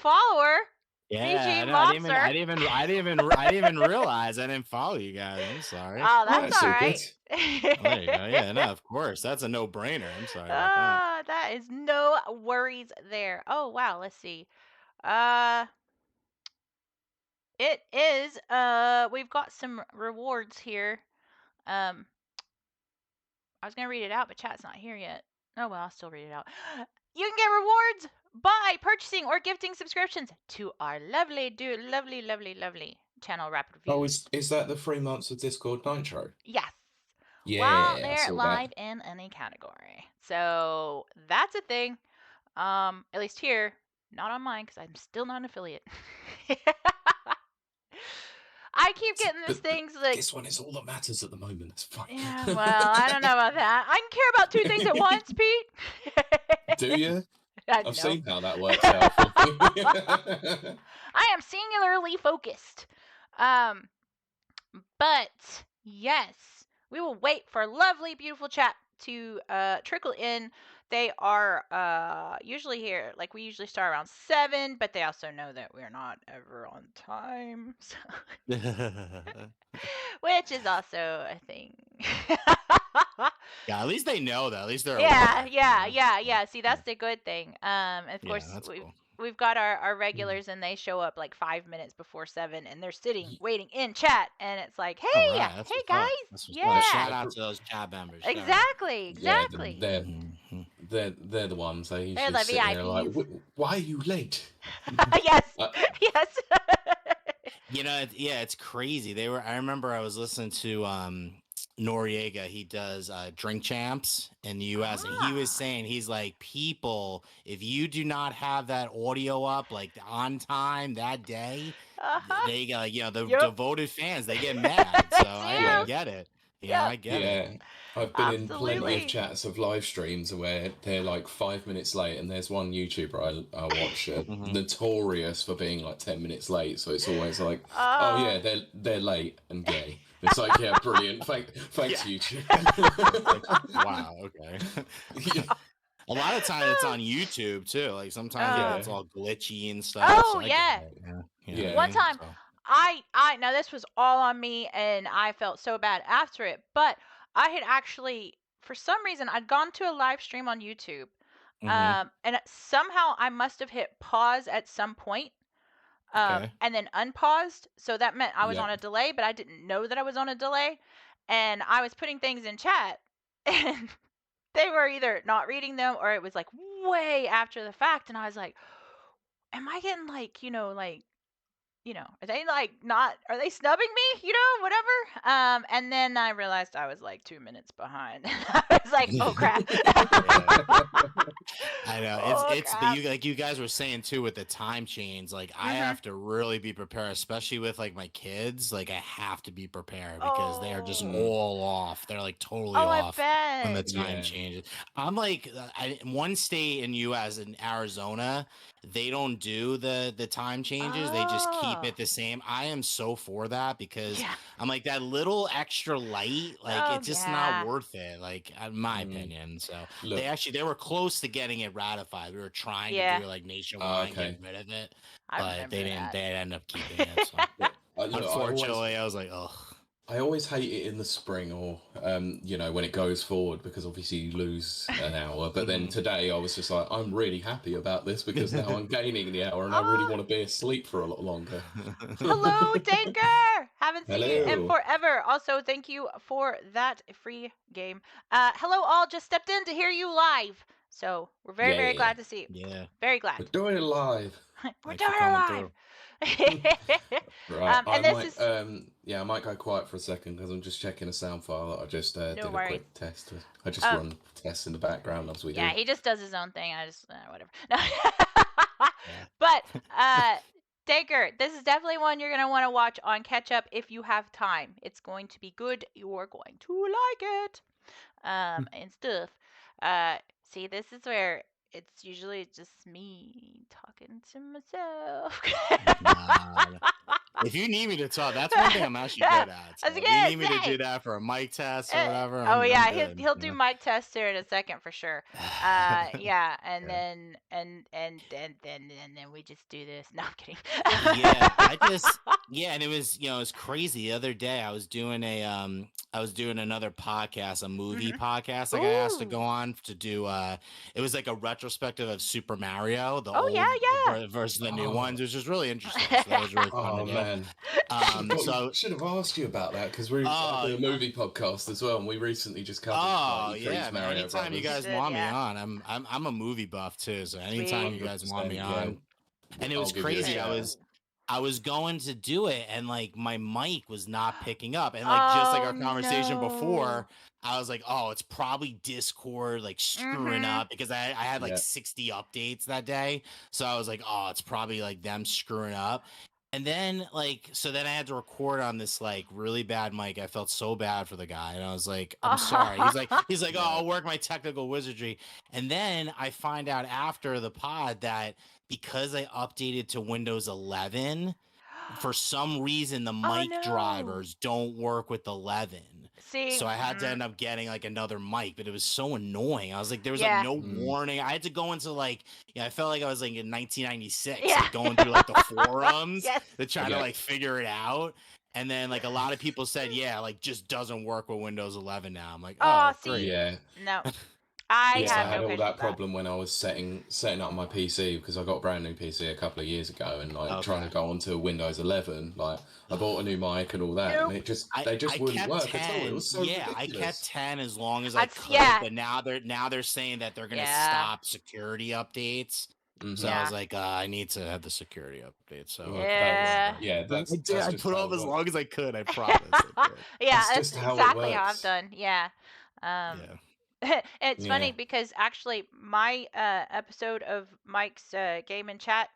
follower, Yeah, VG I know. I didn't even, Mobster. I didn't even realize I didn't follow you guys. I'm sorry. Oh, Oh, that's that's all all good. right. Oh, there you go. Yeah, no, of course. That's a no-brainer. I'm sorry about that. That is no worries there. Oh, wow. Let's see. Uh, it is. We've got some rewards here. Um, I was gonna read it out, but chat's not here yet. Oh well, I'll still read it out. You can get rewards by purchasing or gifting subscriptions to our lovely channel Rapid Oh, Reviews. is that the 3 months of Discord Nitro? Yes. While Yeah, I they're saw that. live in any category. So that's a thing. At least here, not on mine because I'm still not an affiliate. I keep getting these But things like, this one is all that matters at the moment. That's fine. yeah, well, I don't know about that. I can care about two things at once, Pete. Do you? I've No. seen how that works out for you. I am singularly focused. But yes, we will wait for lovely, beautiful chat to trickle in. They are usually here, like we usually start around 7, but they also know that we're not ever on time, so, which is also a thing. Yeah, at least they know that. At least they're Yeah, aware. yeah. See, that's the good thing. Of Yeah, course, that's cool. we've got our regulars, and they show up like 5 minutes before 7, and they're sitting waiting in chat, and it's like, All hey, right, that's hey what's guys, up. That's what's up. yeah, Shout out to those chat members. Shout out. exactly, Yeah, exactly. they're the ones. They They're usually the sit there like, VIPs. "Why are you late?" Yes, Uh, yes. You know, yeah, it's crazy. They were. I remember I was listening to Noriega. He does Drink Champs in the U.S. and he was saying he's like, people, if you do not have that audio up like on time that day, they like, you know, the Yep. devoted fans, they get mad. So I do. get it. Yeah, Yep. I get yeah, it. I've been in plenty of Absolutely. chats of live streams where they're like 5 minutes late, and there's one YouTuber I watch notorious for being like 10 minutes late. So it's always like, oh yeah, they're late and gay. It's like, yeah, brilliant. Thanks, YouTube. Wow. Okay. A lot of times it's on YouTube too. Like sometimes it's all glitchy and stuff. Oh So I yeah. get it. Yeah. You know Yeah. what I One mean? time, So. I now this was all on me, and I felt so bad after it. But I had actually, for some reason, I'd gone to a live stream on YouTube, and somehow I must have hit pause at some point, Okay. and then unpaused. So that meant I was on Yeah. a delay, but I didn't know that I was on a delay, and I was putting things in chat, and they were either not reading them or it was like way after the fact, and I was like, am I getting like, are they like not, are they snubbing me, whatever. And then I realized I was like 2 minutes behind. I was like, oh crap. I know Oh, it's but crap. you like you guys were saying too with the time change. Like I have to really be prepared, especially with like my kids. Like I have to be prepared because they are just all off. They're like totally Oh, I off when the bet. time changes. I'm like in one state in U.S. in Arizona, they don't do the time changes. They just keep it the same. I am so for that because Yeah. I'm like that little extra light. Like Oh it's just not yeah. worth it. Like in my opinion. So Look, they were close to getting it ratified. We were trying to Yeah. do it like nationwide and okay. get rid of it, I but they remember didn't. that. They ended up keeping it. So Look, unfortunately, I was like, oh. I always hate it in the spring or when it goes forward, because obviously you lose an hour. But then today I was just like, I'm really happy about this because now I'm gaining the hour and I really want to be asleep for a lot longer. Hello, Tanker! Haven't seen you in Hello. forever. Also, thank you for that free game. Hello, all. Just stepped in to hear you live. So we're very, very glad to see you. Yeah. Very glad. We're doing it live. We're Thanks doing for it coming live. Right. And this is I might go quiet for a second because I'm just checking a sound file that I just did a worries. quick test with. I just run tests in the background as we do. Yeah, he just does his own thing. I just whatever. No. But Taker, this is definitely one you're gonna want to watch on catch up if you have time. It's going to be good. You're going to like it. And stuff. See, this is where it's usually just me talking to myself. If you need me to talk, that's one thing I'm actually good at. So I was if you gonna need me to say. do that for a mic test or whatever, Oh I'm yeah, good. he'll do mic test here in a second for sure. Yeah, and Yeah. then and then we just do this. No, I'm kidding. Yeah, and it was it's crazy. The other day I was doing another podcast, a movie Mhm. podcast. Like I asked to Ooh. go on to do it was like a retrospective of Super Mario, the Oh old yeah, versus the new Oh, ones, which was really interesting. So that was really fun to oh do. man. So Should have asked you about that because I oh do a movie podcast as well, and we recently just covered oh '93's yeah, man. Mario Anytime you yeah. You Brothers. guys did, want me yeah. on, I'm a movie buff too. So anytime Sweet. you guys want me 100%. Yeah, on, and it was I'll give you a crazy. shout. I was going to do it and like my mic was not picking up. And like just like Oh our conversation no. before, I was like, oh, it's probably Discord like screwing Mhm. up because I had like Yeah. 60 updates that day. So I was like, oh, it's probably like them screwing up. And then so then I had to record on this like really bad mic. I felt so bad for the guy. And I was like, I'm sorry. He's like, oh, Yeah. I'll work my technical wizardry. And then I find out after the pod that because I updated to Windows 11, for some reason the Oh mic no. drivers don't work with 11. See. So I had to end up getting like another mic, but it was so annoying. I was like, there was like Yeah. no Mm. warning. I had to go into like, I felt like I was like in 1996, Yeah. like going through like the forums Yes. to try to Yeah. like figure it out. And then like a lot of people said, yeah, like just doesn't work with Windows 11 now. I'm like, Oh, oh, see. great. Yeah. No. I Yes, I have had no all patience that with that. problem when I was setting up my PC because I got a brand new PC a couple of years ago, and like trying to Okay. go onto Windows 11, like I bought a new mic and all that, and Nope. they just I wouldn't kept work at all. It 10. was so Yeah, I kept ridiculous. 10 as long as I That's could, yeah. but now they're saying that they're gonna Yeah. stop security updates. So I Hmm. was Yeah. like, I need to have the security update. So Well, okay, Yeah. yeah, I did. that's I just put how off it as long as works. I could. I promise. I did. Yeah, That's that's just how it exactly how I've works. done. Yeah. Um Yeah. it's Yeah. funny because actually my episode of Mike's game and chat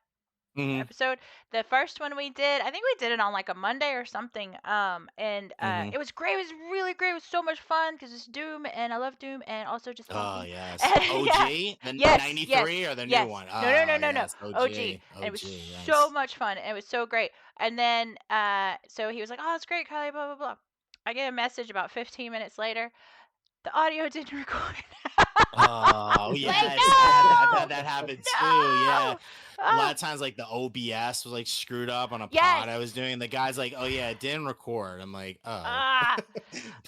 Hmm. episode, the first one we did, I think we did it on like a Monday or something. And Hmm. it was great. It was really great. It was so much fun because it's Doom and I love Doom and also just Oh talking. yes, And yeah. OG, the Yes, yes, 93 or the new yes. one. No, no, no, Oh no, no. yes, OG. OG, And it was OG. so Yes. much fun. And it was so great. And then so he was like, "Oh, it's great, Kylie, blah blah blah." I get a message about 15 minutes later. The audio didn't record. Oh Like, yes, I've no, had that happen too. Yeah, no. a lot Oh, of times like the OBS was like screwed up on a yes. pod I was doing. The guy's like, "Oh yeah, it didn't record." I'm like, "Oh." Ah.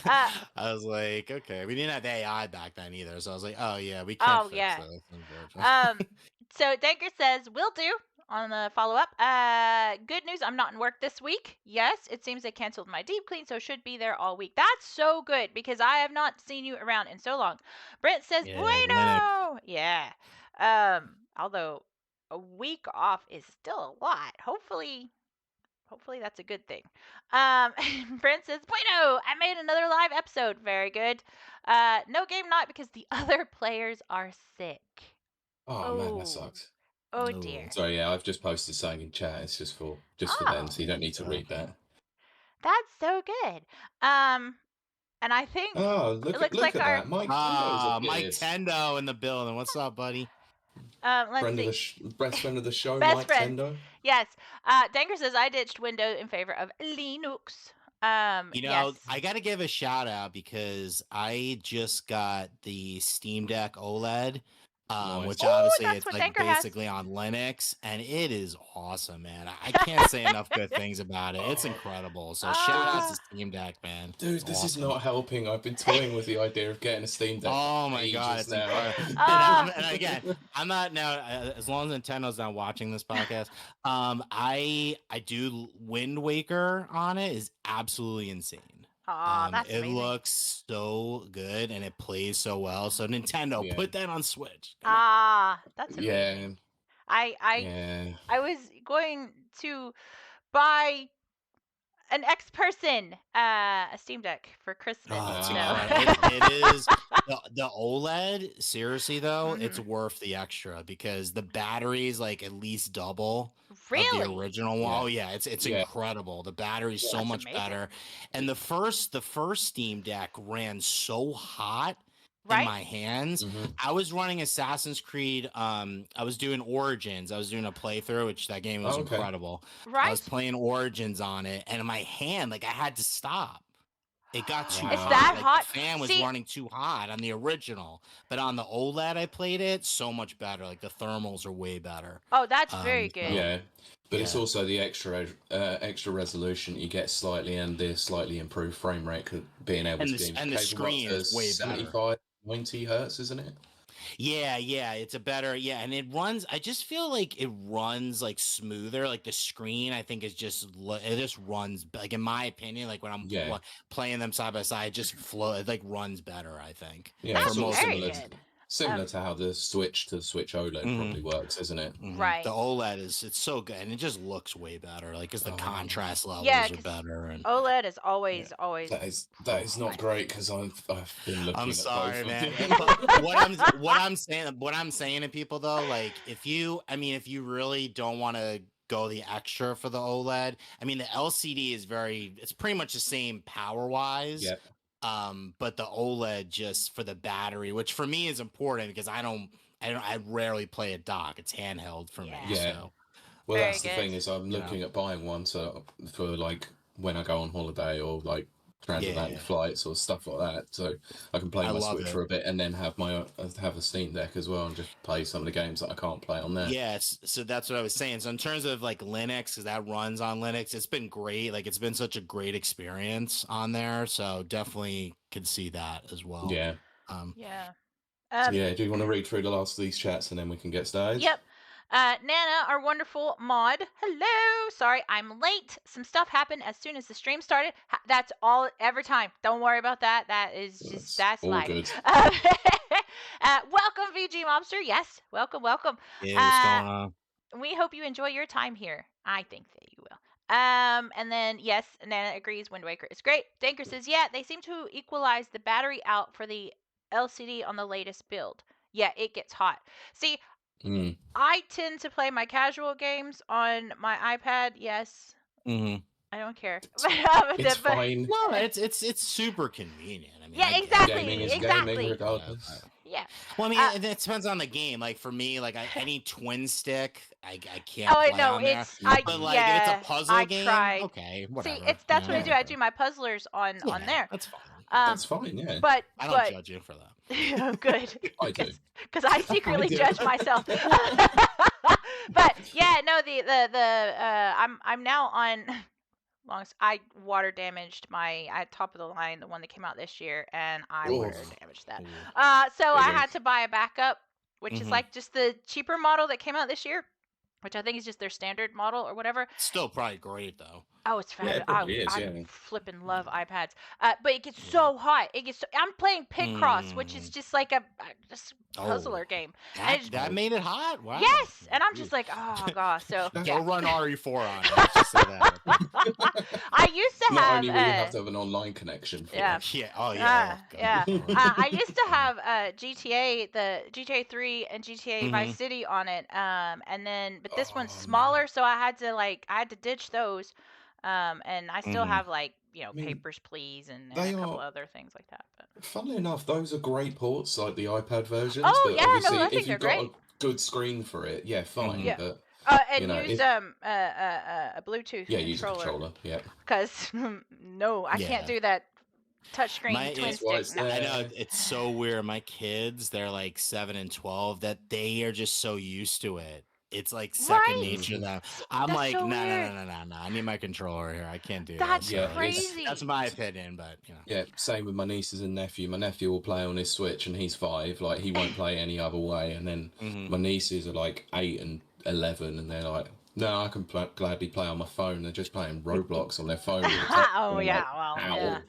Uh, I was like, "Okay." We didn't have AI back then either, so I was like, "Oh yeah, we can't oh fix yeah. this, unfortunately." So Danker says, "Will do." On the follow up, good news. I'm not in work this week. Yes, it seems they canceled my deep clean, so should be there all week. That's so good because I have not seen you around in so long. Brent says, Yeah, Linux. "Bueno." Yeah. Although a week off is still a lot. Hopefully that's a good thing. Brent says, "Bueno, I made another live episode. Very good. No game night because the other players are sick. Oh man, that Oh, sucks. oh Oh, dear. So yeah, I've just posted something in chat. It's just for them, Oh, so you don't need to read okay. that. that's so good. And I think Oh, it looks look like at our that. Mike Tendo's Ah, Mike appeared. Tendo in the building. What's up, buddy? let's Friend of see. the best friend of the show, Best Mike friend. Tendo. Yes. Danger says I ditched Windows in favor of Linux. Yes. I got to give a shout out because I just got the Steam Deck OLED, Nice. which Oh, obviously that's it's what like Danker has. basically on Linux, and it is awesome, man. I can't say enough good things about it. It's incredible. So shout out to Ah. Steam Deck, man. Dude, It's this is awesome. not helping. I've been toying with the idea of getting a Steam Deck for Oh my god, ages it's now. incredible. Ah. And again, I'm not now as long as Nintendo's not watching this podcast. I do Wind Waker on it is absolutely insane. Aw, that's It amazing. looks so good and it plays so well. So Nintendo, Yeah. put that on Switch. Come on. Ah, that's Yeah, amazing. I yeah. I was going to buy an X person a Steam Deck for Christmas. Oh, it's So incredible. It is the OLED. Seriously though, it's Mhm. worth the extra because the battery's like at least double of the Really? original one. Yeah. Oh yeah, it's Yeah. incredible. The battery's so That's much amazing. better. And the first Steam Deck ran so hot in Right? my hands. Hmm. I was running Assassin's Creed. I was doing Origins. I was doing a playthrough, which that game was Oh, okay. incredible. I was Right? playing Origins on it, and my hand, like I had to stop. It got too It's Wow. hot. that Like the hot. fan was See, running too hot on the original, but on the OLED I played it so much better. Like the thermals are way better. oh, that's very good. So Yeah, but it's yeah, also the extra resolution you get slightly, and the slightly improved frame rate, being able and to be the capable up screen to is way better. 75, 90 hertz, isn't it? Yeah, it's a better, and it runs. I just feel like it runs like smoother. Like the screen, I think is just it just runs like in my opinion. Like when I'm Yeah, playing them side by side, it just flow. It like runs better. I think yeah, for it's That's sort of most very similar good. similar to how the Switch to Switch OLED hmm probably works, isn't it? The Right. OLED it's so good and it just looks way better. Like because the Oh, contrast Yeah, levels are because better and OLED is yeah, always that is not fine. great because I've been I'm looking at both sorry, of man. them. But what I'm saying to people though, like if you really don't want to go the extra for the OLED, I mean the LCD is it's pretty much the same power wise. Yeah, But the OLED just for the battery, which for me is important because I rarely play a dock. It's handheld for me. Yeah. yeah. So, Well, Very that's the good. thing is I'm you know. looking at buying one for like when I go on holiday or like transatlantic Yeah. flights or stuff like that, so I can play I my love Switch it. for a bit and then have a Steam Deck as well and just play some of the games that I can't play on there. Yes, so that's what I was saying. So in terms of like Linux, because that runs on Linux, it's been great. Like it's been such a great experience on there. So definitely could see that as well. Yeah. Um, Yeah. So Um. yeah, do you want to read through the last of these chats and then we can get started? Yep. Nana, our wonderful mod. Hello. Sorry, I'm late. Some stuff happened as soon as the stream started. That's all every time. Don't worry about that. That's That's all life. good. Welcome, VG Mobster. Yes, welcome, welcome. yeah, what's Uh, going on? we hope you enjoy your time here. I think that you will. And then yes, Nana agrees. Wind Waker is great. Danker says, yeah, they seem to equalize the battery out for the LCD on the latest build. Yeah, it gets hot. See, Mm. I tend to play my casual games on my iPad. Yes, Mm-hmm. I don't care. It's But fine. No, it's super convenient. I mean, yeah, I get it. Gaming exactly, is gaming exactly. regardless. Yeah. Well, I mean, Uh, it depends on the game. Like for me, like any twin stick, I can't oh play no, on there. it's But Mhm. like if it's a yeah. puzzle I game, tried. okay, See, whatever. it's that's what I do. Yeah, I do my puzzlers on yeah, there. that's fine. Um, that's fine. Yeah, but I don't but judge you for that. good, I do. because I I secretly do. judge myself. But yeah, no, I'm now on. Long as I water damaged my at top of the line, the one that came out this year, and I Oh, water damaged that. Ooh. So big I one. had to buy a backup, which is Mhm. like just the cheaper model that came out this year, which I think is just their standard model or whatever. Still probably great though. Oh, it's Yeah, fabulous. it probably is. I Yeah. flipping love iPads. But it gets Yeah. so hot. I'm playing Picross, which is Mm. just like a just Oh, puzzler game. And it's that Oh, made it hot. Wow. yes, and I'm just Ooh. like, oh gosh. So that's, yeah. Go run RE4 on it. Let's just say that. I used to not have only will you have to have an online connection for yeah. it. Yeah. Oh yeah. Oh Yeah. god. I used to have the GTA 3 and GTA Mm-hmm. Vice City on it. And then but this one's Oh man. smaller, so I had to ditch those. And I still Mm-hmm. have like, I mean, Papers, Please and a they couple are. other things like that. But Funnily enough, those are great ports, like the iPad versions. oh But yeah, no, obviously, I think if they're you've got a great. good screen for it, yeah, fine. Mm-hmm. Yeah. But And use if a Bluetooth yeah, use a controller controller. Yeah, because no, I can't Yeah. do that touchscreen My twin that's why stick. it's No. I know there. it's so weird. My kids, they're like 7 and 12, that they are just so used to it. It's like second Right? nature to Hmm. them. I'm That's like, so no, no, weird. no, no, no, no. I need my controller here. I can't do this. That's So Yeah, that's crazy. my opinion, but yeah. Same with my nieces and nephew. My nephew will play on his Switch, and he's 5. Like he won't play any other way. And then hmm my nieces are like 8 and 11, and they're like, no, I can gladly play on my phone. They're just playing Roblox on their phone all the time. Oh And I'm yeah, like, well, yeah. ow,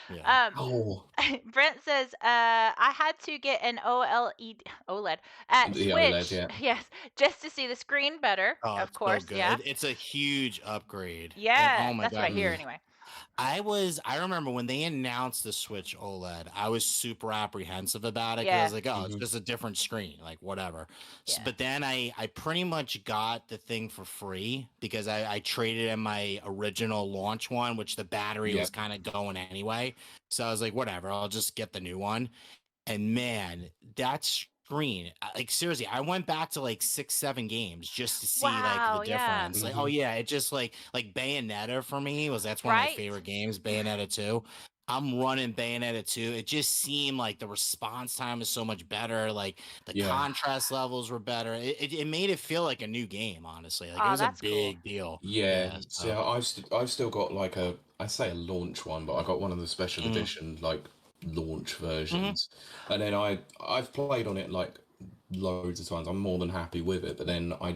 yeah. ow. Brent says, I had to get an OLED at The OLED, Switch, yeah. yes, just to see the screen better, Oh, of it's so course, good. yeah. It's a huge upgrade. And Yeah, oh my that's what I god. hear Mm. anyway. I remember when they announced the Switch OLED, I was super apprehensive about it because I Yeah, was like, oh, it's Hmm. just a different screen, like whatever. yeah. But then I pretty much got the thing for free because I traded in my original launch one, which the battery Yeah. was kind of going anyway. So I was like, whatever, I'll just get the new one. And man, that screen, like seriously, I went back to like 6, 7 games just to see like the Wow, yeah. difference. Like, oh yeah, it just like Bayonetta for me that's one of my Right. favorite games, Bayonetta 2. I'm running Bayonetta 2. It just seemed like the response time is so much better. Like the Yeah. contrast levels were better. It made it feel like a new game, honestly. Like it Oh, was a that's cool. big deal. Yeah. Yeah. See, So, I've still got like I say a launch one, but I got one of the special mhm, edition like launch mhm. versions, and then I've played on it like loads of times. I'm more than happy with it, but then I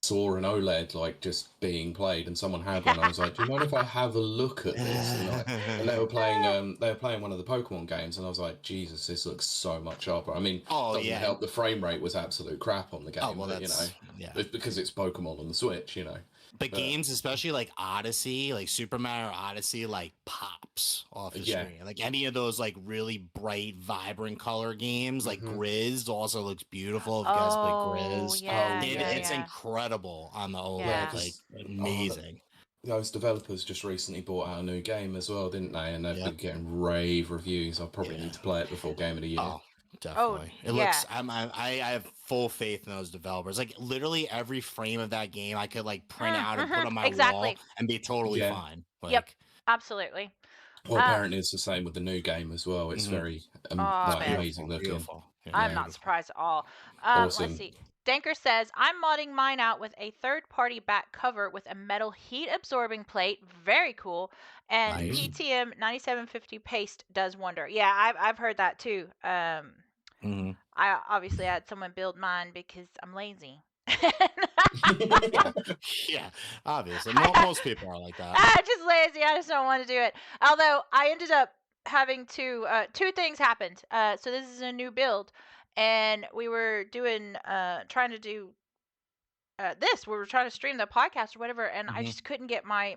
saw an OLED like just being played, and someone had one. I was like, "Do you mind if I have a look at this?" And they were playing one of the Pokemon games, and I was like, "Jesus, this looks so much sharper." I mean, Oh doesn't yeah. help the frame rate was absolute crap on the Oh game, well, but yeah. it's because it's Pokemon on the Switch, But But games, especially like Odyssey, like Super Mario Odyssey, like pops off the yeah, screen. Like any of those like really bright, vibrant color games, like hmm Grizz also looks beautiful. If you guys play Oh, Grizz, oh yeah, yeah, it's yeah, yeah. incredible on the yeah, OLED. Yeah. Like because amazing. those developers just recently brought out a new game as well, didn't they? And they've Yeah, been getting rave reviews. I probably yeah. need to play it before Game of the Year. Oh, Oh, definitely. It yeah. looks. I have full faith in those developers. Like literally every frame of that game, I could like print out and put on my wall Exactly. and be totally Yeah. fine. Yep. Like. Absolutely. Well, Um, apparently it's the same with the new game as well. It's Mhm. very oh like man, amazing looking. Beautiful. Yeah, I'm Yeah, not beautiful. surprised at all. Let's awesome. see. Danker says, I'm modding mine out with a third-party back cover with a metal heat-absorbing plate. Very cool. And Nice. PTM 9750 paste does wonder. Yeah, I've heard that too. Hmm. I obviously had someone build mine because I'm lazy. Yeah, yeah. Obviously, most people are like that. I'm just lazy. I just don't want to do it. Although I ended up having to, two things happened. So this is a new build, and we were doing, trying to do this. We were trying to stream the podcast or whatever, and I Hmm. just couldn't get my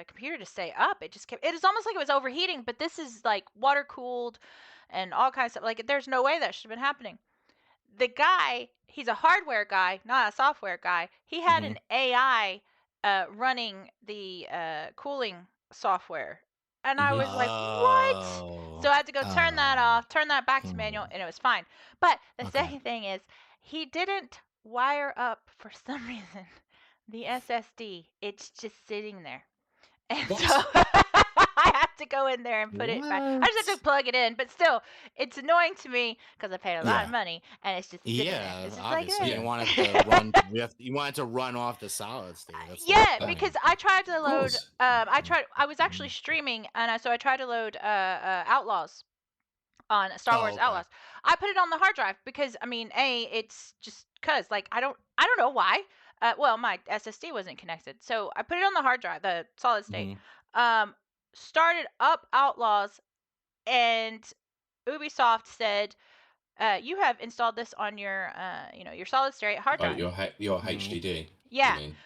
computer to stay up. It just kept. It is almost like it was overheating, but this is like water cooled, and all kinds of stuff. Like there's no way that should have been happening. The guy, he's a hardware guy, not a software guy. He had Hmm. an AI running the cooling software. And I hmm was like, what? So Oh. I had to go turn that off, turn that back to manual, Hmm. and it was fine. But the Okay. second thing is, he didn't wire up, for some reason, the SSD. It's just sitting there. And so What? I have to go in there and put it back. I just have What? to plug it in, but still, it's annoying to me because I paid a lot of Yeah. money and it's just sitting there. Yeah. It's just like Obviously, you Yeah, want it to run. You want it to run off the solid state. That's the whole Yeah, of because point. I tried to load. course. I was actually streaming, and so I tried to load Outlaws on Star Oh, Wars okay. Outlaws. I put it on the hard drive because I mean, it's just cause like I don't know why. Well, my SSD wasn't connected, so I put it on the hard drive, the solid state. Hmm. Um, Started up Outlaws, and Ubisoft said, "You have installed this on your your solid state hard Oh, drive." your Hmm. HDD. You Yeah. mean?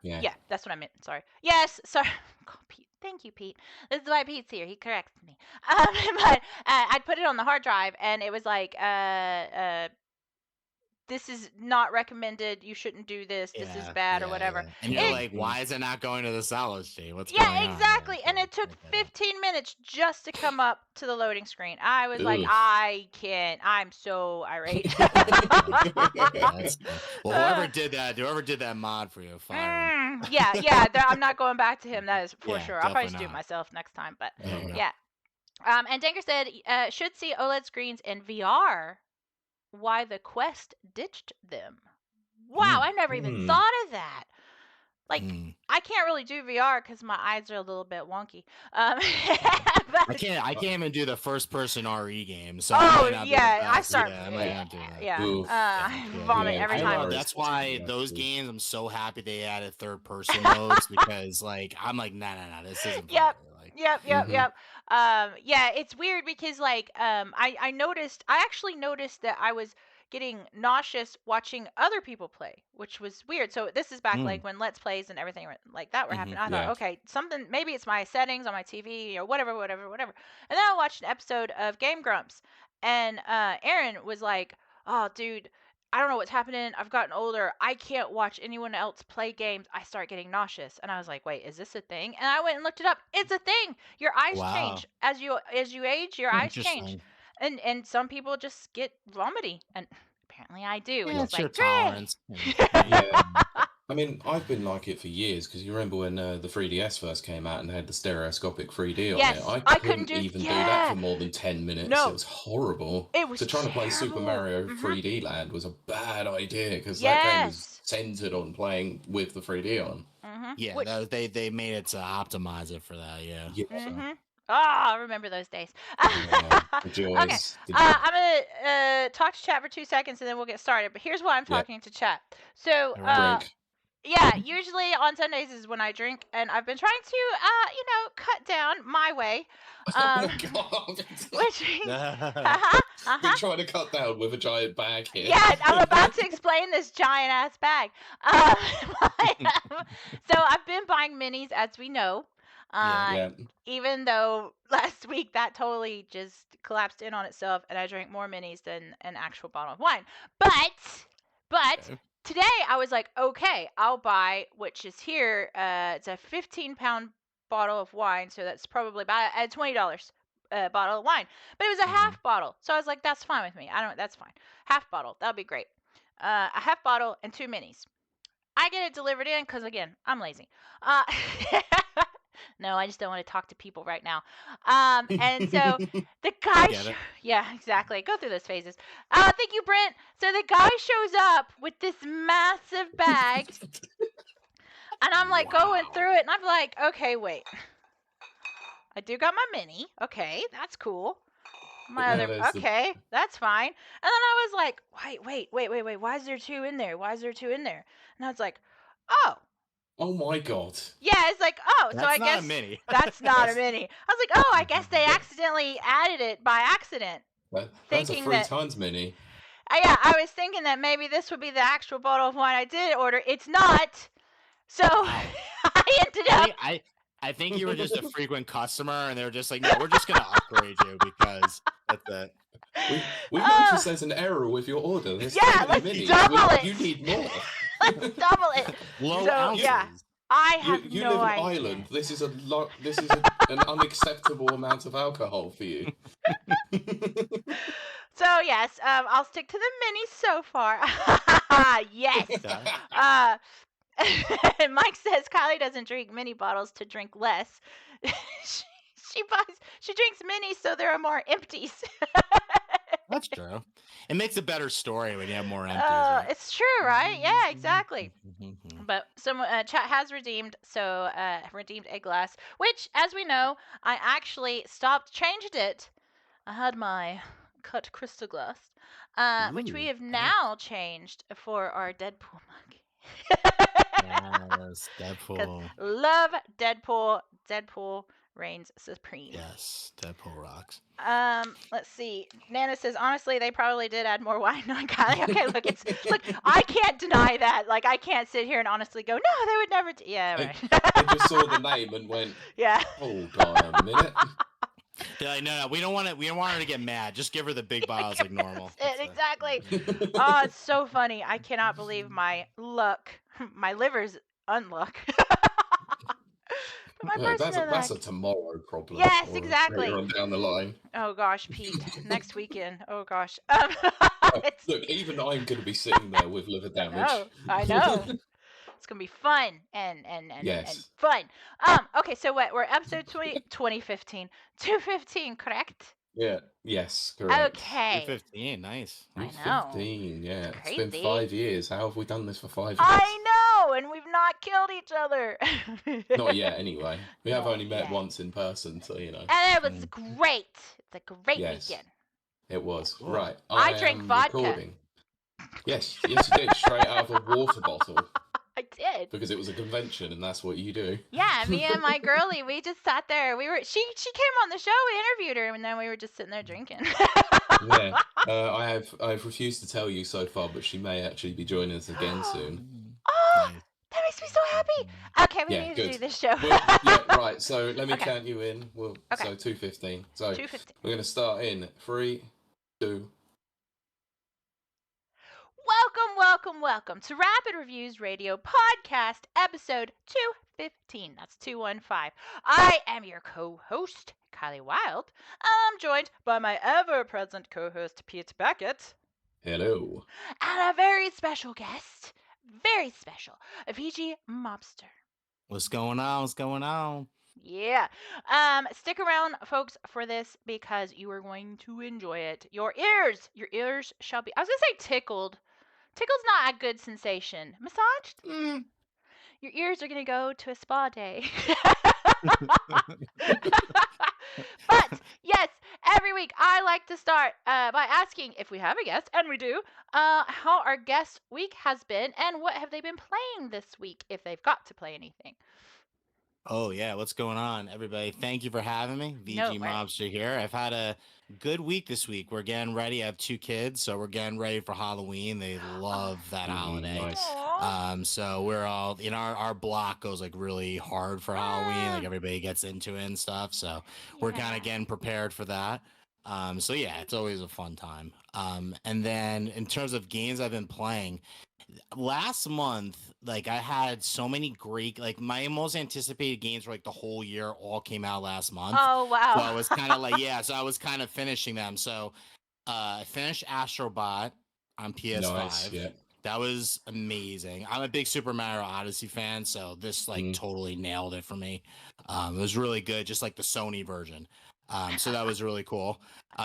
Yeah. Yeah, that's what I meant. Sorry. Yes. Sorry. Oh, Pete. Thank you, Pete. This is why Pete's here. He corrects me. But I'd put it on the hard drive, and it was like, this is not recommended. You shouldn't do this. This is Yeah. bad, or Yeah. whatever. Yeah. And you're It like, why is it not going to the solid state? What's going Yeah, on here? exactly. And So it took I get it. 15 minutes just to come up to the loading screen. I was like, Ugh. I can't. I'm so irate. Yeah. Yeah, that's good. Well, whoever did that mod for you, fire him. Yeah. I'm not going back to him. That is for Yeah, sure. I'll probably just definitely do it not. myself next time. But There you go. yeah. And Danker said, should see OLED screens in VR. Why the Quest ditched them. Wow, Mm, I never even Hmm. thought of that. Like, mm. I can't really do VR because my eyes are a little bit wonky. I But can't even do the first person RE game, so I oh might not be the yeah, I best. start. Yeah, I might not do that. Yeah, Oof. Yeah, I yeah. vomit Yeah, every I time. love VR is that's why rough, those too. games I'm so happy they added third person modes because like I'm like nah, this isn't for me. Yep. Like hmm Yep. Yeah, it's weird because like I noticed I actually noticed that I was getting nauseous watching other people play, which was weird. So this is back mm, like when Let's Plays and everything like that were hmm happening. I thought, Yeah. okay, something maybe it's my settings on my TV or whatever. And then I watched an episode of Game Grumps, and Aaron was like, "Oh, dude, I don't know what's happening. I've gotten older. I can't watch anyone else play games. I start getting nauseous." And I was like, "Wait, is this a thing?" And I went and looked it up. It's a thing. Your eyes wow, change as you age. Your eyes change. interesting. And some people just get vomity, and apparently I do. And Yeah, it's it's your like, great. tolerance. Yeah. I mean, I've been like it for years because you remember when the 3DS first came out and they had the stereoscopic 3D on Yes, it. I I couldn't couldn't do. even do that for Yeah, more than 10 minutes. no, It was horrible. it was So trying to play Super terrible. Mario 3D Land was a bad idea because that game was Yes. centered on playing with the 3D on. Yeah, Which, they made it to optimize it for that. Yeah. Yeah. I remember those days. Yeah, the Okay, joys. I'm gonna talk to chat for 2 seconds and then we'll get started. But here's why I'm Yeah. talking to chat. So, All right. Drink. yeah, usually on Sundays is when I drink, and I've been trying to, cut down my way. Oh my god. Which means, Been trying to cut down with a giant bag here. Yeah, I'm about to explain this giant ass bag. Um, so I've been buying minis, as we know. Yeah. Even though last week that totally just collapsed in on itself, and I drank more minis than an actual bottle of wine. But today I was like, okay, I'll buy, which is here. It's a 15-pound bottle of wine, so that's probably about $20 bottle of wine. But it was a half bottle, so I was like, that's fine with me. That's fine. Half bottle, that'll be great. A half bottle and 2 minis. I get it delivered in because, again, I'm lazy. No, I just don't want to talk to people right now. And so the guy, yeah, exactly. Go through those phases. Thank you, Brent. So the guy shows up with this massive bag, and I'm like going through it, and I'm like, okay, wait. I do got my mini. Okay, that's cool. Okay, that's fine. And then I was like, wait. Why is there 2 in there? Why is there 2 in there? And I was like, oh. Oh my god. Yeah, it's like, oh, that's so I not guess a mini. that's not a mini. I was like, oh, I guess they accidentally added it by accident. That's a 3 times mini. Yeah, I was thinking that maybe this would be the actual bottle of wine I did order. It's not. So I ended up. I think you were just a frequent customer, and they were just like, no, we're just gonna upgrade you because that's it. We noticed there's an error with your order. There's let's minis. double it. You need more. Let's double it. Low So, ounces. yeah. I have You no live in idea. Ireland. This is an unacceptable amount of alcohol for you. So yes, I'll stick to the mini so far. Yes. Mike says Kylie doesn't drink mini bottles to drink less. She drinks minis so there are more empties. That's true. It makes a better story when you have more empties. Right? It's true, right? Yeah, exactly. But some chat has redeemed a glass, which, as we know, I actually changed it. I had my cut crystal glass, which we have now changed for our Deadpool mug. Yes, Deadpool. Love Deadpool. Deadpool reigns supreme. Yes, Deadpool rocks. Let's see. Nana says, honestly, they probably did add more wine on Kylie. Okay, look, I can't deny that. Like, I can't sit here and honestly go, no, they would never. Yeah, right. They just saw the name and went, yeah. Hold on a minute. They're like, no, we don't want her to get mad. Just give her the big bottles like normal. That's it, exactly. Oh, it's so funny. I cannot believe my luck. My liver's unluck. That's a tomorrow problem. Yes, exactly. On down the line. Oh gosh, Pete. Next weekend. Oh gosh. Look, even I'm going to be sitting there with liver damage. I know. It's gonna be fun and fun. Okay, so what? We're episode 2015, 215, correct? Yeah. Yes. Correct. Okay. 215, nice. I know. 15. Yeah. Crazy. It's been 5 years. How have we done this for 5 years? I know, and we've not killed each other. Not yet, anyway. We have only met once in person, so you know. And it was great. It's a great weekend. It was. Cool. Right. I drank vodka. Recording. Yes, you did. Straight out of a water bottle. I did. Because it was a convention, and that's what you do. Yeah, me and my girlie, we just sat there. She came on the show. We interviewed her, and then we were just sitting there drinking. Yeah, I've refused to tell you so far, but she may actually be joining us again soon. Oh, that makes me so happy. Okay, we need to do this show. Right. So let me count you in. So 2:15. So 2:15. We're gonna start in 3, 2. Welcome to Rapid Reviews Radio Podcast, episode 215. That's 215. I am your co-host, Kiley Wilde. I'm joined by my ever-present co-host, Pete Beckett. Hello. And a very special guest, very special, VG Mobster. What's going on? What's going on? Yeah. Stick around, folks, for this because you are going to enjoy it. Your ears shall be, I was going to say tickled. Tickled's not a good sensation. Massaged? Your ears are going to go to a spa day. But, yes, every week I like to start by asking if we have a guest, and we do, how our guest week has been and what have they been playing this week if they've got to play anything. Oh yeah, what's going on, everybody? Thank you for having me. No VG way. Mobster here. I've had a good week this week. We're getting ready. I have 2 kids, so we're getting ready for Halloween. They love that holiday. Nice. So we're all, our block goes like really hard for Halloween. Like everybody gets into it and stuff. So we're kind of getting prepared for that. So yeah, it's always a fun time. And then in terms of games I've been playing, last month, like I had so many great, like my most anticipated games for like the whole year all came out last month. Oh, wow. So I was kind of like, so I was kind of finishing them. So I finished Astrobot on PS5. Nice, yeah. That was amazing. I'm a big Super Mario Odyssey fan, so this like totally nailed it for me. It was really good, just like the Sony version. So that was really cool.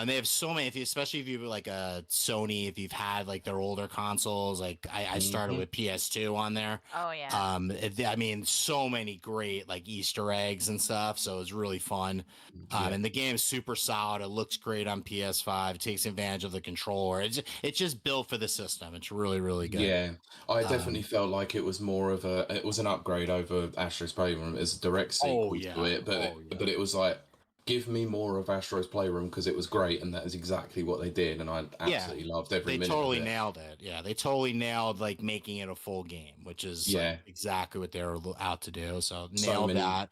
They have so many, especially if you like a Sony, if you've had like their older consoles, like I started with PS2 on there. Oh, yeah. I mean, so many great like Easter eggs and stuff. So it was really fun. And the game is super solid. It looks great on PS5. It takes advantage of the controller. It's just built for the system. It's really, really good. Yeah, I definitely felt like it was more of it was an upgrade over Astro's Playroom as a direct sequel to it, but it was like, give me more of Astro's Playroom because it was great, and that is exactly what they did, and I absolutely loved every minute. They totally of it. nailed it. Yeah, they totally nailed like making it a full game, which is like, exactly what they were out to do. So nailed that.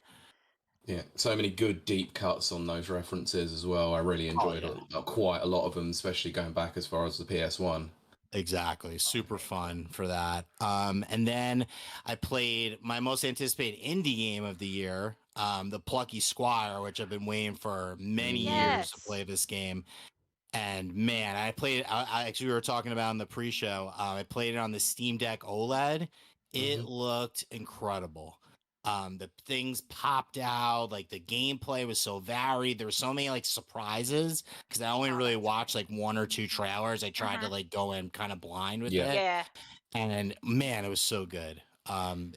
Yeah, so many good deep cuts on those references as well. I really enjoyed quite a lot of them, especially going back as far as the PS1. Exactly. Super fun for that. And then I played my most anticipated indie game of the year, the Plucky Squire, which I've been waiting for many years to play this game. And man, I played it. I actually, we were talking about in the pre-show. I played it on the Steam Deck OLED. It looked incredible. The things popped out, like the gameplay was so varied. There were so many like surprises because I only really watched like 1 or 2 trailers. I tried to like go in kind of blind with it. Yeah. And man, it was so good.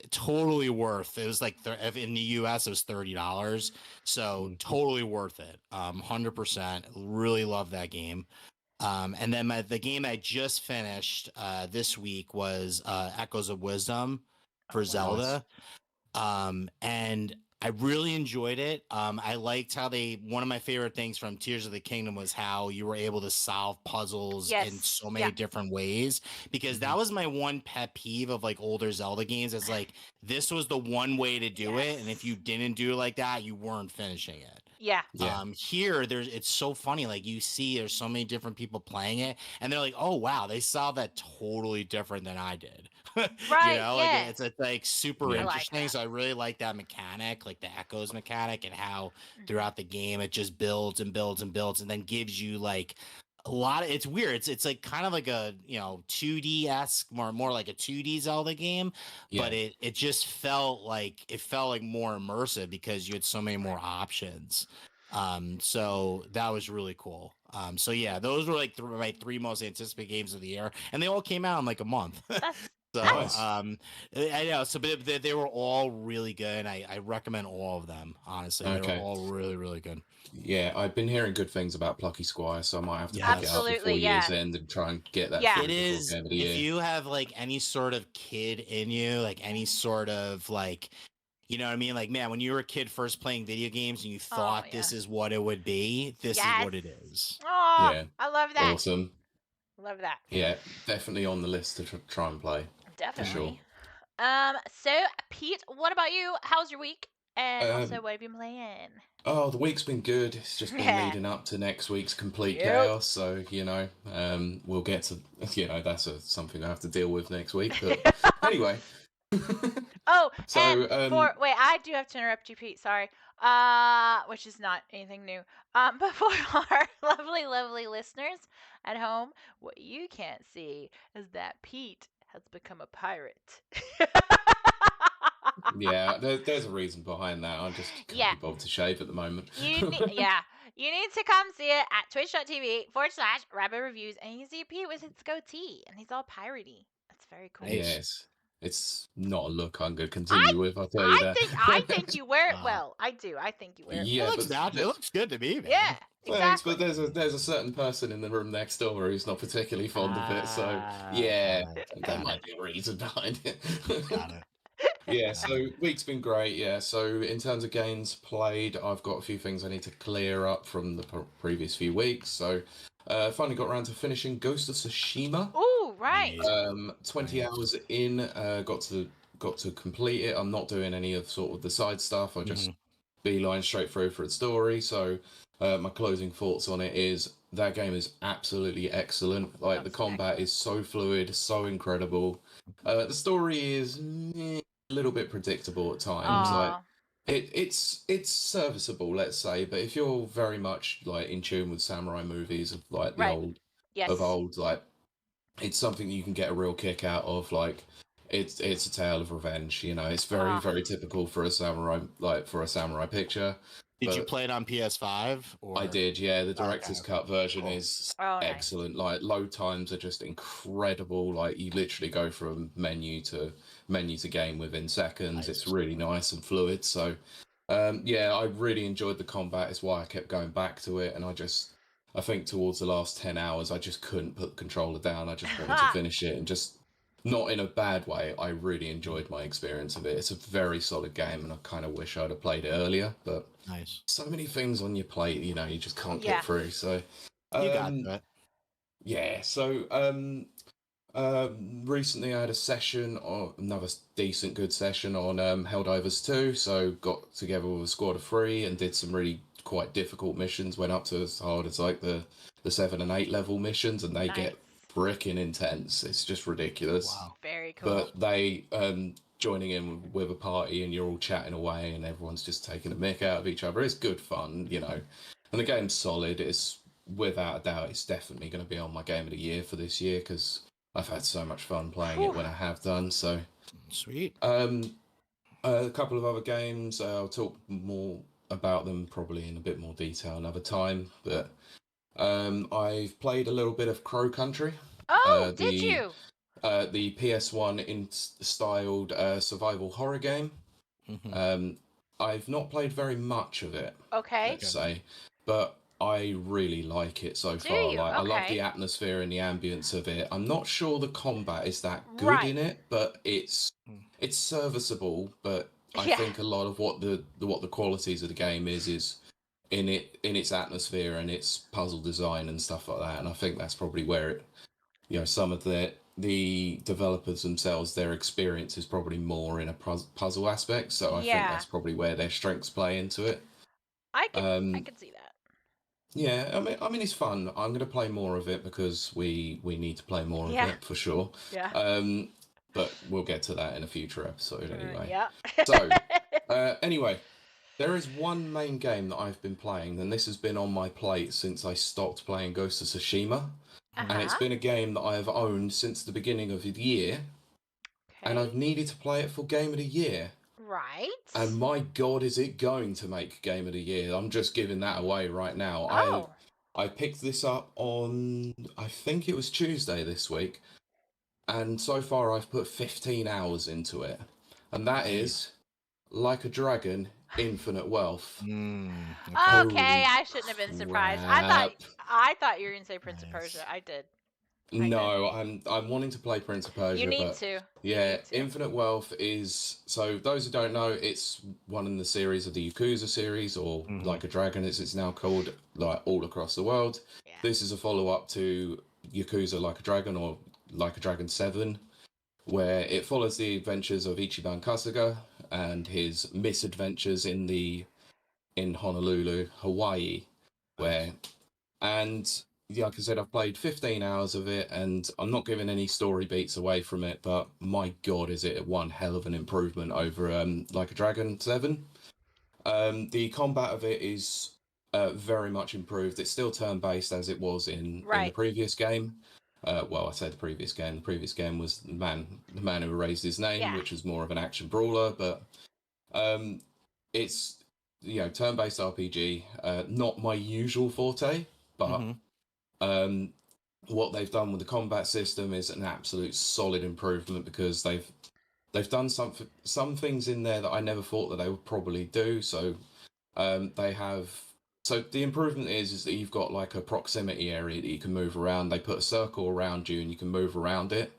Totally worth. It was like in the US it was $30. So totally worth it. 100%. Really love that game. And then the game I just finished this week was Echoes of Wisdom for Zelda. And I really enjoyed it. I liked how one of my favorite things from Tears of the Kingdom was how you were able to solve puzzles in so many different ways, because that was my one pet peeve of like older Zelda games. It's like, this was the one way to do it. And if you didn't do it like that, you weren't finishing it. Yeah. Here it's so funny. Like you see, there's so many different people playing it, and they're like, "Oh wow, they solved that totally different than I did." Right. Like it's like super interesting. Like so I really like that mechanic, like the echoes mechanic, and how throughout the game it just builds and builds and builds, and then gives you like a lot of. It's weird. It's like kind of like a 2D-esque, more like a 2D Zelda game, but it just felt like more immersive because you had so many more options. So that was really cool. So yeah, those were like my 3 most anticipated games of the year, and they all came out in like a month. So I know. So but they were all really good. I recommend all of them. Honestly, they were all really, really good. Yeah, I've been hearing good things about Plucky Squire, so I might have to pick it up before year's end and try and get that. It is. If you have like any sort of kid in you, like any sort of like, you know what I mean? Like, man, when you were a kid first playing video games and you thought this is what it would be, this is what it is. Oh, yeah. I love that. Awesome. Love that. Yeah, definitely on the list to try and play. Definitely. So Pete, what about you? How's your week? And also, what have you been playing? Oh, the week's been good. It's just been leading up to next week's complete chaos. So, we'll get to, that's something I have to deal with next week. But anyway. Wait, I do have to interrupt you, Pete. Sorry. Which is not anything new. But for our lovely, lovely listeners at home, what you can't see is that Pete has become a pirate. Yeah, there's a reason behind that. I just can't Yeah. be bothered to shave at the moment. You need to come see it at twitch.tv/Rabbit Reviews, and you see Pete with his goatee, and he's all piratey. That's very cool. Nice. Yes, it's not a look I'm going to continue with. I'll tell you that. I think you wear it well. I do. I think you wear it. Yeah, It looks good to me, man. Yeah, thanks, exactly. but there's a certain person in the room next door who's not particularly fond of it. So yeah, that might be a reason behind it. Got it. Yeah, so week's been great. Yeah, so in terms of games played, I've got a few things I need to clear up from the previous few weeks. So finally got around to finishing Ghost of Tsushima. Ooh, right. 20 hours in, got to complete it. I'm not doing any of sort of the side stuff. I just beeline straight through for its story. So my closing thoughts on it is that game is absolutely excellent. Like, the combat is so fluid, so incredible. The story is a little bit predictable at times. Like, it's serviceable, let's say, but if you're very much like in tune with samurai movies of like the old, like, it's something you can get a real kick out of. Like, it's a tale of revenge, you know. It's very very typical for a samurai picture. Did you play it on PS5? Or... I did, yeah. The director's cut version is excellent. Nice. Like, load times are just incredible. Like, you literally go from menu to game within seconds. Nice. It's really nice and fluid. So yeah, I really enjoyed the combat. It's why I kept going back to it. And I think towards the last 10 hours, I just couldn't put the controller down. I just wanted to finish it, and just not in a bad way. I really enjoyed my experience of it. It's a very solid game, and I kind of wish I'd have played it earlier, but nice. So many things on your plate, you know, you just can't get through. So you got that. Yeah. So recently I had a session, or another decent good session on Helldivers 2. So got together with a squad of 3 and did some really quite difficult missions. Went up to as hard as like the 7 and 8 level missions, and they get freaking intense. It's just ridiculous. Wow. Very cool. But they joining in with a party, and you're all chatting away, and everyone's just taking a mick out of each other. It's good fun, you know. And the game's solid. It's, without a doubt, it's definitely going to be on my game of the year for this year, because I've had so much fun playing it when I have done. So sweet. A couple of other games. I'll talk more about them probably in a bit more detail another time. But I've played a little bit of Crow Country. Oh, did you? The PS1 styled survival horror game. I've not played very much of it. Okay. Let's say, but I really like it so far. You? Like, I love the atmosphere and the ambience of it. I'm not sure the combat is that good in it, but it's serviceable. But I think a lot of what the qualities of the game is in its atmosphere and its puzzle design and stuff like that. And I think that's probably where it, you know, some of the developers themselves, their experience is probably more in a puzzle aspect. So I think that's probably where their strengths play into it. I can see that. Yeah, I mean it's fun. I'm going to play more of it because we need to play more of it for sure. Yeah. But we'll get to that in a future episode anyway. Yeah. So anyway, there is one main game that I've been playing, and this has been on my plate since I stopped playing Ghost of Tsushima. And it's been a game that I have owned since the beginning of the year. And I've needed to play it for Game of the Year. Right. And my God, is it going to make Game of the Year? I'm just giving that away right now. Oh. I picked this up on, I think it was Tuesday this week. And so far I've put 15 hours into it. And that is Like a Dragon, Infinite Wealth. Okay, I shouldn't have been surprised. I thought you were going to say Prince of Persia. I did. No, I'm wanting to play Prince of Persia. You need to. Yeah, Infinite Wealth is, so those who don't know, it's one in the series of the Yakuza series, or Like a Dragon as it's now called, like all across the world. Yeah. This is a follow-up to Yakuza Like a Dragon, or Like a Dragon 7, where it follows the adventures of Ichiban Kasuga and his misadventures in Honolulu, Hawaii, and like I said, I've played 15 hours of it, and I'm not giving any story beats away from it, but my God, is it one hell of an improvement over Like a Dragon 7. The combat of it is very much improved. It's still turn-based as it was in the previous game. Well, I say the previous game. The previous game was the man who erased his name, which was more of an action brawler. But it's turn-based RPG. Not my usual forte, but what they've done with the combat system is an absolute solid improvement because they've done some things in there that I never thought that they would probably do. So they have. So the improvement is that you've got like a proximity area that you can move around. They put a circle around you and you can move around it.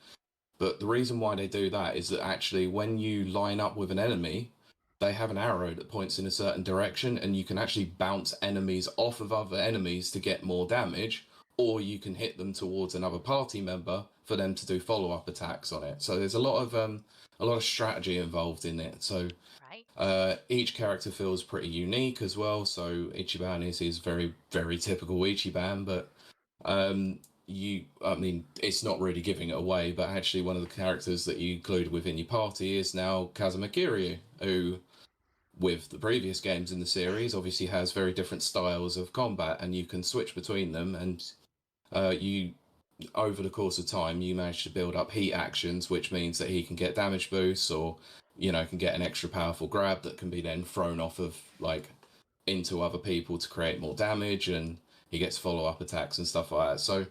But the reason why they do that is that actually when you line up with an enemy, they have an arrow that points in a certain direction and you can actually bounce enemies off of other enemies to get more damage, or you can hit them towards another party member for them to do follow-up attacks on it. So there's a lot of strategy involved in it. So each character feels pretty unique as well. So Ichiban is very, very typical Ichiban, but it's not really giving it away, but actually one of the characters that you include within your party is now Kazuma Kiryu, who, with the previous games in the series, obviously has very different styles of combat, and you can switch between them, and you over the course of time you manage to build up heat actions, which means that he can get damage boosts, or can get an extra powerful grab that can be then thrown off of into other people to create more damage, and he gets follow-up attacks and stuff like that. So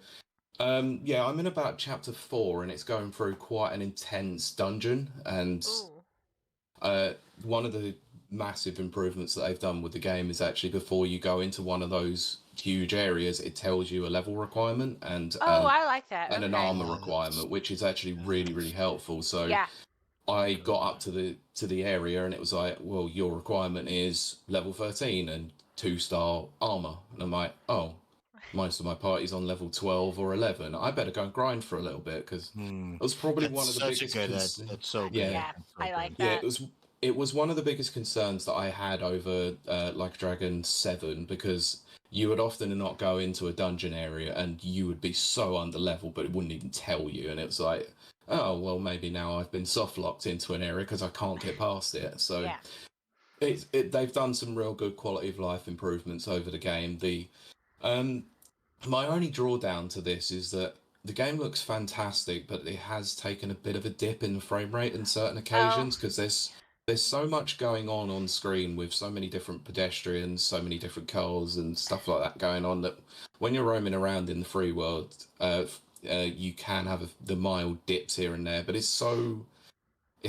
I'm in about chapter 4 and it's going through quite an intense dungeon, and one of the massive improvements that they've done with the game is actually before you go into one of those huge areas, it tells you a level requirement and I like that. and an armor requirement, which is actually really, really helpful. So I got up to the area and it was like, well, your requirement is level 13 and 2-star armor, and I'm like, oh, most of my party's on level 12 or 11. I better go and grind for a little bit, because it was probably one of the biggest that's so good. Yeah, I like that. It was one of the biggest concerns that I had over Like a Dragon 7, because you would often not go into a dungeon area and you would be so under level, but it wouldn't even tell you, and it was like, oh well, maybe now I've been soft locked into an area because I can't get past it. So they've done some real good quality of life improvements over the game. My only drawdown to this is that the game looks fantastic, but it has taken a bit of a dip in the frame rate on certain occasions, because there's so much going on screen with so many different pedestrians, so many different cars and stuff like that going on, that when you're roaming around in the free world, you can have the mild dips here and there, but it's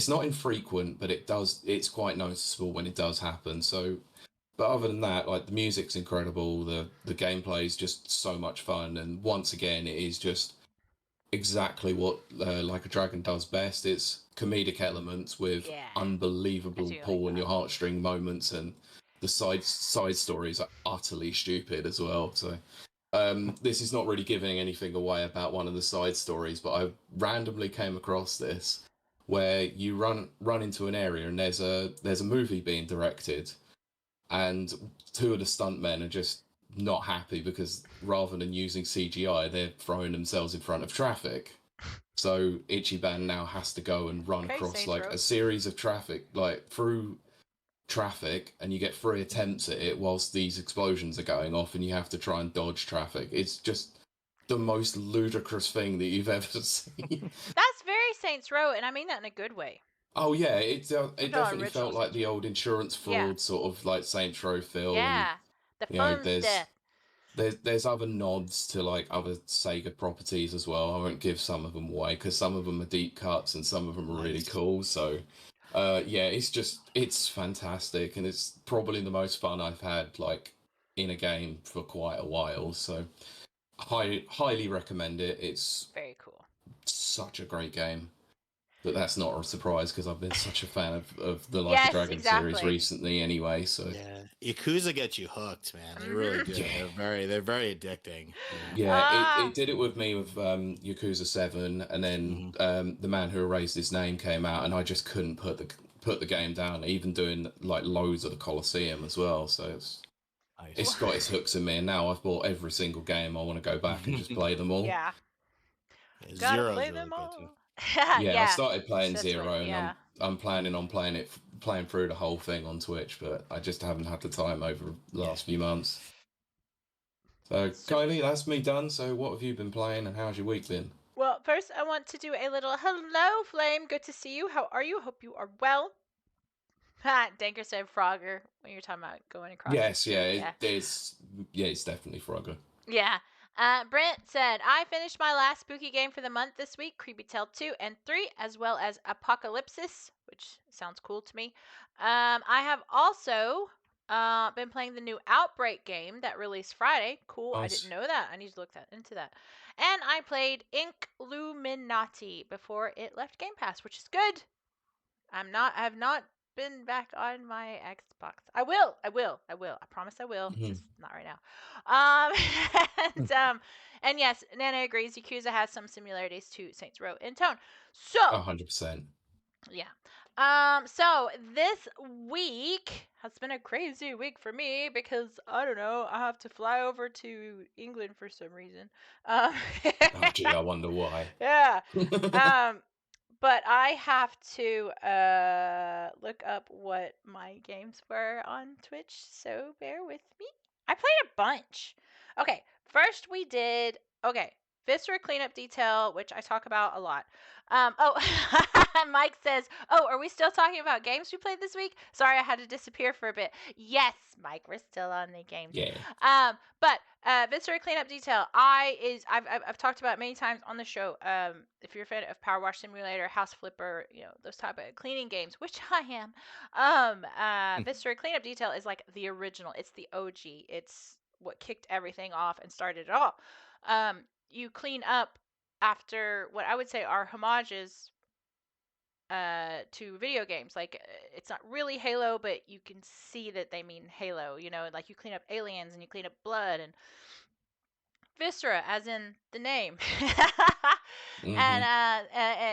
not infrequent, but it's quite noticeable when it does happen. So, but other than that, like, the music's incredible, the gameplay is just so much fun, and once again, it is just exactly what Like a Dragon does best. It's comedic elements with unbelievable pull in your heartstring moments, and the side stories are utterly stupid as well. So this is not really giving anything away about one of the side stories, but I randomly came across this where you run into an area and there's a movie being directed, and two of the stuntmen are just not happy because rather than using CGI, they're throwing themselves in front of traffic. So Ichiban now has to go and run across a series of traffic, through traffic, and you get 3 attempts at it whilst these explosions are going off, and you have to try and dodge traffic. It's just the most ludicrous thing that you've ever seen. That's very Saints Row, and I mean that in a good way. Oh yeah, it definitely felt like the old insurance fraud sort of like Saints Row feel. Yeah, and, the fun stuff. There's other nods to other Sega properties as well. I won't give some of them away because some of them are deep cuts and some of them are really cool. So it's fantastic, and it's probably the most fun I've had in a game for quite a while. So highly recommend it. It's very cool. Such a great game. But that's not a surprise because I've been such a fan of the Like a Dragon series recently anyway. So Yakuza gets you hooked, man. They really do. They're very addicting. It did it with me with Yakuza 7, and then The Man Who Erased His Name came out, and I just couldn't put the game down, even doing loads of the Coliseum as well. So it's got its hooks in me, and now I've bought every single game. I want to go back and just play them all. Yeah. Gotta play them all. I started playing Zero, and I'm planning on playing it playing through the whole thing on Twitch, but I just haven't had the time over the last few months. So, Kylie, that's me done. So, what have you been playing, and how's your week been? Well, first I want to do a little hello, Flame. Good to see you. How are you? Hope you are well. Ha, Danker said Frogger when you're talking about going across the Yes, street. it's definitely Frogger. Yeah. Brent said, I finished my last spooky game for the month this week, Creepy Tale 2 and 3, as well as Apocalypsis, which sounds cool to me. I have also been playing the new Outbreak game that released Friday. Cool. Nice. I didn't know that. I need to look into that. And I played Illuminati before it left Game Pass, which is good. I have not been back on my Xbox. I will. I promise I will. Mhm. Just not right now. And yes, Nana agrees. Yakuza has some similarities to Saints Row in tone. So 100%. yeah. So this week has been a crazy week for me because I don't know, I have to fly over to England for some reason. Oh gee, I wonder why. Yeah. But I have to look up what my games were on Twitch, so bear with me. I played a bunch. Okay, first we did Viscera cleanup detail, which I talk about a lot. Mike says, "Oh, are we still talking about games we played this week?" Sorry, I had to disappear for a bit. Yes, Mike, we're still on the games. Yeah. But Viscera cleanup detail, I've talked about it many times on the show. If you're a fan of Power Wash Simulator, House Flipper, those type of cleaning games, which I am. Viscera cleanup detail is like the original. It's the OG. It's what kicked everything off and started it all. You clean up after what I would say are homages to video games. Like it's not really Halo, but you can see that they mean Halo. Like you clean up aliens and you clean up blood and viscera, as in the name. And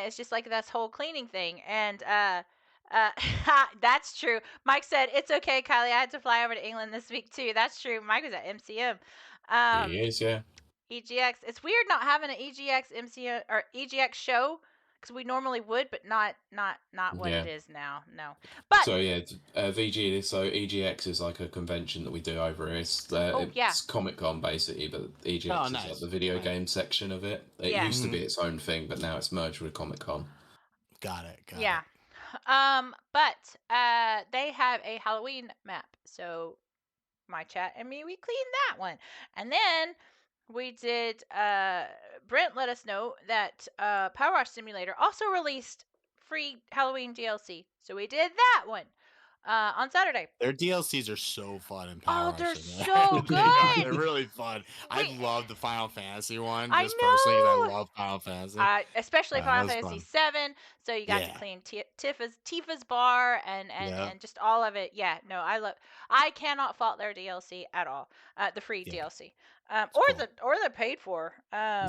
it's just like this whole cleaning thing. And that's true. Mike said it's okay, Kylie. I had to fly over to England this week too. That's true. Mike was at MCM. He is, yeah. EGX. It's weird not having an EGX MCM or EGX show because we normally would, but not what it is now. No. But so yeah, VG. So EGX is like a convention that we do over here. It's Comic-Con basically, but EGX is like the video game section of it. It used to be its own thing, but now it's merged with Comic-Con. Got it. Yeah. But they have a Halloween map, so my chat and me, we cleaned that one, and then we did. Brent let us know that Power Wash Simulator also released free Halloween DLC, so we did that one on Saturday. Their DLCs are so fun in Power Wash. Oh, they're so good. They're really fun. I love the Final Fantasy one. I Just personally, know. I love Final Fantasy. Especially Final Fantasy 7. So you got to clean Tifa's bar and just all of it. Yeah, no, I cannot fault their DLC at all. The free DLC. Or the paid for.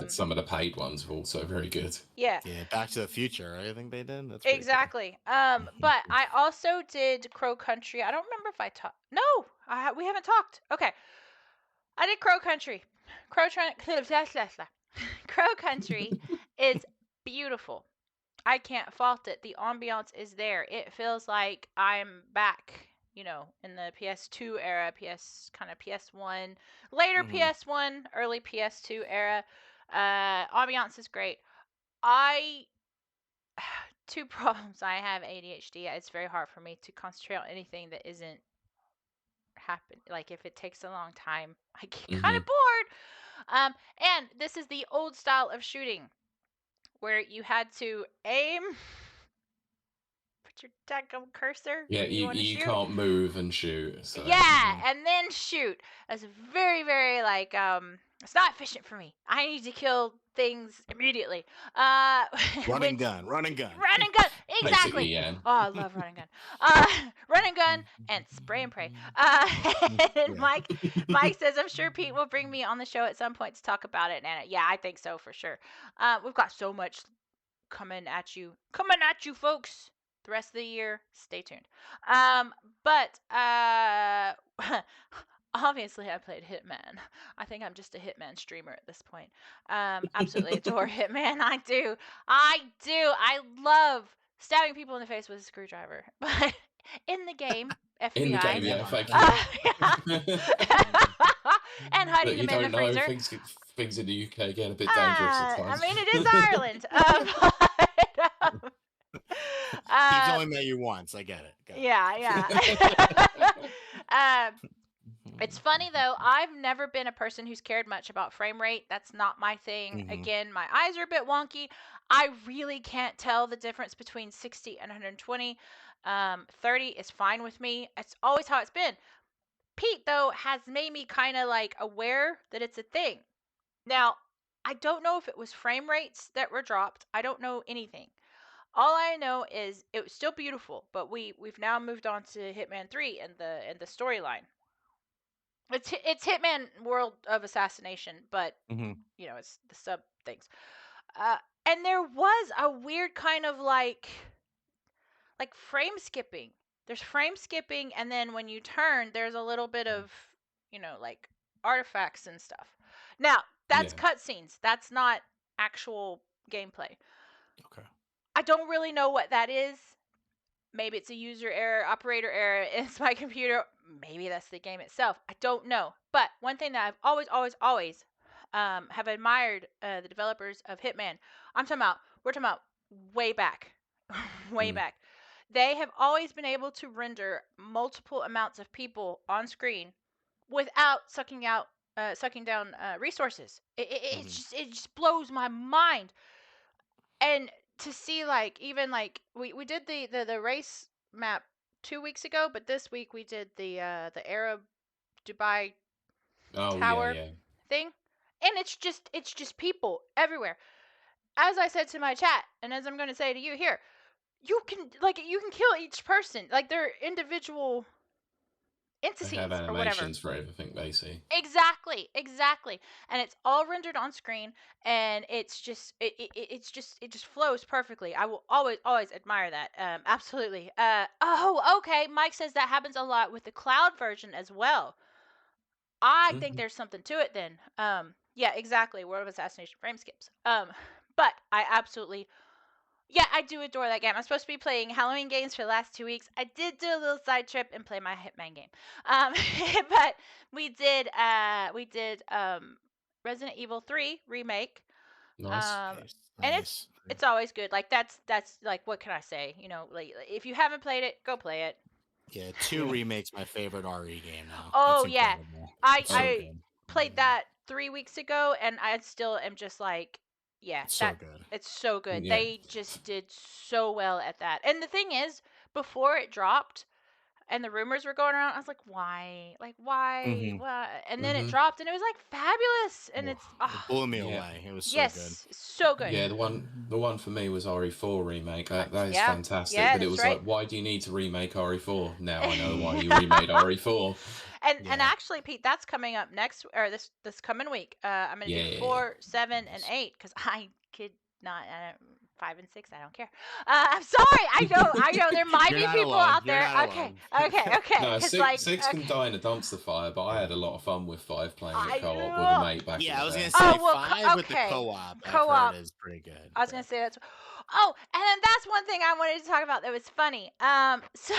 Some of the paid ones are also very good. Yeah. Yeah, Back to the Future, I think they did. That's exactly. Cool. But I also did Crow Country. I don't remember if I talked. No, we haven't talked. Okay. I did Crow Country. Crow Country is beautiful. I can't fault it. The ambiance is there. It feels like I'm back, in the PS2 era, PS1, later PS1, early PS2 era. Ambiance is great. Two problems. I have ADHD. It's very hard for me to concentrate on anything that isn't happen. Like if it takes a long time, I get kind of bored. And this is the old style of shooting where you had to aim, put your daggum cursor. Yeah, you can't move and shoot. So, and then shoot. That's very, very it's not efficient for me. I need to kill things immediately. Run and gun. Exactly. Yeah. Oh, I love run and gun. Run and gun and spray and pray. And Mike says, I'm sure Pete will bring me on the show at some point to talk about it. And yeah, I think so for sure. We've got so much coming at you, folks. The rest of the year, stay tuned. But obviously I played Hitman. I think I'm just a Hitman streamer at this point. Absolutely adore Hitman. I do. I love stabbing people in the face with a screwdriver. But In the game, In the FBI. game, yeah, thank Yeah. And hiding Look, you them in the don't know, freezer. things in the UK get a bit dangerous at I times. mean, it is Ireland. He's only met you once. I get it. Yeah. It's funny though, I've never been a person who's cared much about frame rate. That's not my thing. Again, my eyes are a bit wonky. I really can't tell the difference between 60 and 120. 30 is fine with me. It's always how it's been. Pete, though, has made me kind of like aware that it's a thing. Now, I don't know if it was frame rates that were dropped. I don't know anything. All I know is it was still beautiful, but we've now moved on to Hitman 3 and the storyline. It's Hitman World of Assassination, but you know, it's the sub things. And there was a weird kind of like frame skipping. There's frame skipping, and then when you turn, there's a little bit of, you know, like artifacts and stuff. Now, that's cutscenes. That's not actual gameplay. Okay. I don't really know what that is. Maybe it's a user error, operator error. It's my computer. Maybe that's the game itself. I don't know. But one thing that I've always have admired the developers of Hitman. We're talking about way back. Way back. They have always been able to render multiple amounts of people on screen without sucking down resources. It just blows my mind. And to see like even like we did the race map 2 weeks ago, but this week we did the Arab Dubai tower thing, and it's just people everywhere. As I said to my chat, and as I'm going to say to you here, you can kill each person, like they're individual entities They have or whatever. animations for everything they see. Exactly, and it's all rendered on screen, and it just flows perfectly. I will always admire that. Absolutely. Okay. Mike says that happens a lot with the cloud version as well. I think there's something to it then. Yeah, exactly. World of Assassination frame skips. But I absolutely. Yeah, I do adore that game. I'm supposed to be playing Halloween games for the last 2 weeks. I did do a little side trip and play my Hitman game. But we did Resident Evil 3 remake. Nice. And it's always good. Like that's like, what can I say? You know, like if you haven't played it, go play it. Yeah, 2 remakes my favorite RE game now. Oh yeah, I played that 3 weeks ago, and I still am just like, yeah, it's so good. It's so good. Yeah. They just did so well at that. And the thing is, before it dropped, and the rumors were going around, I was like, why? Like, why? Why? And then it dropped, and it was like fabulous. And it's it blew me away. It was so good. So good. Yeah, the one for me was RE4 remake. That is fantastic. Yeah, but it was like, why do you need to remake RE4? Now I know why you remade RE4. And actually, Pete, that's coming up next, or this coming week. I'm gonna do 4, 7, and 8 because I could not. 5 and 6, I don't care. I'm sorry. I know there might be people out there. Okay. No, 6 can die in a dumpster fire, but I had a lot of fun with 5 playing it co-op with a mate back in the day. Yeah, I was gonna say 5 with the co-op. Co-op is pretty good. I was gonna say that's. Oh, and then that's one thing I wanted to talk about that was funny. So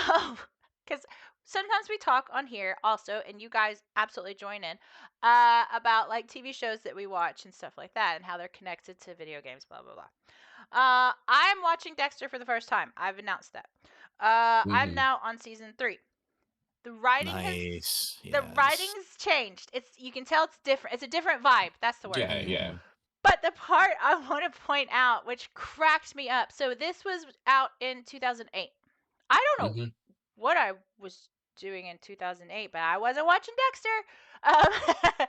because sometimes we talk on here also, and you guys absolutely join in, about like TV shows that we watch and stuff like that, and how they're connected to video games, blah blah blah. I'm watching Dexter for the first time. I've announced that. I'm now on season 3. The writing the writing's changed. You can tell it's different. It's a different vibe. That's the word. Yeah. But the part I want to point out, which cracked me up. So this was out in 2008. I don't know what I was doing in 2008, but I wasn't watching Dexter.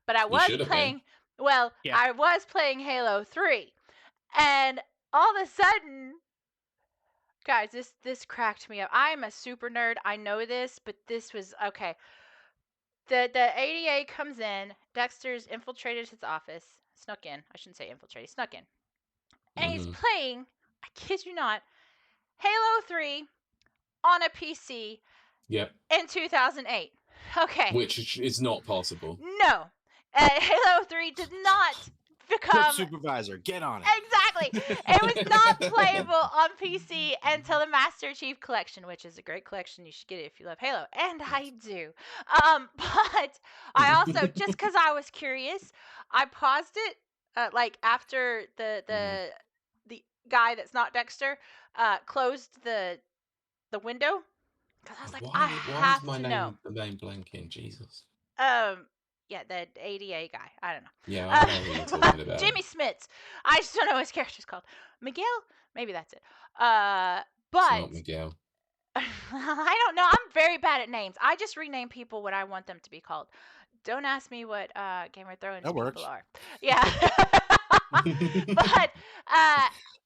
But I was playing. Well, I was playing Halo 3. And all of a sudden, guys, this cracked me up. I'm a super nerd. I know this, but this was okay. The ADA comes in. Dexter's infiltrated his office. Snuck in. I shouldn't say infiltrated. Snuck in. And he's playing, I kid you not, Halo 3 on a PC. Yep. In 2008. Okay. Which is not possible. No. Halo 3 did not become supervisor. Get on it. Exactly. It was not playable on PC until the Master Chief Collection, which is a great collection. You should get it if you love Halo, and I do. But I also, just because I was curious, I paused it. Like after the guy that's not Dexter closed the window, because I was like, I Why is have my to know. the name blanking? Jesus. Yeah, the ADA guy. I don't know. Yeah, I know who you're talking about. Jimmy Smits. I just don't know what his character's called. Miguel? Maybe that's it. It's But not Miguel. I don't know. I'm very bad at names. I just rename people what I want them to be called. Don't ask me what Game of Thrones That people works. are. Yeah. But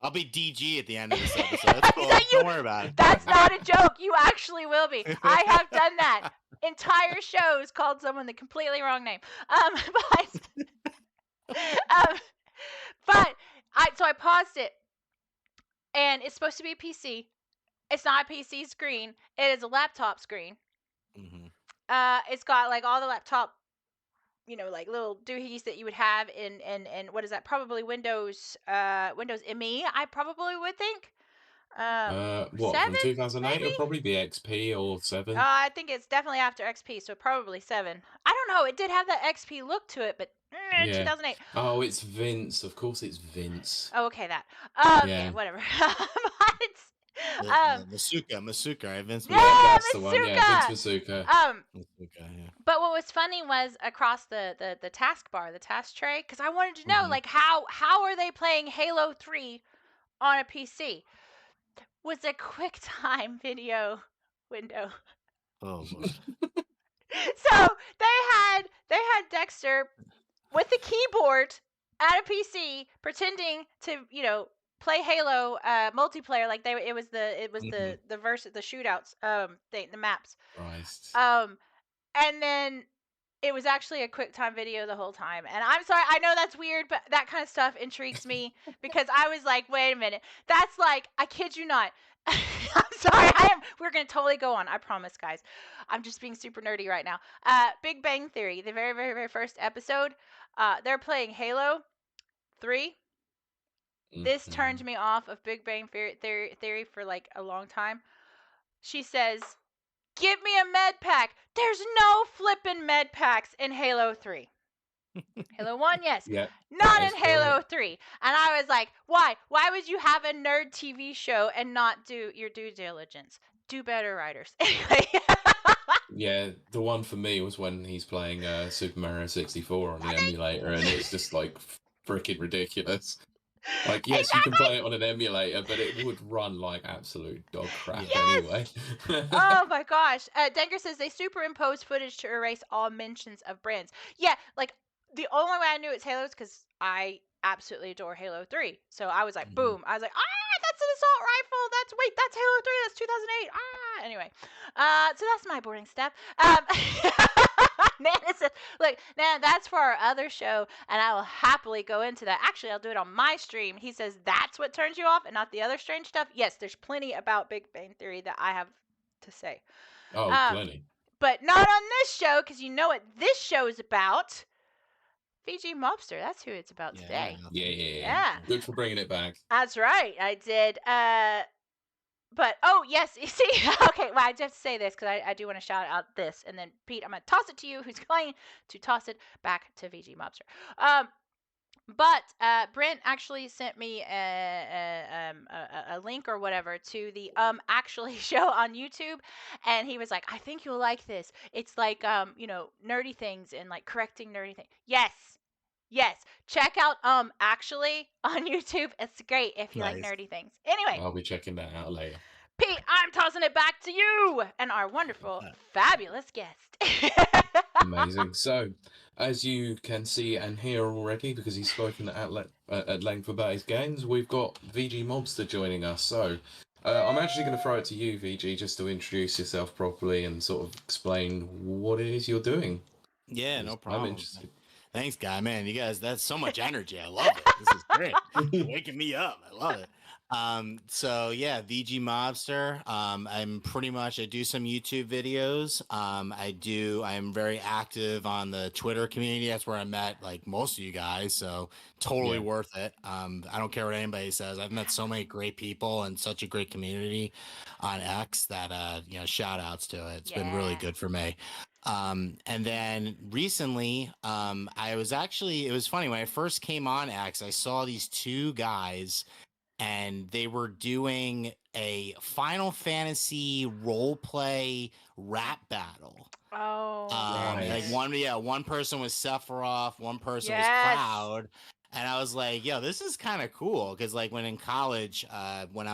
I'll be DG at the end of this episode. That's cool. Don't worry about it. That's not a joke. You actually will be. I have done that. Entire shows called someone the completely wrong name. But so I paused it, and it's supposed to be a PC. It's not a PC screen. It is a laptop screen. Mm-hmm. It's got like all the laptop, like little doohies that you would have in what is that? Probably Windows ME. I probably would think. What, 7, from 2008? maybe? It'll probably be XP or 7. I think it's definitely after XP, so probably 7. I don't know. It did have that XP look to it, but Yeah. 2008. Oh, it's Vince. Of course, it's Vince. Oh, okay, that. Yeah, whatever. Masuka, right? Vince. Yeah, that's Masuka. the one. Yeah, Vince Masuka. Masuka, yeah. But what was funny was across the taskbar, the task tray, because I wanted to know like how are they playing Halo 3 on a PC? Was a QuickTime video window. Oh Lord. So they had Dexter with the keyboard at a PC pretending to play Halo multiplayer, like it was the shootouts the maps. Christ. And then it was actually a QuickTime video the whole time. And I'm sorry, I know that's weird, but that kind of stuff intrigues me because I was like, wait a minute. That's like, I kid you not. I'm sorry, we're going to totally go on. I promise, guys. I'm just being super nerdy right now. Big Bang Theory, the very, very, very first episode, they're playing Halo 3. This turned me off of Big Bang Theory for like a long time. She says, give me a med pack. There's no flippin' med packs in Halo 3. Halo 1, yes. Yeah, not in Halo 3. And I was like, why? Why would you have a nerd TV show and not do your due diligence? Do better, writers. Anyway. Yeah, the one for me was when he's playing Super Mario 64 on the emulator, and it's just like freaking ridiculous. Like, yes, exactly. You can play it on an emulator, but it would run like absolute dog crap anyway. Oh my gosh. Denker says they superimposed footage to erase all mentions of brands. Yeah, like the only way I knew it's Halo is because I absolutely adore Halo 3. So I was like, boom. I was like, that's an assault rifle. That's Halo 3. That's 2008. Anyway. So that's my boring stuff. Nana says, look, Nana, that's for our other show, and I will happily go into that. Actually, I'll do it on my stream. He says that's what turns you off and not the other strange stuff. Yes, there's plenty about Big Bang Theory that I have to say. Oh, plenty. But not on this show, because you know what this show is about. VG Mobster, that's who it's about today. Yeah. Good for bringing it back. That's right, I did. But, oh, yes, you see, okay, well, I just have to say this, because I do want to shout out this, and then, Pete, I'm going to toss it to you, who's going to toss it back to VG Mobster. But Brent actually sent me a link or whatever to the actually show on YouTube, and he was like, I think you'll like this. It's like, nerdy things and, like, correcting nerdy things. Yes, check out actually on YouTube. It's great if you like nerdy things. Anyway, I'll be checking that out later. Pete, I'm tossing it back to you and our wonderful, fabulous guest. Amazing. So, as you can see and hear already, because he's spoken at length about his games, we've got VG Mobster joining us. So, I'm actually going to throw it to you, VG, just to introduce yourself properly and sort of explain what it is you're doing. Yeah, no problem. I'm interested. Thanks, guy. Man, you guys, that's so much energy. I love it. This is great. You're waking me up. I love it. So yeah, VG Mobster. I'm pretty much I do some YouTube videos. I'm very active on the Twitter community. That's where I met like most of you guys. So totally Yeah. worth it. I don't care what anybody says. I've met so many great people and such a great community on X that shout outs to it. It's been really Yeah. good for me. And then recently, it was funny when I first came on X, I saw these two guys and they were doing a Final Fantasy role play rap battle. Oh, very Like Nice. good. one person was Sephiroth, one person was Yes. Cloud. And I was like, yo, this is kind of cool. Cause like when I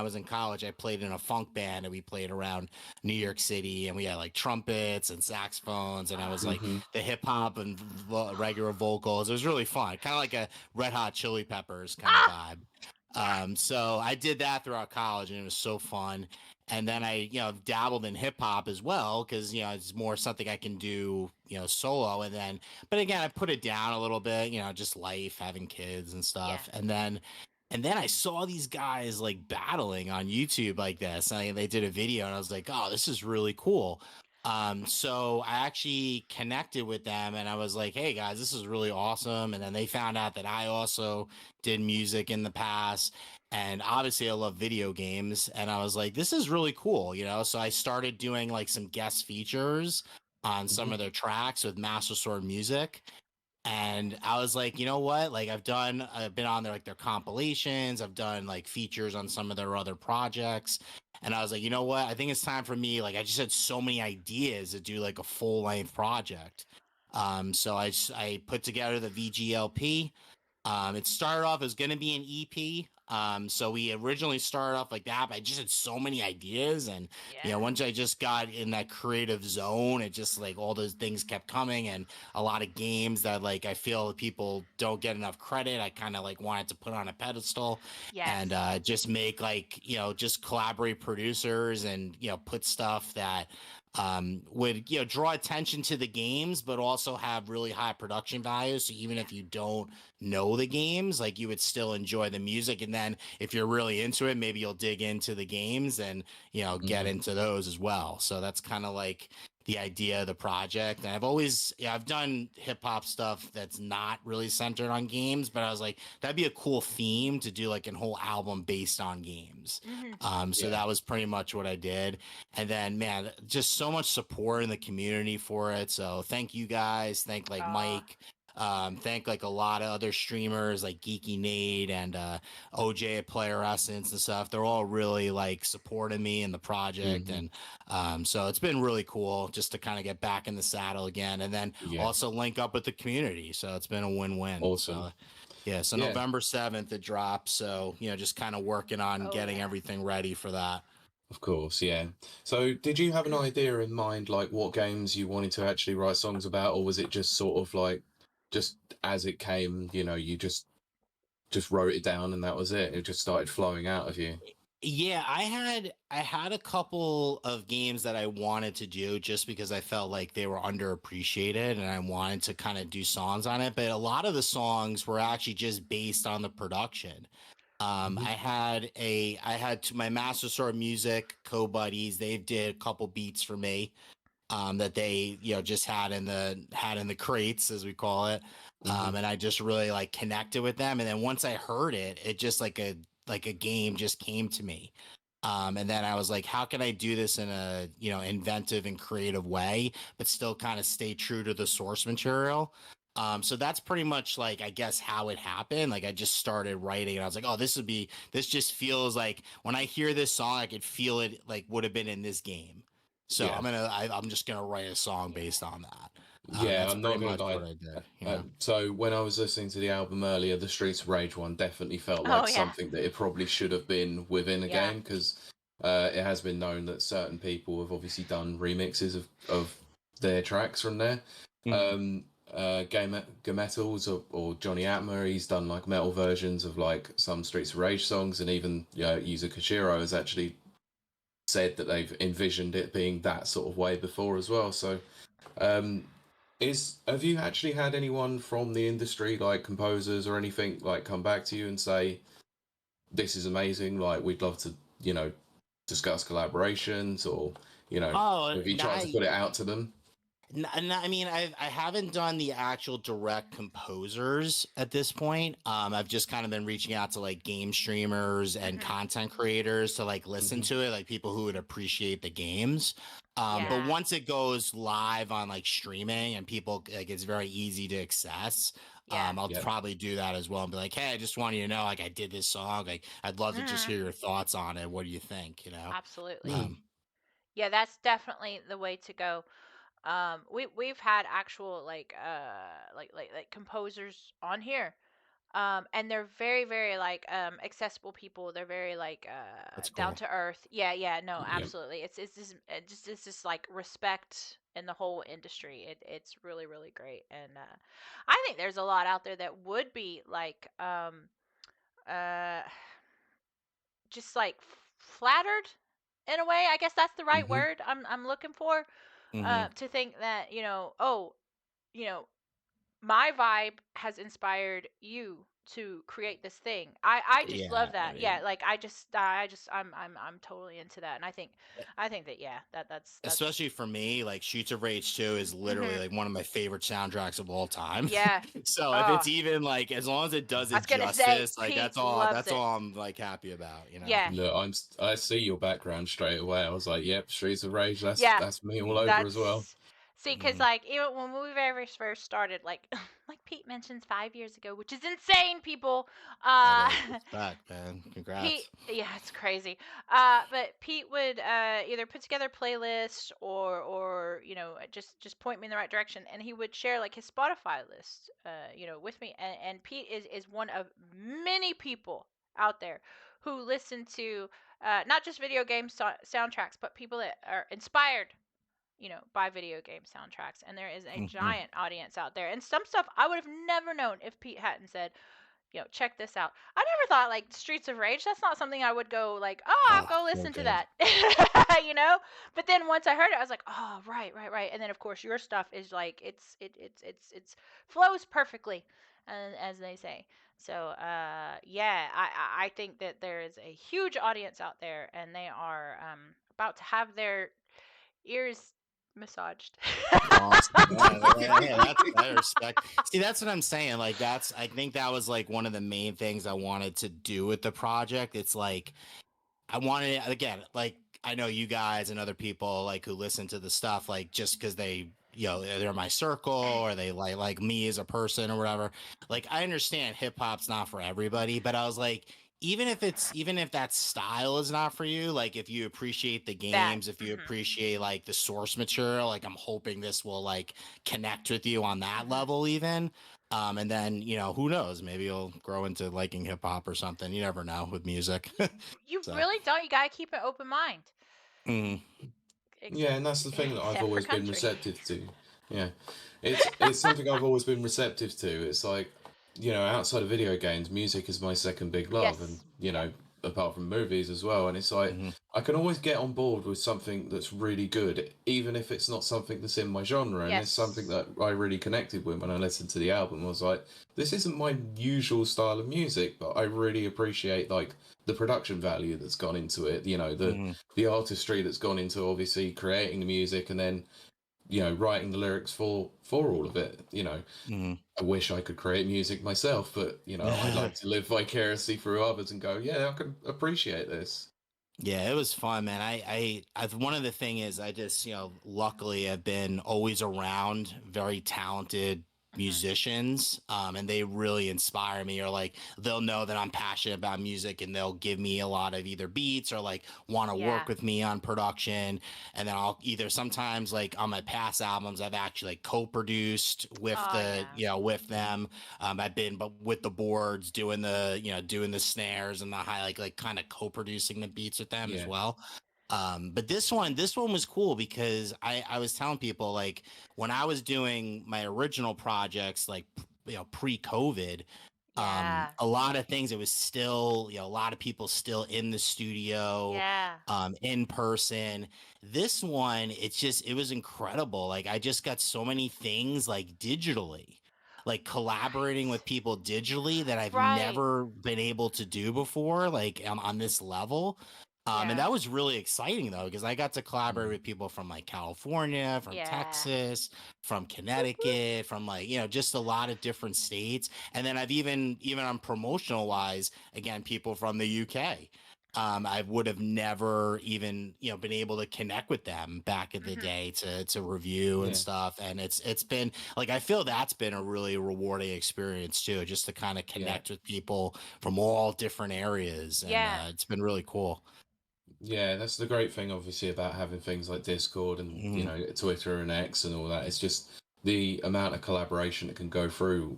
was in college, I played in a funk band and we played around New York City and we had like trumpets and saxophones. And I was like Mm-hmm. the hip hop and regular vocals. It was really fun. Kind of like a Red Hot Chili Peppers kind of Ah, vibe. So I did that throughout college and it was so fun. And then I, dabbled in hip hop as well because, it's more something I can do, solo. And then, but again, I put it down a little bit, just life, having kids and yeah. stuff. And then I saw these guys like battling on YouTube like this. And they did a video and I was like, oh, this is really cool. So I actually connected with them and I was like, hey guys, this is really awesome. And then they found out that I also did music in the past. And obviously I love video games. And I was like, this is really cool, So I started doing like some guest features on some Mm-hmm. of their tracks with Master Sword Music. And I was like, you know what? Like I've been on their compilations, I've done like features on some of their other projects. And I was like, you know what? I think it's time for me. Like I just had so many ideas to do like a full length project. So I put together the VGLP. It started off as going to be an EP. So we originally started off like that, but I just had so many ideas. And, Yeah. once I just got in that creative zone, it just like all those things kept coming and a lot of games that like I feel people don't get enough credit. I kind of like wanted to put on a pedestal Yes. and just make like, just collaborate producers and, put stuff that would draw attention to the games but also have really high production values, so even Yeah. if you don't know the games, like you would still enjoy the music. And then if you're really into it, maybe you'll dig into the games and get Mm-hmm. into those as well. So that's kind of like the idea of the project. And I've done hip hop stuff that's not really centered on games, but I was like, that'd be a cool theme to do like a whole album based on games. Hmm. So Yeah. that was pretty much what I did. And then, man, just so much support in the community for it. So thank you guys. Thank like Oh, Mike. Thank like a lot of other streamers like Geeky Nate and OJ at Player Essence and stuff. They're all really like supporting me in the project. Mm-hmm. And so it's been really cool just to kind of get back in the saddle again and then Yeah. also link up with the community. So it's been a win-win. Awesome. So yeah, so Yeah. November 7th it drops. So, just kind of working on oh getting yeah. everything ready for that. Of course, yeah. So, did you have an idea in mind, like what games you wanted to actually write songs about, or was it just sort of like, just as it came, you just wrote it down and that was it? It just started flowing out of you. Yeah, I had a couple of games that I wanted to do just because I felt like they were underappreciated and I wanted to kind of do songs on it, but a lot of the songs were actually just based on the production. Mm-hmm. I had my Master Sword Music co-buddies, they did a couple beats for me that they just had in the crates as we call it, Mm-hmm. and I just really like connected with them. And then once I heard it, it just like a game just came to me. And then I was like, how can I do this in a inventive and creative way, but still kind of stay true to the source material? So that's pretty much like I guess how it happened. Like I just started writing and I was like, oh, this just feels like when I hear this song, I could feel it like would have been in this game. So Yeah. I'm just gonna write a song Yeah. based on that. Yeah, That's I'm pretty not gonna much lie. what I did. So when I was listening to the album earlier, the Streets of Rage one definitely felt Oh like yeah. something that it probably should have been within a Yeah. game because it has been known that certain people have obviously done remixes of their tracks from there. Mhm. Game Metals or Johnny Atma, he's done like metal versions of like some Streets of Rage songs, and even Yuzo Koshiro has actually said that they've envisioned it being that sort of way before as well. So um, have you actually had anyone from the industry, like composers or anything, like come back to you and say, this is amazing. Like, we'd love to, you know, discuss collaborations, or, you know, Oh, have you tried to put it out to them? I mean, I haven't done the actual direct composers at this point. I've just kind of been reaching out to like game streamers and Hmm. content creators to like listen Hmm. to it, like people who would appreciate the games. But Yeah. once it goes live on like streaming and people like it's very easy to access. Yeah. I'll Yeah. probably do that as well and be like, hey, I just want you to know, like I did this song. Like I'd love to just Hmm. hear your thoughts on it. What do you think? Absolutely. Mm. Um, Yeah, that's definitely the way to go. We've had actual like composers on here. And they're very, very like accessible people. They're very like that's down cool. to earth. Yeah, yeah, no, Yeah. absolutely. It's just like respect in the whole industry. It's really, really great. And I think there's a lot out there that would be like uh just like flattered in a way. I guess that's the right Hmm. word I'm looking for. Hmm. To think that, oh, you know, my vibe has inspired you to create this thing. I just Yeah, love I that. Yeah, mean, like I'm totally into that. And I think that, yeah, that's especially for me, like Shoots of Rage 2 is literally mhm. like one of my favorite soundtracks of all time. Yeah. So if Oh, it's even like as long as it does I it was going to say justice, like Pete loves that's it. all I'm like happy about. Yeah. Look, I see your background straight away. I was like, yep, Streets of Rage. Yeah. That's me all over as well. That's see, because Hmm. like even when we very first started, like like Pete mentions 5 years ago, which is insane, people. That Uh, is respect, man. Pete, Congrats. yeah, it's crazy. But Pete would either put together playlists or just point me in the right direction, and he would share like his Spotify list, with me. And Pete is one of many people out there who listen to not just video game soundtracks, but people that are inspired, by video game soundtracks. And there is a Hmm. giant audience out there. And some stuff I would have never known if Pete hadn't said, check this out. I never thought like Streets of Rage. That's not something I would go like, oh, I'll Oh, go So listen to good. that, you know. But then once I heard it, I was like, oh, right, right, right. And then of course your stuff is like it's flows perfectly, as they say. So yeah, I think that there is a huge audience out there, and they are about to have their ears massaged. awesome. Yeah, that's I respect. See, that's what I'm saying. Like I think that was like one of the main things I wanted to do with the project. It's like I wanted again, like I know you guys and other people like who listen to the stuff, like just because they, they're my circle or they like me as a person or whatever. Like I understand hip hop's not for everybody, but I was like, even if that style is not for you, like if you appreciate the That. games, if you Mhm. appreciate like the source material, like I'm hoping this will like connect with you on that Mhm. level even. And then, who knows, maybe you'll grow into liking hip hop or something. You never know with music. You So, really don't. You gotta keep an open mind. mm, Yeah, and that's the thing that I've Except for always been country. receptive to. Yeah, it's something I've always been receptive to. It's like, outside of video games, music is my second big love, and Yes. Yeah. apart from movies as well. And it's like mhm, I can always get on board with something that's really good, even if it's not something that's in my genre. And it's something Yes. that I really connected with when I listened to the album. I was like, this isn't my usual style of music, but I really appreciate like the production value that's gone into it. mhm, The artistry that's gone into obviously creating the music, and then writing the lyrics for all of it. mhm. I wish I could create music myself, but I'd like to live vicariously through others and go, yeah, I can appreciate this. Yeah, it was fun, man. One of the thing is, I just, luckily have been always around very talented Hmm. musicians, and they really inspire me. Or like, they'll know that I'm passionate about music, and they'll give me a lot of either beats or like want to Yeah. work with me on production. And then I'll either sometimes like on my past albums, I've actually like co-produced with Oh yeah. with them. I've been but with the boards doing doing the snares and the high like kind of co-producing the beats with them as Yeah, well. But this one was cool because I was telling people like when I was doing my original projects like pre-COVID, Yeah. a lot of things it was still a lot of people still in the studio, Yeah. in person. This one, it was incredible. Like I just got so many things like digitally. like collaborating with people digitally that I've Right. never been able to do before, like on this level. And Yeah. that was really exciting though, because I got to collaborate with people from like California, from Yeah. Texas, from Whoop, whoop. Connecticut, from like, just a lot of different states. And then I've even on promotional wise, again, people from the UK. I would have never even, been able to connect with them back in the Mhm. day to review and Yeah. stuff. And it's been like, I feel that's been a really rewarding experience too, just to kind of Yeah. connect with people from all different areas. And Yeah. it's been really cool. Yeah, that's the great thing, obviously, about having things like Discord and Mhm. Twitter and X and all that. It's just the amount of collaboration that can go through.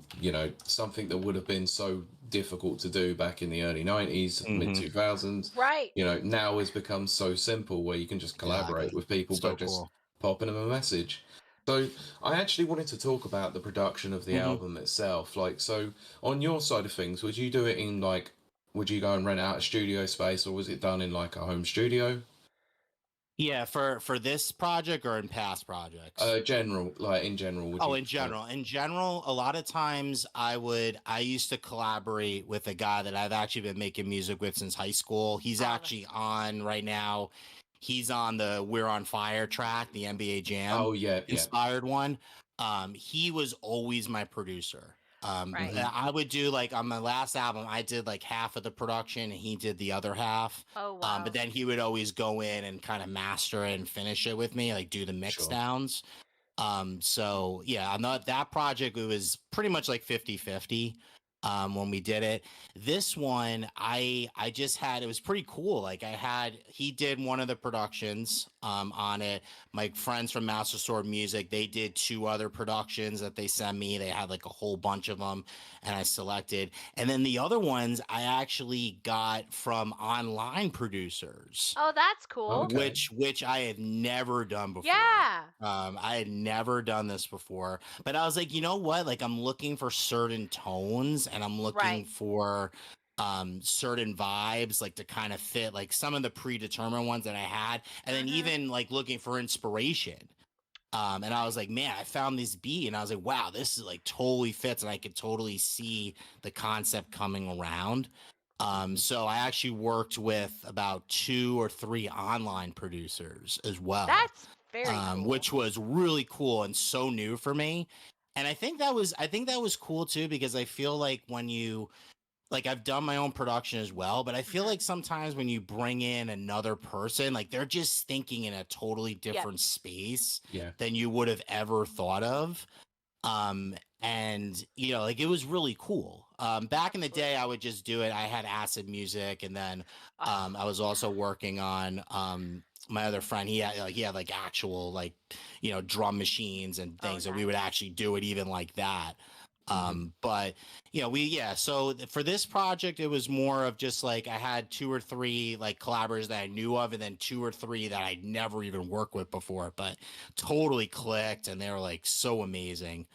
Something that would have been so difficult to do back in the early '90s, mid Mhm. 2000s. Right. Now has become so simple where you can just collaborate Exactly. with people by So just cool. popping them a message. So I actually wanted to talk about the production of the Mhm. album itself. Like, so on your side of things, would you do it in like would you go and rent out a studio space, or was it done in like a home studio? Yeah, for this project or in past projects? General, like in general, would Oh, you in kind of? general. In general, a lot of times I used to collaborate with a guy that I've actually been making music with since high school. He's Oh, that's actually on right now. He's on the We're on Fire track, the NBA Jam Oh yeah, yeah. inspired one. He was always my producer. right. Hmm. I would do like on my last album, I did like half of the production and he did the other half. Oh, But wow. then he would always go in and kind of master it and finish it with me, like do the mix Sure. downs. So yeah, on that project, it was pretty much like 50-50 when we did it. This one, I just had, it was pretty cool. Like he did one of the productions on it. My friends from Master Sword Music, they did two other productions that they sent me. They had like a whole bunch of them and I selected. And then the other ones I actually got from online producers Oh, that's cool. Okay. which I had never done before. Yeah. I had never done this before, but I was like, you know what? Like, I'm looking for certain tones and I'm looking Right. for certain vibes, like to kind of fit like some of the predetermined ones that I had, and then Mhm. even like looking for inspiration. And I was Right. like, man, I found this beat, and I was like, wow, this is like totally fits, and I could totally see the concept coming around. Hmm. So I actually worked with about two or three online producers as well, That's very cool. which was really cool and so new for me. And I think that was cool too, because I feel like when you like I've done my own production as well, but I feel Mhm. like sometimes when you bring in another person, like they're just thinking in a totally Yep. different space Yeah. than you would have ever thought of. And like it was really cool. Back in the day, Absolutely. I would just do it. I had acid music, and then Oh, I was also yeah. working on my other friend. He had like actual like drum machines and Oh, things, so we would nice. actually do it even like that. Hmm. But so for this project, it was more of just like I had two or three like collaborators that I knew of, and then two or three that I'd never even worked with before, but totally clicked, and they were like so amazing.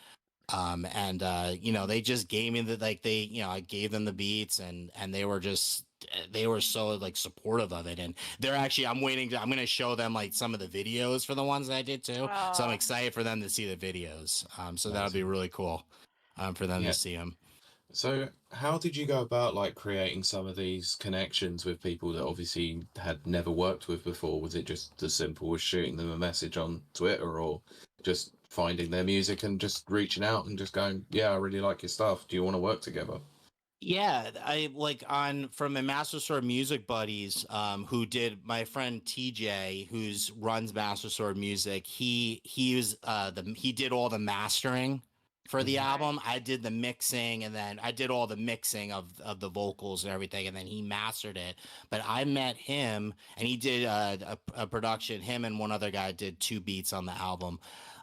And they just gave me the like they I gave them the beats, and they were so like supportive of it. And they're actually I'm going to show them like some of the videos for the ones that I did too, so I'm Oh, excited for them to see the videos. So that'll be Amazing. really cool for them to Yeah. see them. So, how did you go about like creating some of these connections with people that obviously had never worked with before? Was it just as simple as shooting them a message on Twitter, or just finding their music and just reaching out and just going, "Yeah, I really like your stuff. Do you want to work together?" Yeah, I like on from my Master Sword Music buddies, who did my friend TJ, who's runs Master Sword Music. He did all the mastering for the Hmm. right. album. I did the mixing, and then I did all the mixing of the vocals and everything, and then he mastered it. But I met him, and he did a production. Him and one other guy did two beats on the album.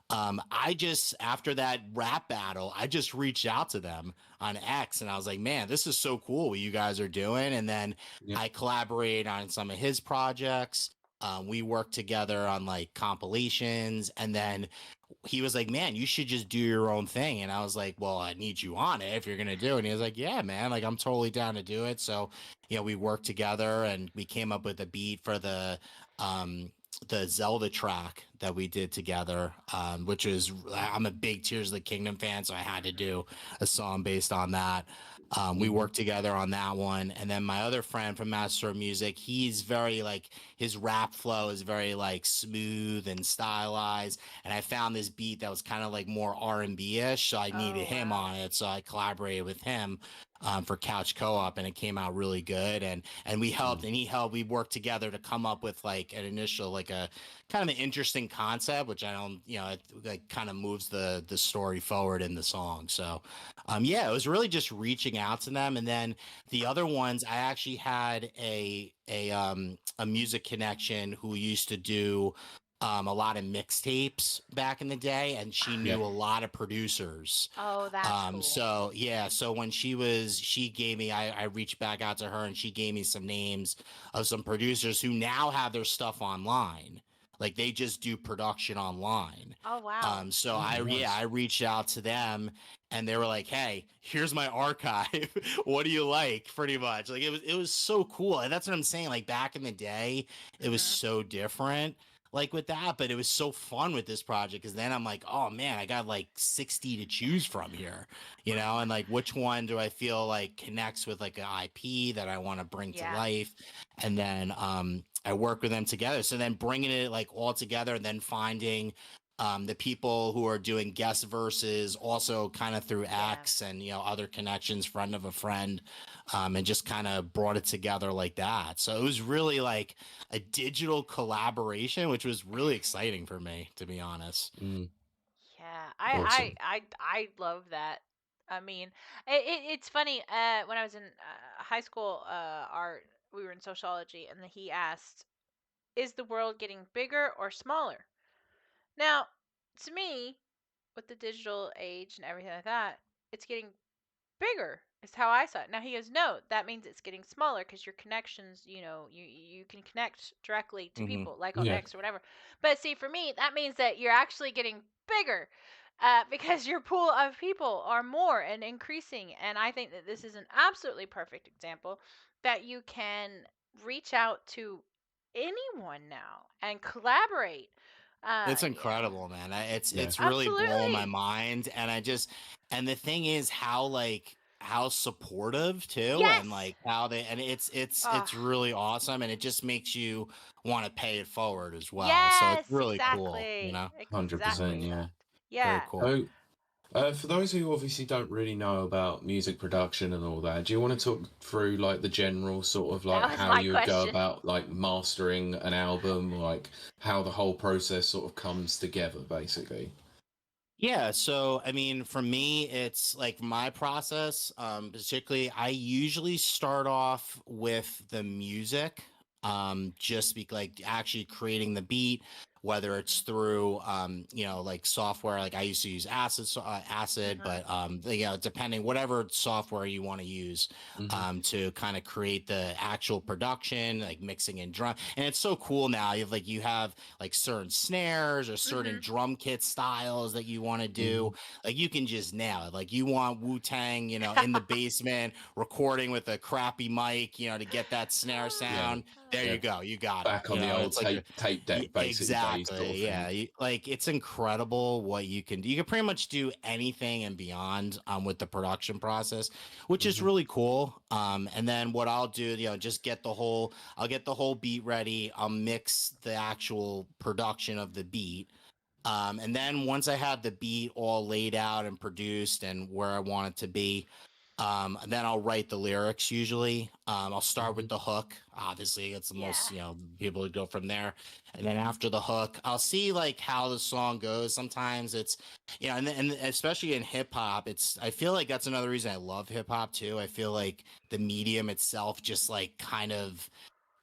I just after that rap battle, I just reached out to them on X, and I was like, man, this is so cool what you guys are doing. And then Yeah. I collaborated on some of his projects. We worked together on like compilations, and then he was like, man, you should just do your own thing. And I was like, well, I need you on it if you're gonna do it. And he was like, yeah, man, like I'm totally down to do it. So we worked together and we came up with a beat for the um the Zelda track that we did together, which is I'm a big Tears of the Kingdom fan, so I had to do a song based on that. We Hmm. worked together on that one, and then my other friend from Master of Music, he's very like his rap flow is very like smooth and stylized, and I found this beat that was kind of like more R&B ish, so I needed Oh him wow. on it, so I collaborated with him for Couch Co-op, and it came out really good. And we helped, and he helped. We worked together to come up with like an initial, like a kind of an interesting concept, which I don't, it like kind of moves the story forward in the song. So, yeah, it was really just reaching out to them, and then the other ones, I actually had a music connection who used to do a lot of mixtapes back in the day, and she Yeah. knew a lot of producers. Oh, that's cool. So yeah, so when she gave me, I reached back out to her and she gave me some names of some producers who now have their stuff online. Like they just do production online. Oh wow. So Oh, I nice. reached out to them and they were like, "Hey, here's my archive. What do you like?" Pretty much. Like it was so cool. And that's what I'm saying. Like back in the day, it was Mhm. so different like with that, but it was so fun with this project because then I'm like, oh man, I got like 60 to choose from here, and like which one do I feel like connects with like an IP that I want to bring to Yeah. life, and then I work with them together. So then bringing it like all together, and then finding the people who are doing guest verses also kind of through Yeah. X and other connections, friend of a friend, and just kind of brought it together like that. So it was really like a digital collaboration, which was really exciting for me, to be honest. Mm, Yeah. awesome. I love that. I mean, it's funny. When I was in high school, art, we were in sociology, and he asked, "Is the world getting bigger or smaller?" Now, to me, with the digital age and everything like that, it's getting bigger is how I saw it. Now he goes, no, that means it's getting smaller because your connections, you can connect directly to Hmm. people like on Yeah. X or whatever. But see, for me, that means that you're actually getting bigger because your pool of people are more and increasing. And I think that this is an absolutely perfect example that you can reach out to anyone now and collaborate. It's You know, incredible, man. Yeah. It's really blowing my absolutely. mind, and and the thing is how supportive too, and Yes. like how they and Oh, it's really awesome, and it just makes you want to pay it forward as well. So it's yes, really cool, exactly. 100%. Exactly. Yeah. very Yeah. cool. So, for those who obviously don't really know about music production and all that, do you want to talk through like the general sort of That like was how my you would go question. about like mastering an album, like how the whole process sort of comes together, basically? Yeah, so I mean, for me, it's like my process. Particularly, I usually start off with the music, just be like actually creating the beat, whether it's Mhm. through, like software. Like I used to use Acid, Mhm. but depending whatever software you want to use, Hmm. to kind of create the actual production, like mixing and drum. And it's so cool now. You have like certain snares or certain Mhm. drum kit styles that you want to do. Hmm. Like you can just nail it. Like you want Wu Tang, in the basement recording with a crappy mic, to get that snare Yeah. sound. I There love Yeah. you go. You got it. Back on the old It's like tape deck, basically, days sort of exactly. thing. Yeah. Like it's incredible what you can do. You can pretty much do anything and beyond with the production process, which is Hmm. really cool. And then what I'll do, just I'll get the whole beat ready. I'll mix the actual production of the beat. And then once I have the beat all laid out and produced and where I want it to be, then I'll write the lyrics usually. I'll start Hmm. with the hook. Obviously, it's the most, Yeah. people would go from there. And then after the hook, I'll see like how the song goes. Sometimes it's, and especially in hip hop, I feel like that's another reason I love hip hop too. I feel like the medium itself just like kind of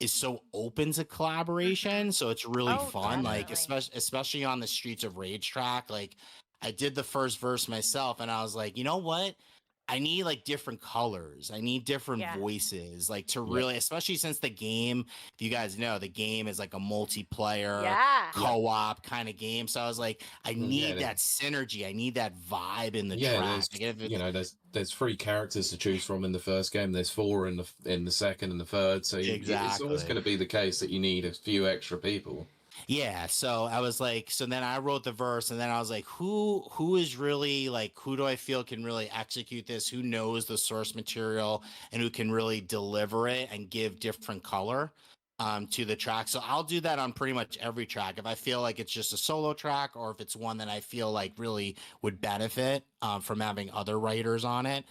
is so open to collaboration, Mhm. so it's really Oh, fun, like definitely. especially on the Streets of Rage track. Like I did the first verse myself and I was like, you know what, I need like different colors, I need different Yeah. voices, like to Yeah. really, especially since the game, if you guys know, the game is like a multiplayer Yeah. Yeah. co-op kind of game, so I was like, I Yeah. need that synergy, I need that vibe in the Yeah, track, there's like if it's there's three characters to choose from in the first game. There's four in the second and the third. So it's always going exactly. to be the case that you need a few extra people. Yeah, so I was like, so then I wrote the verse, and then I was like, who is really like, who do I feel can really execute this? Who knows the source material and who can really deliver it and give different color to the track? So I'll do that on pretty much every track. If I feel like it's just a solo track, or if it's one that I feel like really would benefit from having other writers on it.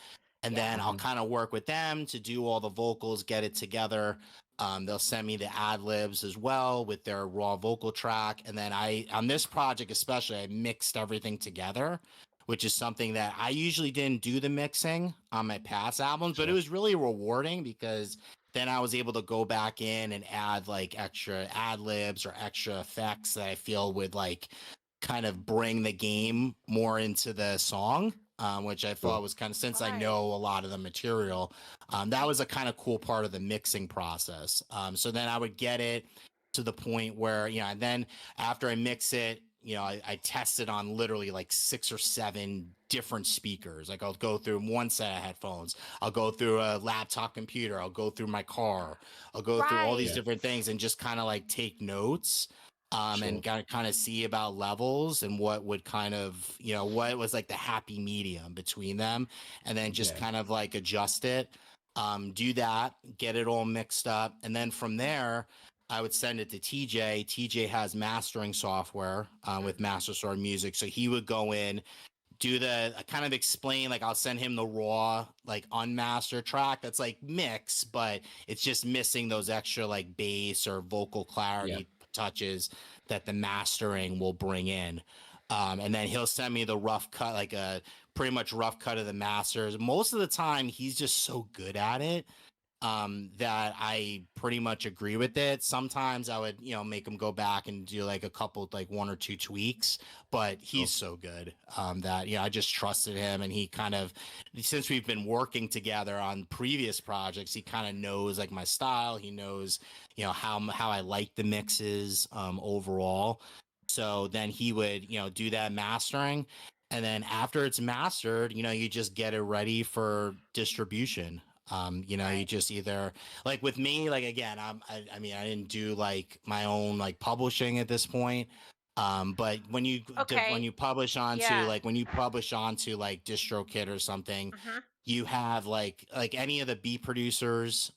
And Yeah. then I'll kind of work with them to do all the vocals, get it together. They'll send me the ad libs as well with their raw vocal track. And then on this project especially, I mixed everything together, which is something that I usually didn't do the mixing on my past albums, but it Sure. was really rewarding because then I was able to go back in and add like extra ad libs or extra effects that I feel would like kind of bring the game more into the song. Which I thought Sure. was kind of, since I Right. know a lot of the material, that was a kind of cool part of the mixing process. So then I would get it to the point where, you know, and then after I mix it, you know, I test it on literally like 6 or 7 different speakers. Like I'll go through one set of headphones, I'll go through a laptop computer, I'll go through my car, I'll go through all these Right. Yeah. different things and just kind of like take notes and Sure. kind of see about levels and what would kind of, you know, what was like the happy medium between them, and then just Yeah. kind of like adjust it, do that, get it all mixed up. And then from there, I would send it to TJ. TJ has mastering software with Mhm. MasterSword Music. So he would go in, do the kind of explain, like I'll send him the raw like unmastered track that's like mix, but it's just missing those extra like bass or vocal Yeah. clarity touches that the mastering will bring in. And then he'll send me the rough cut, like a pretty much rough cut of the masters. Most of the time he's just so good at it that I pretty much agree with it. Sometimes I would, you know, make him go back and do like a couple, like 1 or 2 tweaks, but he's Sure. so good that, you know, I just trusted him. And he kind of, since we've been working together on previous projects, he kind of knows like my style. He knows, you know, how I like the mixes overall. So then he would, you know, do that mastering. And then after it's mastered, you know, you just get it ready for distribution. You know, you Right. just either, like with me, like again, I mean, I didn't do like my own like publishing at this point. But when Okay. you publish onto Yeah. like when you publish onto like DistroKid or something, Mhm. you have like any of the beat producers,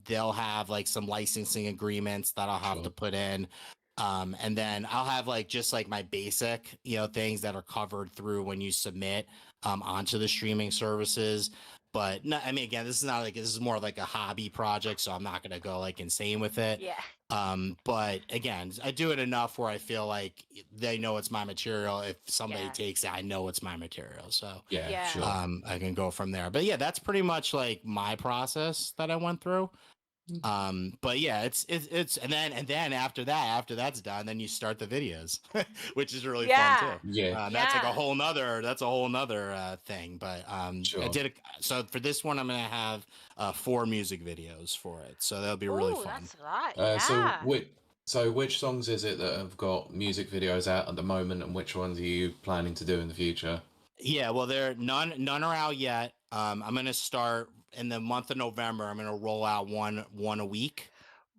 they'll have like some licensing agreements that I'll have to Sure. put in. And then I'll have like just like my basic, you know, things that are covered through when you submit onto the streaming services. But no, I mean, again, this is not like, this is more like a hobby project, so I'm not gonna go like insane with it. Yeah. But again, I do it enough where I feel like they know it's my material. If somebody Yeah. takes it, I know it's my material. So Yeah. Yeah. Sure. I can go from there. But yeah, that's pretty much like my process that I went through. But yeah, it's and then after that's done, then you start the videos, which is really fun Yeah. too. Yeah. That's like a Yeah. whole nother thing. But I Sure. did it. So for this one, I'm gonna have 4 music videos for it, so that'll be really Ooh, fun. that's a lot. So Yeah. which songs is it that have got music videos out at the moment, and which ones are you planning to do in the future? Yeah, well, there none are out yet. I'm gonna start in the month of November. I'm gonna roll out one a week.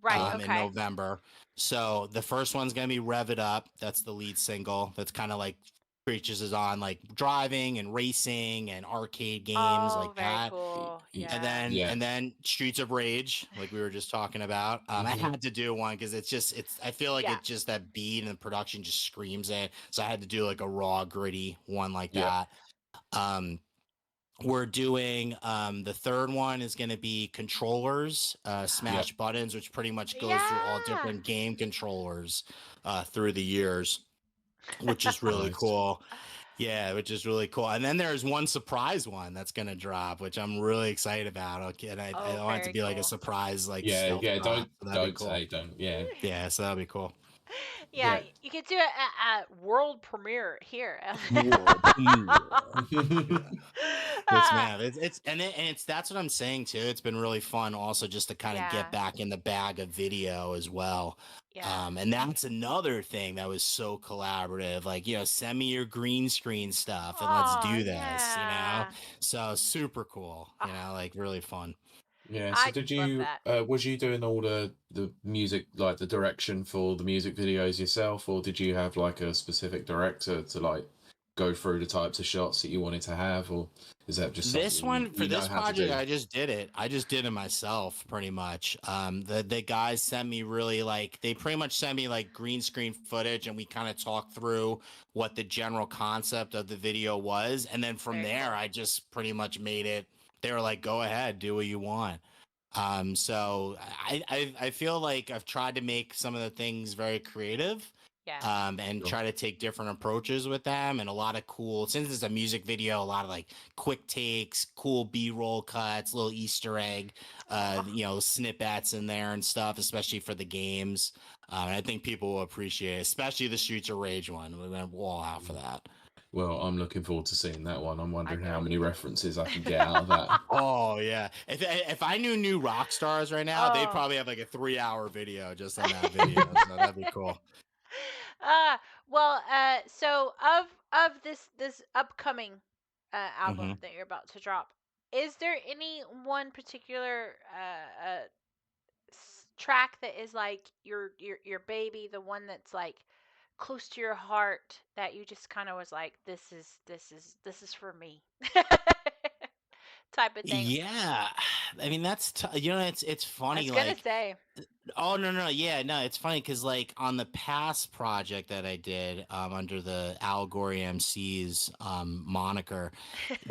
Right. Sure. In Okay. November. So the first one's gonna be Rev It Up. That's the lead single. That's kind of like preaches is on like driving and racing and arcade games Oh, like very that. cool. And Yeah. then Yeah. and then Streets of Rage, like we were just talking about. I Hmm. had to do one because it's I feel like Yeah. it's just that beat and the production just screams it. So I had to do like a raw, gritty one like Yeah. that. Um, we're doing the third one is going to be controllers, Yeah. smash buttons, which pretty much goes through all Yeah. different game controllers through the years, which is really Nice. cool. Yeah, which is really cool. And then there's one surprise one that's going to drop, which I'm really excited about. Okay, and I Oh, want it to very be like a cool. surprise, like Yeah. stealth Yeah. drop. Don't So that'd be don't cool. say don't. Yeah. Yeah, so that'd be cool. Yeah, Yeah. you could do it at world premiere here. World premiere. Yeah. Yes, Uh, ma'am. And it's that's what I'm saying too. It's been really fun also just to kind of get yeah. back in the bag of video as well. Yeah. And that's another thing that was so collaborative. Like, you know, send me your green screen stuff and let's Oh, do this, you know? yeah. So super cool, you know, Ah, like really fun. Yeah. So I did love you that. was you doing all the music, like the direction for the music videos yourself, or did you have like a specific director to like go through the types of shots that you wanted to have, or is that just something This you one for you know this how to project, do? I just did it. I just did it myself, pretty much. The guys sent me really like they pretty much sent me like green screen footage, and we kind of talked through what the general concept of the video was, and then from Very there, cool. I just pretty much made it. They were like, "Go ahead, do what you want." So I feel like I've tried to make some of the things very creative, Yeah. and Sure. try to take different approaches with them, and a lot of cool, since it's a music video, a lot of like quick takes, cool b-roll cuts, little easter egg Oh, snippets in there and stuff, especially for the games. And I think people will appreciate it, especially the Streets of Rage one. We went all out for that. Well, I'm looking forward to seeing that one. I'm I wondering how know. many references I can get out of that. Oh yeah, if I knew new rock stars right now, they'd Oh. probably have like a 3 hour video just on that video, so that'd be cool. uh well, so of this upcoming album Hmm. that you're about to drop, is there any one particular track that is like your baby, the one that's like close to your heart, that you just kind of was like, this is for me, type of thing? Yeah, I mean it's I was funny gonna like. say. Oh no, yeah, no, it's funny because like on the past project that I did under the Allegory MCs moniker,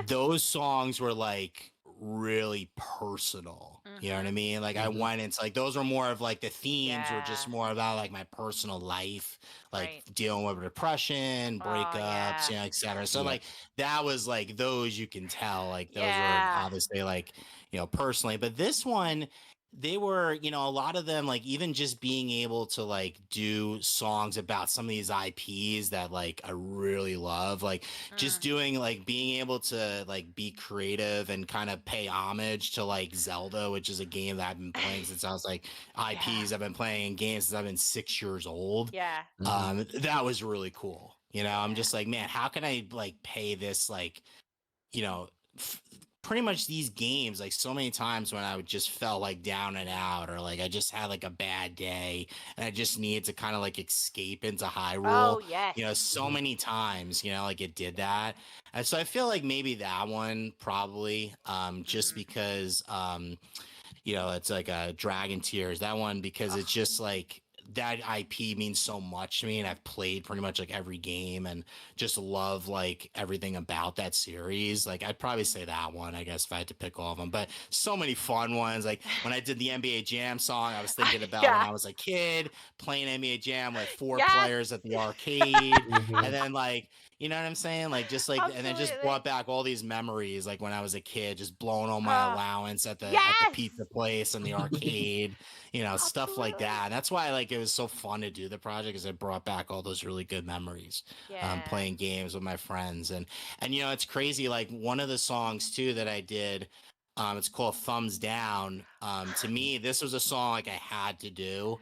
those songs were like really personal. You know what I Mhm. mean? Like I Hmm. went into like those were more of like the themes were just Yeah. more about like my personal life, like Right. dealing with depression, Oh breakups, yeah. etc. So Yeah. like that was like those you can tell like those were Yeah. obviously like personally, but this one they were, a lot of them, like even just being able to like do songs about some of these IPs that like I really love, like just Mm. doing like being able to like be creative and kind of pay homage to like Zelda, which is a game that I've been playing since I was like Yeah. IPs I've been playing games since I've been 6 years old. Yeah. Hmm. That was really cool. I'm Yeah. just like, man, how can I like pay this like you know, f- pretty much these games, like so many times when I would just felt like down and out, or like I just had like a bad day and I just needed to kind of like escape into Oh Hyrule, yes. so many times, like it did that. And so I feel like maybe that one probably, just Mhm. because, it's like a Dragon Tears, that one, because it's Oh, just like that IP means so much to me, and I've played pretty much like every game and just love like everything about that series. Like I'd probably say that one, I guess, if I had to pick all of them. But so many fun ones. Like when I did the NBA Jam song, I was thinking about when yeah. I was a kid playing NBA Jam with four Yes. players at the arcade. And Hmm. then like you know what I'm saying? Like just like and then just brought Absolutely. back all these memories like when I was a kid, just blowing all my Uh, allowance at the pizza yes. place and the arcade, stuff like Absolutely. that. And that's why like it was so fun to do the project because it brought back all those really good memories, Yeah. playing games with my friends. And it's crazy, like one of the songs too that I did, it's called Thumbs Down. To me, this was a song like I had to do,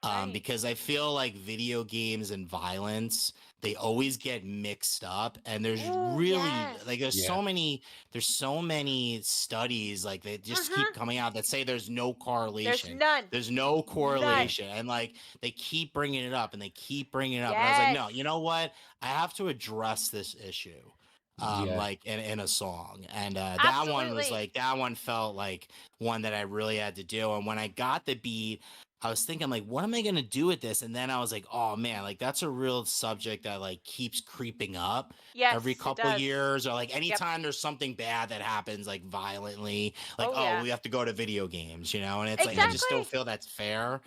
Right. because I feel like video games and violence, they always get mixed up, and there's Oh really like yes. Yeah. there's so many studies like they just keep Mhm. coming out that say there's no There's correlation. none. There's no None. correlation, and like they keep bringing it up and they keep bringing it up, and I was like, no, Yes. you know what? I have to address this issue, Yeah. like in a song, and that one was Absolutely. like that one felt like one that I really had to do. And when I got the beat, I was thinking like, what am I gonna do with this? And then I was like, oh man, like that's a real subject that like keeps creeping up every Yes, it couple does. years, or like Yep. anytime there's something bad that happens like violently, like Oh oh yeah. we have to go to video games, and it's like I Hmm. just don't Exactly. feel that's fair.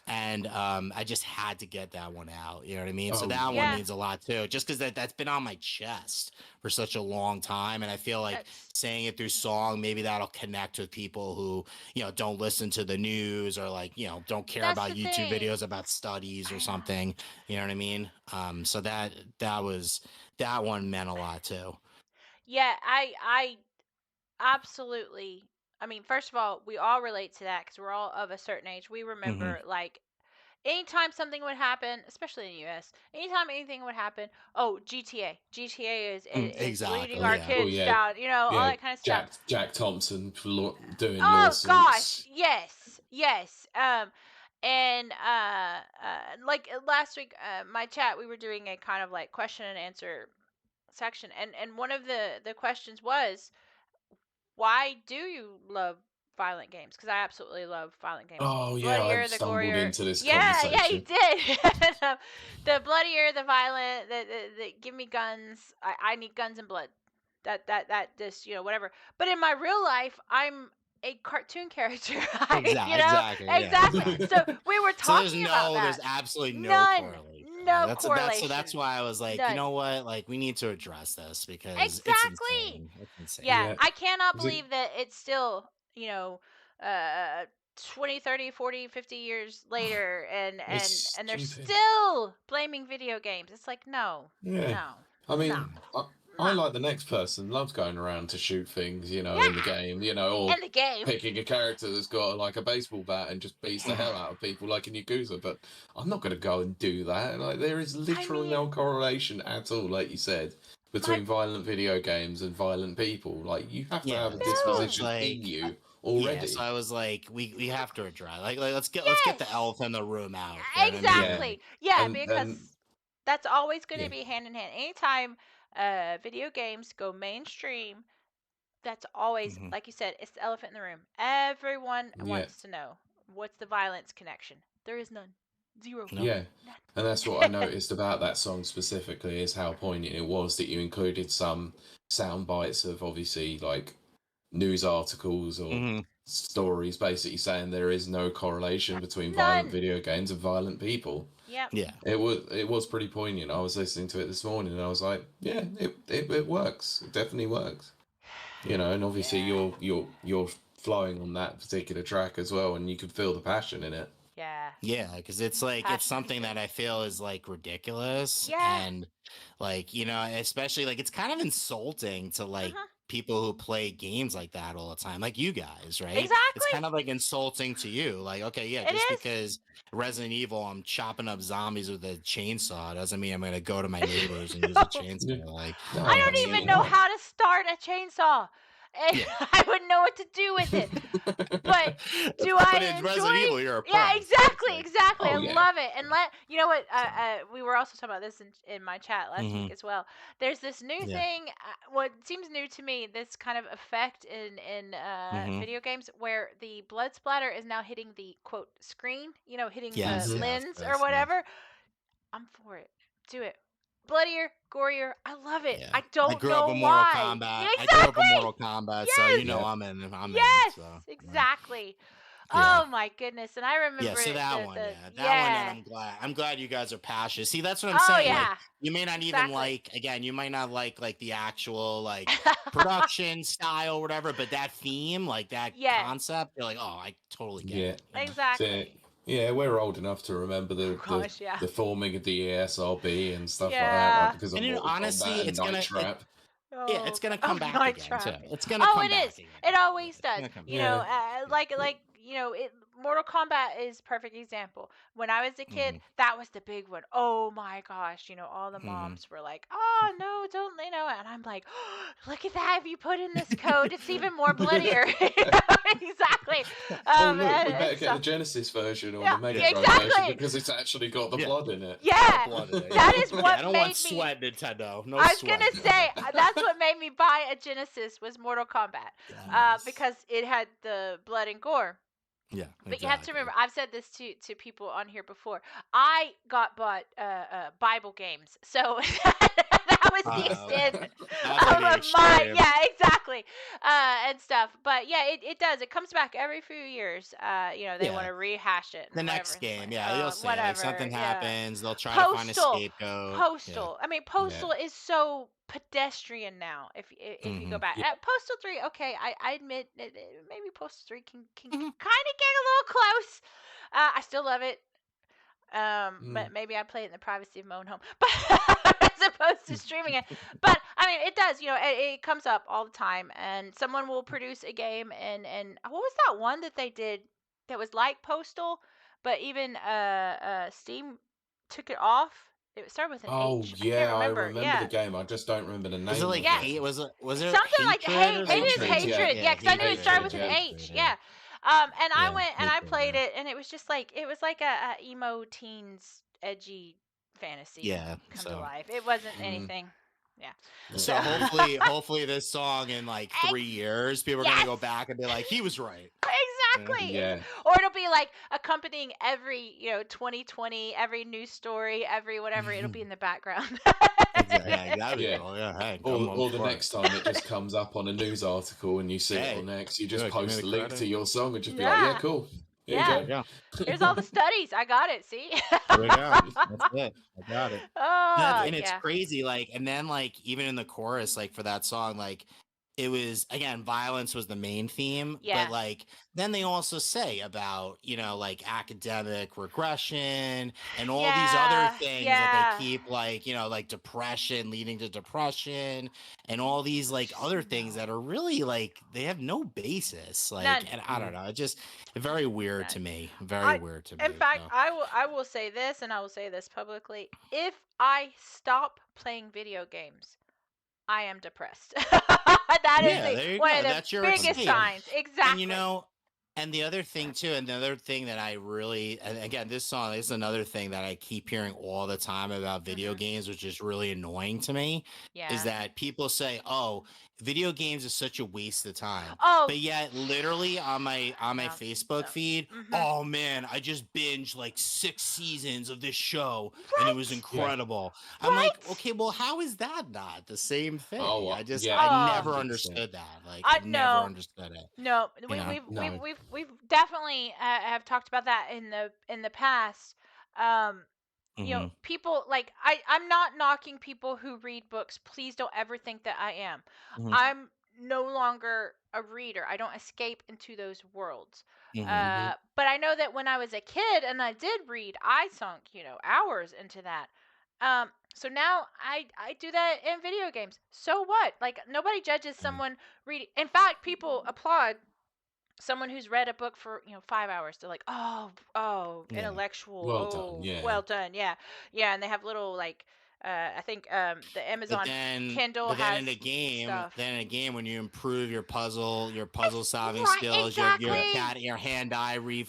And I just had to get that one out. You know what I mean? So Oh that one yeah. Yeah. means a lot too, just because that's been on my chest for such a long time, and I feel like That's saying it through song, maybe that'll connect with people who don't listen to the news, or like don't care that's about the YouTube thing. videos about studies or something. You know what I mean? So that one meant a lot too. Yeah, I absolutely. I mean, first of all, we all relate to that because we're all of a certain age. We Hmm. remember, like, anytime something would happen, especially in the U.S., anytime anything would happen, oh, GTA is leading Exactly. our Yeah. Oh kids yeah, down, all yeah. that kind of stuff. Jack Thompson doing Oh gosh, lawsuits. yes, yes. And like last week, my chat, we were doing a kind of like question and answer section, and one of the questions was, why do you love violent games? Because I absolutely love violent games. Oh The yeah, bloodier, I've the stumbled gorier. into this Yeah, he conversation. did. The bloodier, the violent, the give me guns. I need guns and blood. That just whatever. But in my real life, I'm a cartoon character. Exactly. Yeah. Exactly. So Exactly. we were So talking about there's that. absolutely no None. correlation. No That's correlation. why I was like, you None. know what? Like, we need to address this because it's Exactly. insane. It's insane. Yeah, Yeah. I cannot Was it- believe that it's still, uh 20, 30, 40, 50 years later, and It's and they're stupid. still blaming video games. It's like, no. Yeah. No. I No. mean, I No. like the next person, loves going around to shoot things, in the Yeah. game, or In the game. picking a character that's got like a baseball bat and just beats the hell out of people like in Yakuza. But I'm not going to go and do that. Like, there is literally no mean, correlation at all, like you said, but between violent video games and violent people. Like, you have to Yeah. have a So it's disposition in like, you yeah. already. So I was like, we have to address. Like, let's get yes. the elephant in the room out. You know what I mean? Yeah. Exactly. Yeah, And because that's always going to yeah, be hand in hand. Anytime video games go mainstream, that's always, Mhm. like you said, it's the elephant in the room. Everyone yeah. wants to know, what's the violence connection? There is none. Zero. No. Yeah, None. and that's what I noticed about that song specifically is how poignant it was that you included some sound bites of obviously like news articles or Mhm. stories basically saying there is no correlation between violent None. video games and violent people. Yep. Yeah. It was pretty poignant. I was listening to it this morning and I was like, yeah, it works. It definitely works. And obviously Yeah. you're flowing on that particular track as well, and you can feel the passion in it. Yeah. Yeah, because it's like it's Passion. something that I feel is like ridiculous, Yeah. and like especially like it's kind of insulting to like Mhm. people who play games like that all the time, like you guys, right? It's Exactly. kind of like insulting to you, like, okay, yeah, It just is. because Resident Evil, I'm chopping up zombies with a chainsaw doesn't mean I'm gonna go to my neighbors and use a chainsaw. Like, No, I don't mean, even know how to start a chainsaw. And Yeah. I wouldn't know what to do with it. But do but I in enjoy? Resident Evil, you're a pro. Yeah, so it's exactly, like- exactly. Oh, I yeah. love it. And you know what? We were also talking about this in my chat last Mhm. week as well. There's this new Yeah. thing. What seems new to me, this kind of effect in Mhm. video games, where the blood splatter is now hitting the quote screen. Hitting Yes, the Mhm. yes, lens or yes, whatever. I'm for it. Do it. Bloodier, gorier. I love it. yeah. I don't grew up know in Mortal why. Kombat. Exactly. I grew up in Mortal Kombat, so Yes. Yeah. I'm in. I'm Yes. in. So yeah. Exactly. Yeah. Oh my goodness! And I remember Yeah, so that one, the that one, and I'm glad you guys are passionate. See, that's what I'm Oh saying. yeah. Like, you may not even Exactly. you might not like the actual like production style, or whatever, but that theme, like that Yes. concept, you're like, oh, I totally get Yeah. it. you know? Exactly. Yeah, we're old enough to remember Oh gosh, yeah. the forming of the ESRB and stuff like that, Yeah. like because of And Mortal honestly, Kombat and it's Night gonna Trap. yeah, it's gonna come back Night again Trap. too. It's gonna Oh, come it back is. again. It always It's does. gonna come You back. know, Yeah. Mortal Kombat is perfect example. When I was a kid, Mhm. that was the big one. Oh my gosh, all the Mhm. moms were like, "Oh no, don't," and I'm like, oh, "Look at that! If you put in this code, it's even more bloodier." Exactly. Oh look, we And better get so the Genesis version or yeah, the Mega Yeah. Drive version exactly. because it's actually got the Yeah. blood in it. Yeah, Blood in it, that yeah. is Yeah, what I don't made want me. sweat, Nintendo. No I was sweat. gonna say that's what made me buy a Genesis was Mortal Kombat, Yes. because it had the blood and gore. Yeah, But you have to exactly. remember, I've said this to people on here before. I bought Bible games, so that was the Okay. extent That's like the of my extreme. exactly, and stuff. But yeah, it does. It comes back every few years. They want Yeah. to rehash it. And The whatever. next It's game, like, yeah, you'll say like whatever. something Yeah. happens, they'll try to find a scapegoat. Postal. I mean, Postal is so pedestrian now. If you go Mhm. back, Yeah. Postal 3, okay, I admit maybe Postal 3 can Mhm. kind of get a little close. I still love it. Mm. Maybe I play it in the privacy of my own home, but as opposed to streaming it. But I mean, it does. It comes up all the time, and someone will produce a game, and what was that one that they did that was like Postal, but even Steam took it off. It started with an Oh H. I can't yeah, I remember. remember the Yeah. game. I just don't remember the Was it name like of Yeah. it. hate? Was it Something like hatred hate. or Maybe it's something? Hatred, yeah. hatred. Yeah, Yeah, because I knew it started Hatred, with an yeah. H. hatred, yeah. Yeah. And I Yeah, went and I hatred, played yeah. it, and it was just like it was like a emo teens edgy fantasy Yeah, come to so life. It wasn't Mm, anything. Yeah. yeah. So so hopefully this song in like 3 Ex- years, people are gonna yes. go back and be like, he was right. Yeah. Exactly. Yeah. Or it'll be like accompanying every, 2020, every news story, every whatever, it'll be in the background. Exactly. Yeah, that'd be Yeah. cool. Yeah, hey, I'm Or the for it. next time it just comes up on a news article and you see it on Hey, X, you just yeah, give me post the a link to credit. your song and just be like, yeah, Yeah. cool. Here Yeah. There you you go. Here's all the go. studies. I got it. See? There we go. That's it. I got it. Oh, And it's yeah. crazy, like, and then like even in the chorus, like for that song, like it was again, violence was the main theme, but Yeah. like then they also say about, like academic regression and all these other Yeah. things that they Yeah. keep like, like depression leading to depression and all these like Just other things that are really like they have no basis. none. Like, and I don't know, it just very weird to None. me. Very I weird to in me. fact, So I will say this, and I will say this publicly. If I stop playing video games, I am depressed. That is yeah, there you one go. of the That's your biggest escape. 100%. signs. And Exactly. and the other thing too, another thing that I really, and again, this song is another thing that I keep hearing all the time about video Mhm. games, which is really annoying to me, is Yeah. that people say, "Oh, video games is such a waste of time," Oh, but yet, literally on my no. Facebook No. feed, Mhm. oh man, I just binged like 6 seasons of this show, and it was Right? Yeah. incredible. I'm like, Right? okay, well, how is that not the same thing? Oh, yeah, I Oh, never 100%. understood that. Like, I I never no. understood it. No, You know. No. we've definitely have talked about that in the past. Um, Hmm. people like I'm not knocking people who read books. Please don't ever think that I am. Hmm. I'm no longer a reader. I don't escape into those worlds. Hmm. Hmm. But I know that when I was a kid and I did read, I sunk, hours into that. So now I do that in video games. So what? Like nobody judges someone reading. In fact, people applaud someone who's read a book for 5 hours. They're like, oh, Yeah. intellectual, Well done. oh, Yeah. well done. Yeah, yeah. And they have little like I think the But Amazon then, Kindle but then has in a game, stuff. when you improve your puzzle solving Right, skills, Yeah. exactly. your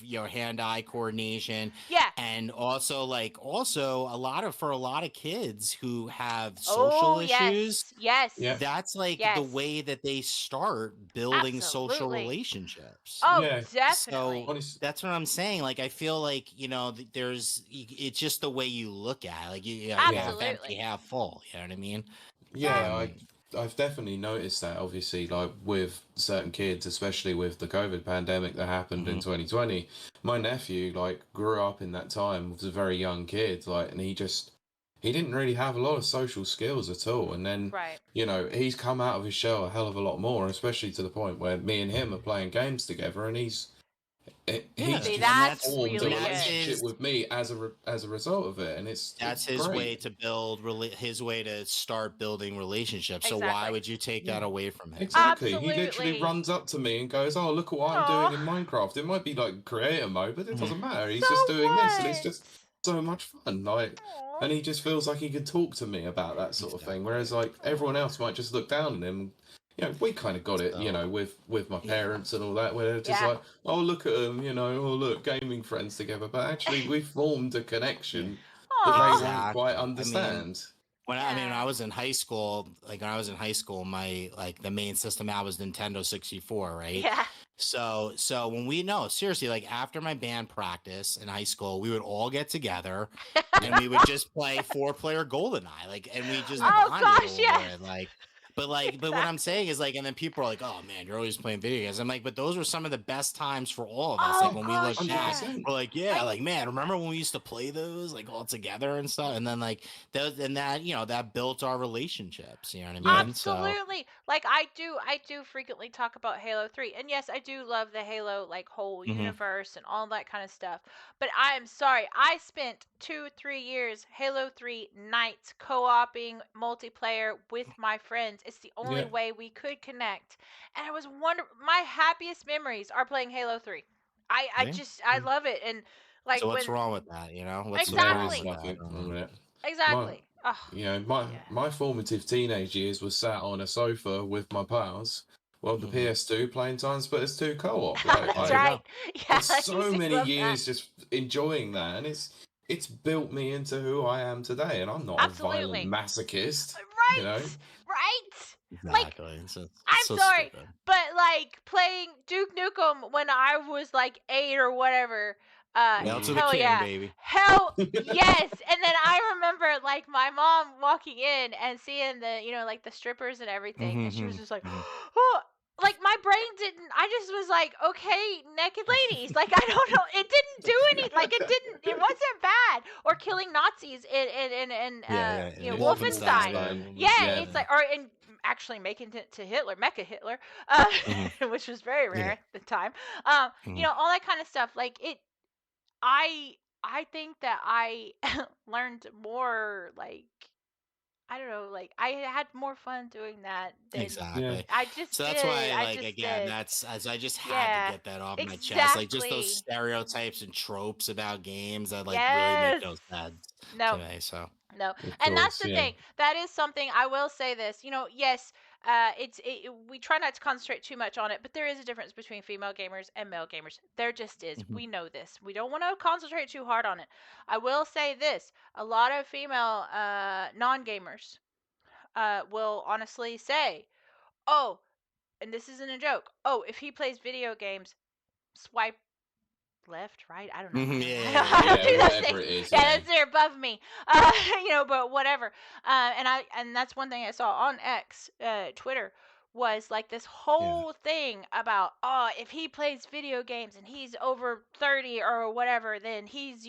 your hand eye coordination, Yeah. and also for a lot of kids who have social Oh, issues, yes. Yes. Yeah. that's like the Yes. way that they start building social Absolutely. relationships. Oh, Yeah. So definitely. Honest. that's what I'm saying. Like, I feel like, it's just the way you look at it. Like, Yeah. half empty, Absolutely. half full. You know what I mean? Yeah. Yeah, I've definitely noticed that. Obviously, like with certain kids, especially with the COVID pandemic that happened in Hmm. 2020. My nephew like grew up in that time, was a very young kid, like, and he didn't really have a lot of social skills at all. And then, Right. he's come out of his shell a hell of a lot more, especially to the point where me and him are playing games together, and he's Yeah, See, just and that's formed a and really that's good. relationship his with me as a result of it, and it's his way great. to build his way to start building relationships. So why Exactly. would you take that Yeah. away from him? Exactly. He literally Absolutely. runs up to me and goes, "Oh, look at what I'm doing Oh, in Minecraft." It might be like creator mode, but it Mhm. doesn't matter. so He's just doing this, and it's what? just so much fun. Like, Aw. and he just feels like he can talk to me about that sort of thing. Whereas, Exactly. like, everyone Aw. else might just look down on him. We kind of got it, So with my yeah, parents and all that, where they're just Yeah. like, "Oh, look at them, oh, look, gaming friends together." But actually, we formed a yeah, connection that they Aw. won't quite exactly. understand. When I Yeah. was in high school, my like the main system out was Nintendo 64, right? Yeah. So when we no, seriously, like after my band practice in high school, we would all get together Yeah, and we would just play 4-player GoldenEye, like, and we just yeah, Oh bonded gosh, over yes. it, but what I'm Exactly. saying is like, and then people are like, "Oh man, you're always playing video games." I'm like, but those were some of the best times for all of us. Like Oh when we look gosh, hundred back, yes. percent. we're like, yeah, I like man, remember when we used to play those like all together and stuff? And then like that that built our relationships. You know what I Yeah, mean? So. Absolutely. Like I do frequently talk about Halo 3. And yes, I do love the Halo like whole Hmm. universe and all that kind of stuff. But I am sorry. I spent 2, 3 years Halo 3 nights co-oping multiplayer with my friends. It's the only yeah, way we could connect. And it was wonderful. My happiest memories are playing Halo 3. I Yeah. just I love it. And Like So what's when wrong with that? You know, what's the There problem is exactly, with that? I nothing don't wrong know. with it. My, exactly. Oh, my yeah. my formative teenage years was sat on a sofa with my pals. Well, the PS2 playing time, but it's 2 co-op. Like That's There you I right. go. Yeah, had you so do many love that. years just enjoying that, and it's built me into who I am today. And I'm not a violent Absolutely. masochist, you know. Right. Right. Like Exactly. It's I'm so sorry, stupid. but like playing Duke Nukem when I was like 8 or whatever. Hail to the Hell king, yeah, baby. hell yes. And then I remember like my mom walking in and seeing the like the strippers and everything, and she was just like, oh. Like my brain didn't. I just was like, okay, naked ladies. Like I don't know. It didn't do any. Like it didn't. It wasn't bad. Or killing Nazis in Yeah, yeah. Wolfenstein. Wolfenstein. Yeah, Yeah. it's like, or in actually making it to Hitler, Mecha Hitler, Mhm. which was very rare Yeah. at the time. Mhm. All that kind of stuff. Like it, I, I think that I learned more. Like I don't know. Like I had more fun doing that than Yeah. Exactly. I just So that's did. why, I like, just again, did. that's as I just had to Yeah, get that off my chest. Like, just those exactly. stereotypes and tropes about games that like really make Yes. no sense to No. me. So, No, Of and that's course. the Yeah. thing. That is something I will say this. Yes, we try not to concentrate too much on it, but there is a difference between female gamers and male gamers. There just is. mhm. We know this. We don't want to concentrate too hard on it. I will say this: a lot of female non-gamers will honestly say, "Oh," and this isn't a joke. "Oh, if he plays video games, swipe left, right. I don't know. Mhm, I yeah, don't. yeah, I yeah, don't Yeah. do those Whatever things. it is. Yeah, Yeah. that's they're above me. But whatever. And that's one thing I saw on X, Twitter, was like this yeah. whole thing about, oh, if he plays video games and he's over 30 or whatever, then he's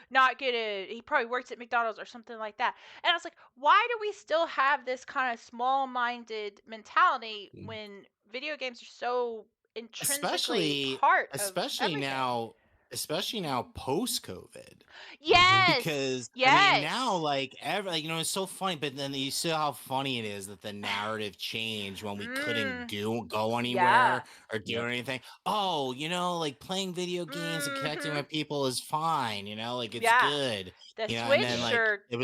not gonna. He probably works at McDonald's or something like that. And I was like, why do we still have this kind of small-minded mentality Mm. when video games are so intrinsically Especially, part of especially everything? now, especially now post COVID. Mhm. Yes. Because I mean now Yes. like it's so funny, but then you see how funny it is that the narrative changed when we couldn't Mm. go Yeah. anywhere or do Yep. anything. Oh, like playing video games and connecting Mhm. with people is fine, like it's Yeah. good. The And Switch then Yeah. like sure. it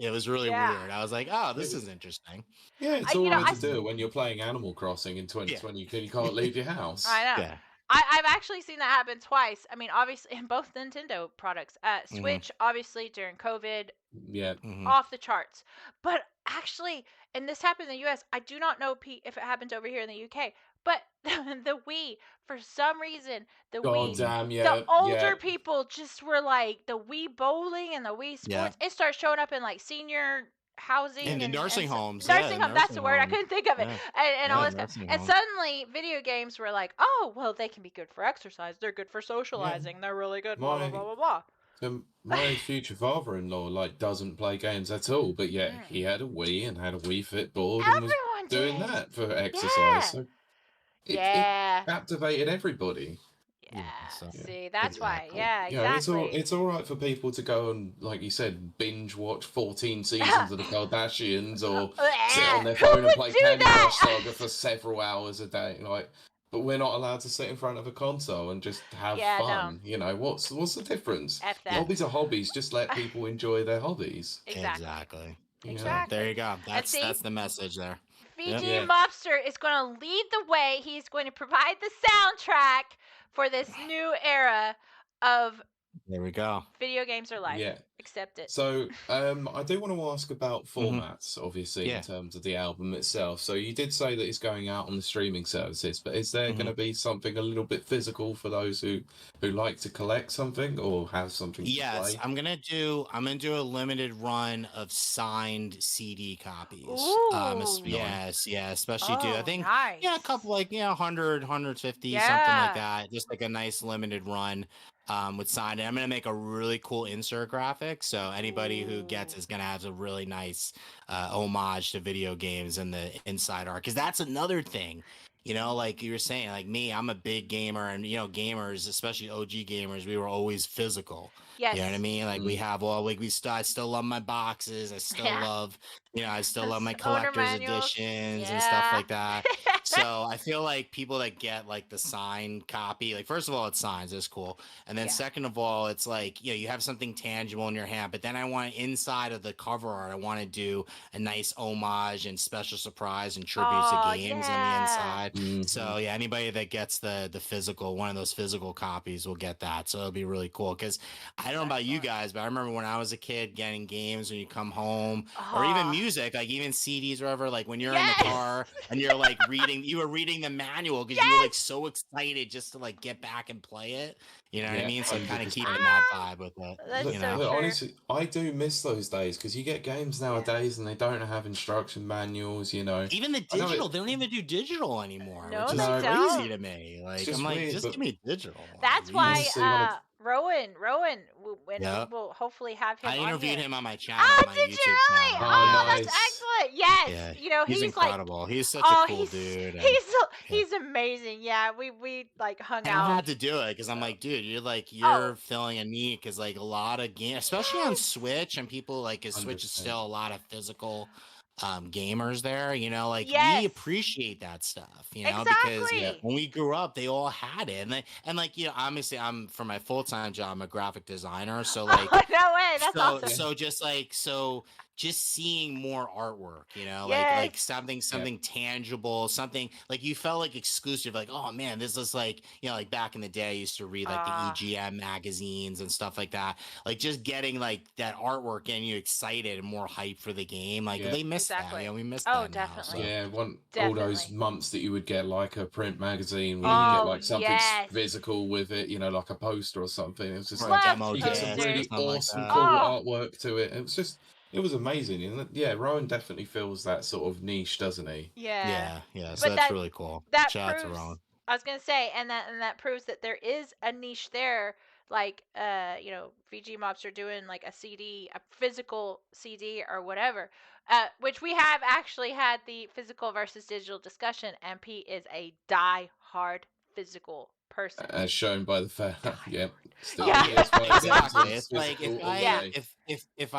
was really Yeah. weird. I was like, oh, this It, is interesting. yeah. It's I all you know right I to s- do it when you're playing Animal Crossing in Yeah. 2020 because you can't leave your I house. know. Yeah. I've actually seen that happen twice. I mean, obviously in both Nintendo products. hmm Switch obviously during COVID, Yeah. hmm off the charts. But actually, and this happened in the US, I do not know if it happened over here in the UK, but the Wii, for some reason, the God Wii, hmm damn. the Yeah. Yeah. older people just were like, the Wii bowling and the Wii Yeah. sports, it started showing up in like senior In housing the and nursing homes, yeah, nursing the home. That's the nursing word. I homes. couldn't think of it. Yeah. And all Yeah, Yeah. this kind. nursing And homes. suddenly, video games were like, oh, well, they can be good for exercise. They're good for Yeah. socializing. They're really good. Blah blah My blah blah my future father-in-law like doesn't play games at all, but yet blah. he had a Wii and had a Wii Fit board and was Everyone doing did. that for exercise. Yeah. So it Yeah. captivated everybody. Yeah. So Yeah. See, that's why. exactly. Yeah, exactly. It's all right for people to go and, like you said, binge watch 14 seasons of the Kardashians or sit on their Who phone and would play do Candy Crush that? Saga for several hours a day. Like, but we're not allowed to sit in front of a console and just have Yeah, no. fun. What's the difference? F Yeah. that. Hobbies are hobbies. Just let people enjoy their hobbies. Exactly. Exactly. You know? So there Exactly. you go. And That's see, that's the message there. Yep. VG Yeah. Mobster is going to lead the way. He's going to provide the soundtrack for this new era of There we go. video games are life. Yeah. Accept it. So, I do want to ask about hmm formats, obviously, in Yeah. terms of the album itself. So, you did say that it's going out on the streaming services, but is there going hmm to be something a little bit physical for those who like to collect something or have something to Yes, play? I'm gonna do a limited run of signed CD copies. Ooh. Yes, yeah, especially I Oh, think a nice. couple like 100, 150, something like Yeah. that. Just like a nice limited run with signed. And I'm gonna make a really cool insert graphic, so anybody who gets Ooh. is gonna have a really nice homage to video games and the inside art. Because that's another thing. Like you were saying, like me, I'm a big gamer, and gamers, especially OG gamers, we were always physical. You know what I Yes. mean? Like we have all like I still love my boxes. I still Yeah. love, I still love my Owner collector's manuals. editions and stuff Yeah. like that. So I feel like people that get like the signed copy, like first of all, it's signs, it's cool. And then Yeah. second of all, it's like, you have something tangible in your hand, but then I want inside of the cover art, I want to do a nice homage and special surprise and tribute to Oh, games on the yeah. inside. Mhm. So yeah, anybody that gets the physical, one of those physical copies will get that. So it'll be really cool. Cause I don't know about you Excellent. guys, but I remember when I was a kid getting games when you come home or even Oh, music, like even CDs or whatever, like when you're in the yes. car and you're like you were reading the manual because you were like Yes. so excited just to like get back and play it. You know what I Yeah, mean? So kind of keeping 100%. that Ah, vibe with it, that's Look, you so know? look, true. honestly, I do miss those days because you get games Yeah. nowadays and they don't have instruction manuals. Even the I know digital, they don't even do digital anymore, which No, is they no, crazy don't. to me. it's Like I'm just like, weird, just but give me a digital one at That's why least. honestly, one of Rowan, when we Yeah. will hopefully have him I on interviewed here. him on my channel, Oh, my did you YouTube really? channel. oh, Oh, Yeah. that's nice. excellent. Yes. Yeah. He's He's like, incredible. He's such a oh, cool he's dude. And he's so- yeah. he's amazing. Yeah, we like hung And I out. had to do it because I'm So, like, dude, oh, you're filling a need because like a lot of games, especially on yes. Switch, and people like, cause Switch is 100%. still a lot of physical gamers there, like we Yes. appreciate that stuff, because Yeah, Exactly. when we grew up, they all had it. And like, obviously I'm for my full-time job, I'm a graphic designer. So like Oh, no way. That's awesome. yeah, just seeing more artwork, Yes. like something yeah. tangible, something like you felt like exclusive, like, oh man, this is like, like back in the day I used to read like the Ah, EGM magazines and stuff like that. Like just getting like that artwork getting you excited and more hype for the game. Like Yeah. they missed that, exactly. we missed Oh, that now. So definitely. Yeah, all those Definitely. months that you would get like a print magazine where you could get Oh, like something yes. physical with it, like a poster or something. It was just or a like Loved demo you get some disc or posters. really something like awesome, that. cool Oh, artwork to it. It was amazing. And yeah, Rowan definitely fills that sort of niche, doesn't he? yeah. Yeah, so But that's really cool. that Shout out to proves, Ron. I was gonna say, and that proves that there is a niche there, like VG Mobster doing like a CD, a physical CD or whatever, which we have actually had the physical versus digital discussion. MP is a die-hard physical person. As shown by the fact, yeah, still Yeah. PS5 games Exactly. are It's like physical all Yeah. day. if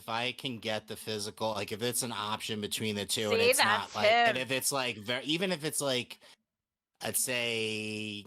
I can get the physical, like if it's an option between the two, and See, it's not that's like, and him. if it's like even if it's like, I'd say,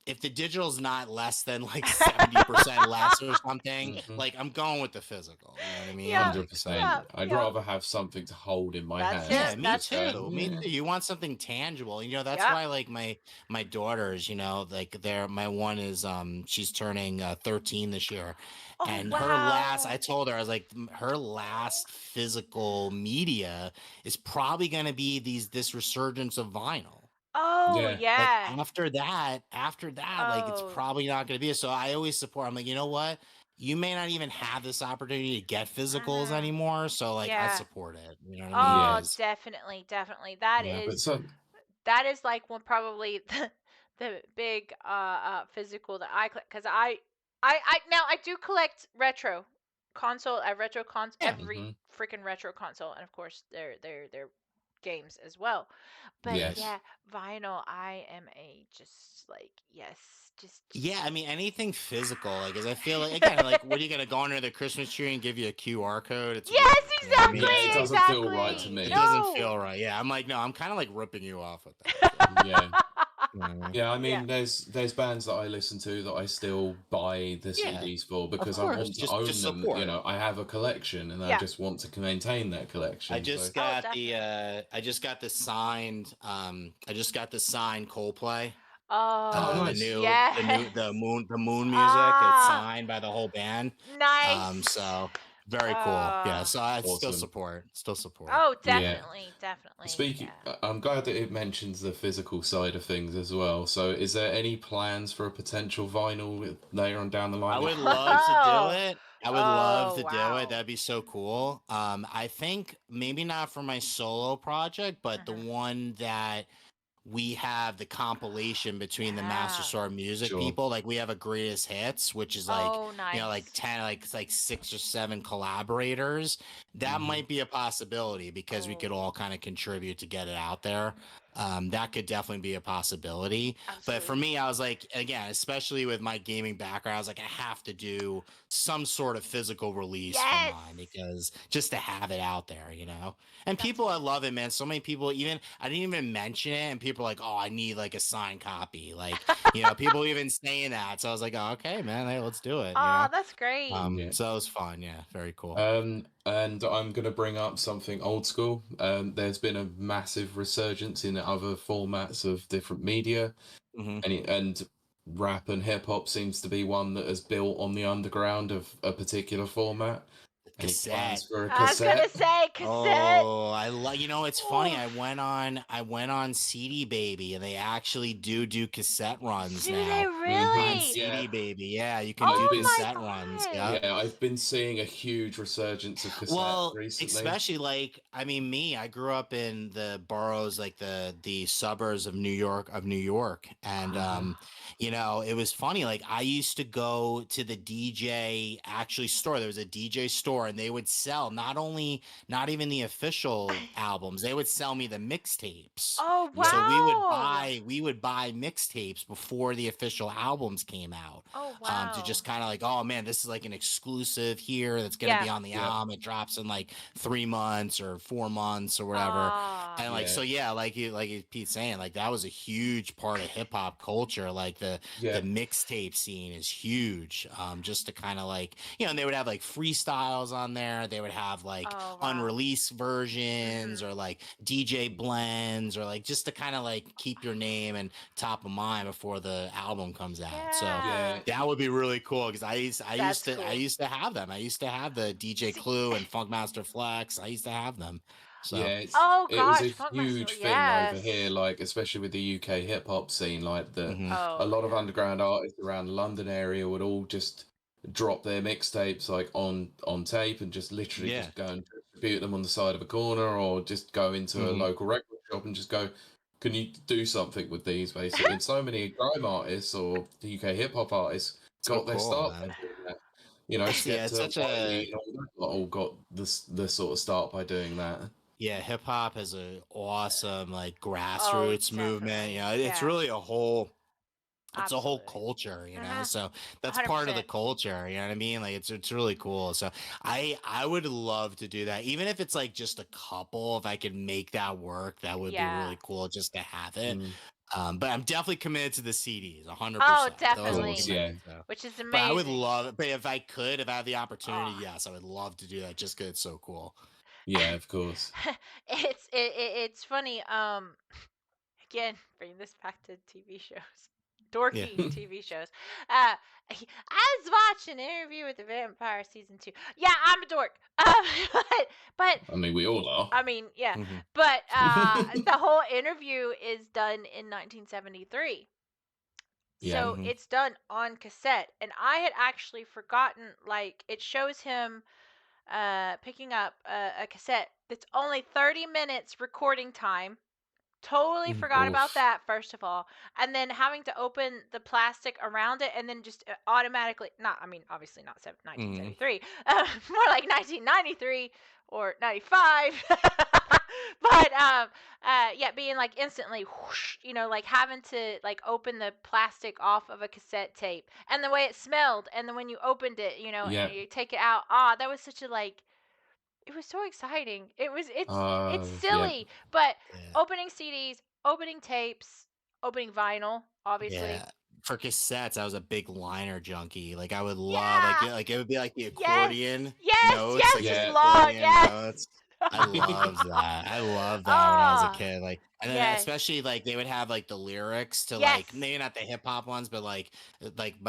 if the digital's not less than like 70% less or something, Hmm. like I'm going with the physical. You know what I mean? Yeah. 100%. Yeah. I'd Yeah. rather have something to hold in my That's hands Yeah, him. than me That's just go, too. Me yeah. too. You want something tangible. That's Yep. why like my daughters, like my one is she's turning 13 this year. Oh, And I wow. told her, I was like, her last physical media is probably gonna be this resurgence of vinyl. Oh, Yeah. Like yeah. after that, like it's Oh. probably not gonna be. So I always support. I'm like, you know what? You may not even have this opportunity to get physicals Mhm. anymore. So like I Yeah. support it. You know what I mean? Yeah. Oh, Because definitely, definitely. That yeah. But is so, that is like one probably the big physical that I collect, because I now I do collect retro console, Yeah. every mhm, freaking retro console, and of course their games as well. But yes. yeah, vinyl, I am a just like, yes, Yeah, just I mean anything physical, like, because I feel like again, like, what are you gonna go under the Christmas tree and give you a QR code? It's yes, weird. You know what I mean? Yeah, It's it exactly, like doesn't feel right to exactly. it me. doesn't No. feel right. Yeah, I'm like, no, I'm kind of like ripping you off with that. So, Yeah. you know what I mean? Yeah, I Yeah. mean, there's bands that I listen to that I still buy the Yeah, CDs for of because I course. want to Just own them. support. I have a collection and I Yeah. just want to maintain that collection. So Oh, definitely. I just got the signed Coldplay. oh, Oh, nice. yes. The moon music. It's Ah, signed by the whole band. nice. So very cool. Yeah. Uh, So I Awesome. still support. oh, Yeah. definitely, definitely. Speaking, Yeah. I'm glad that it mentions the physical side of things as well. So, is there any plans for a potential vinyl later on down the I line? would love to do Oh, it. I would love oh, to do it. wow. That'd be so cool. I think maybe not for my solo project, but the Mhm. one that we have the compilation between the Master Yeah. Sword music Sure. people. Like we have a greatest hits, which is like, Oh, like nice. 10, like it's like 6 or 7 collaborators. That Hmm. might be a possibility because we could Oh, all kind of contribute to get it out there. that could definitely be a possibility. But for Absolutely. me, I was like, again, especially with my gaming background, I was like, I have to do some sort of physical release for Yes. mine because just to have it out there, you know. And That's people, I right. love it, man. So many people, even I didn't even mention it, and people are like, oh, I need like a signed copy, like people even saying that. So I was like, oh, okay, man, hey, let's do it, Oh, that's great. Yeah. So it was fun, yeah, very cool. And I'm going to bring up something old school. There's been a massive resurgence in other formats of different media, Hmm. and rap and hip hop seems to be one that has built on the underground of a particular format. Any Cassette. plans for a I was gonna cassette? say cassette. Oh, I love. It's funny. Oh, I went on CD Baby, and they actually do cassette runs do they now on Hmm. really? Yeah, CD Baby. Yeah, you can I've do Oh been my cassette runs. god. Yeah. yeah, I've been seeing a huge resurgence of cassette Well, recently. especially like I mean me, I grew up in the boroughs like the suburbs of New York. And Hmm. it was funny like I used to go to the DJ actually store. There was a DJ store and they would sell not even the official albums. They would sell me the mixtapes. Oh Yeah, So wow. we would buy mixtapes before the official albums came out, Oh to wow. just kind of like, oh man, this is like an exclusive here that's gonna Yeah. be on the yeah, album. It drops in like 3 months or 4 months or whatever. Ah. And like yeah, so yeah, Pete's saying, like that was a huge part of hip hop culture. Like the yeah. mixtape scene is huge. Just to kind of like, and they would have like freestyles on there. They would have like Oh wow. unreleased versions Mhm. or like DJ blends or like just to kind of like keep your name and top of mind before the album comes out. So Yeah. Yeah, that would be really cool because That's cool. I used to have them. I used to have the DJ See. Clue and Funkmaster Flex. I used to have them. So yeah. Oh It was a gosh, Funkmaster. huge thing over here, Yes. like especially with the UK hip hop scene. Like mhm. a Oh lot of yeah. underground artists around the London area would all just drop their mixtapes like on tape and just literally Yeah. just go and distribute them on the side of a corner, or just go into a Hmm. local record shop and just go, can you do something with these, basically? And so many grime artists or the UK hip hop artists So got their cool, start by man. doing that. Yeah, it's Skepta, such Wiley, a and all that lot all got the sort of start by doing that. yeah, hip hop has a awesome like Oh grassroots movement. definitely. It's Yeah. really a whole it's a whole Absolutely. culture, Mhm. so that's part of the 100%. culture, you know what I mean? Like it's really cool. So I would love to do that, even if it's like just a couple. If I could make that work, that would be Yeah. really cool just to have it. Mm, But I'm definitely committed to the CDs, Oh 100%. of Those will be course, definitely. my yeah. so. Which is But I would amazing. love it. But if I had the opportunity, Oh. yes, I would love to do that just because it's so cool. Yeah, of course. It's funny. Again, bring this back to TV shows. Yeah. Dorky TV shows. I was watching an interview with the Vampire season 2. Yeah, I'm a dork. But I mean, we all are. I mean, yeah. Hmm. But the whole interview is done in 1973. Yeah. So Hmm. it's done on cassette, and I had actually forgotten. Like it shows him picking up a cassette that's only 30 minutes recording time. Totally Hmm. forgot about Oof. that, first of all. And then having to open the plastic around it and then just automatically, not, I mean, obviously not Hmm. 1973, more like 1993 or 95. But, yeah, being like instantly, whoosh, like having to like open the plastic off of a cassette tape and the way it smelled. And then when you opened it, Yeah. and you take it out, that was such a like, it was so exciting. It's Yeah. silly, but Yeah. opening CDs, opening tapes, opening vinyl, obviously. Yeah. For cassettes, I was a big liner junkie. Like I would love Yeah. like it would be like the Yes. accordion Yes. notes, Yes. like the Just Yeah. long. accordion Yes. notes. I loved that. I loved that when I was a Ah. kid. Like, and then Yes. especially like they would have like the lyrics to Yes. like maybe not the hip hop ones, but Some of like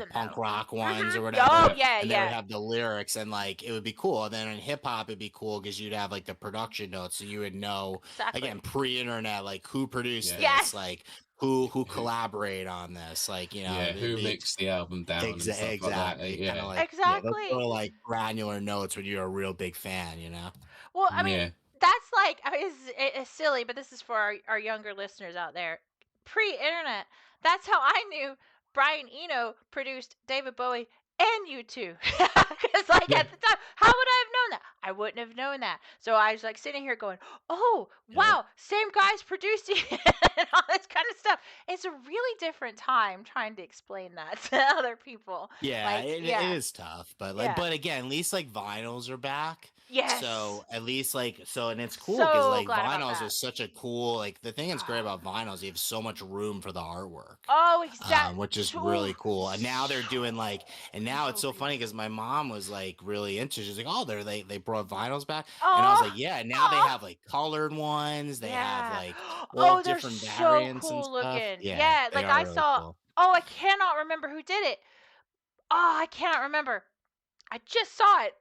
them punk though. rock ones or Oh whatever. Yeah. yeah. And they would Yeah. have the lyrics and like it would be cool. And then in hip hop it'd be cool because you'd have like the production notes, so you would know again Exactly. pre-internet like who produced Yeah. this, Yes. like who Who, collaborated on this, like yeah. Who the mixed the album down and stuff like that? exactly kind of Yeah. like those sort Exactly. of like granular notes when you're a real big fan. Well, I mean, Yeah. that's like, I mean, it's silly, but this is for our younger listeners out there. Pre-internet, that's how I knew Brian Eno produced David Bowie and you too. Because, like, Yeah. at the time, how would I have known that? I wouldn't have known that. So I was, like, sitting here going, oh, Yeah. wow, same guy's producing it and all this kind of stuff. It's a really different time trying to explain that to other people. Yeah, Like, it yeah, is tough, but yeah. again, at least like vinyls are back. Yes. So at least and it's cool because So like glad about vinyls are that. such a cool the thing that's great about vinyls, you have so much room for the artwork. Oh, exactly. Which is really cool. And now they're doing and now it's So so funny because my mom was like really into. She's like, oh, they brought vinyls back, and I was like, Oh, yeah. Now they oh, have like colored ones. They have yeah. like all Oh, they're different so variants and cool stuff. looking. Yeah, Yeah, they like are I really saw. cool. Oh, I cannot remember who did it. Oh, I cannot remember. I just saw it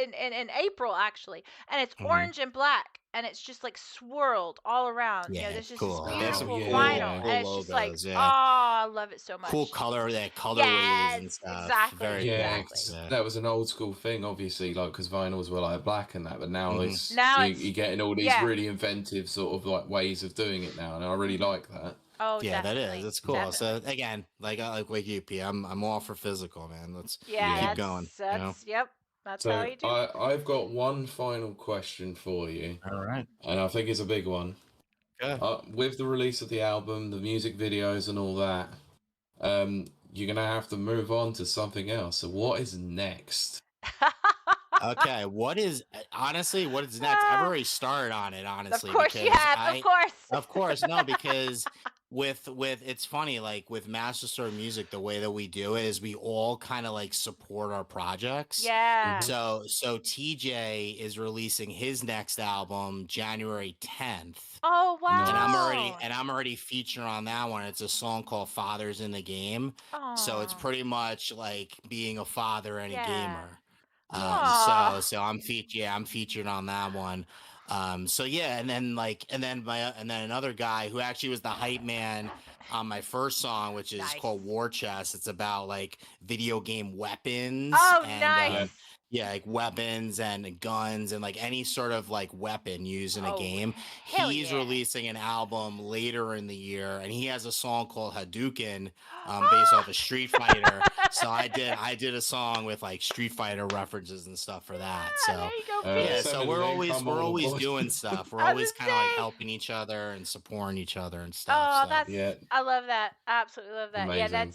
in April actually, and it's Mhm. orange and black, and it's just like swirled all around. Yeah, There's it's just this cool. They have some Oh beautiful cool vinyl, yeah. and cool it's just like, logos. oh, Yeah, I love it so cool much. colorways Yes, and stuff. exactly, Very Yeah, cool. exactly. 'cause Yeah. that was an old school thing, obviously, like because vinyls were like black and that, but now Mhm. it's Now you're it's getting all these yeah. really inventive sort of like ways of doing it now, and I really Hmm. like that. Oh, Yeah, that is. definitely, It's cool. So definitely. again, like you, P. I'm all for physical, man. Let's Yeah, Yeah. keep going. You know. yep. That's how So you do it. I've got one final question for you, All right. and I think it's a big one. Good. With the release of the album, the music videos, and all that, you're gonna have to move on to something else. So what is next? Okay, honestly, what is next? I've Ah, already started on it, of honestly, course you because have. Of course. of course, no, because with it's funny, like with Master Sword Music, the way that we do it is we all kind of like support our projects. Yeah. Mhm. So TJ is releasing his next album January 10th. Oh, And Nice. wow. I'm already featured on that one. It's a song called Fathers in the Game. So it's Oh, pretty much like being a father and a yeah. gamer. Aw. I'm featured on that one. So yeah, and then and then another guy who actually was the hype man on my first song, which is called Nice. War Chest. It's about like video game weapons Oh, and Yeah. nice. yeah, like weapons and guns and like any sort of like weapon used in a Oh, game. hell He's yeah. releasing an album later in the year, and he has a song called Hadouken, based off Ah! of Street Fighter. So I did a song with like Street Fighter references and stuff for that. Yeah, So there you go, yeah, Pete. so Send me the link. I'm we're all always aboard. doing stuff. We're I was always gonna kind of like say. helping each other and supporting each other and stuff. Oh, So Yeah. I love that. I absolutely love that. Yeah, Amazing.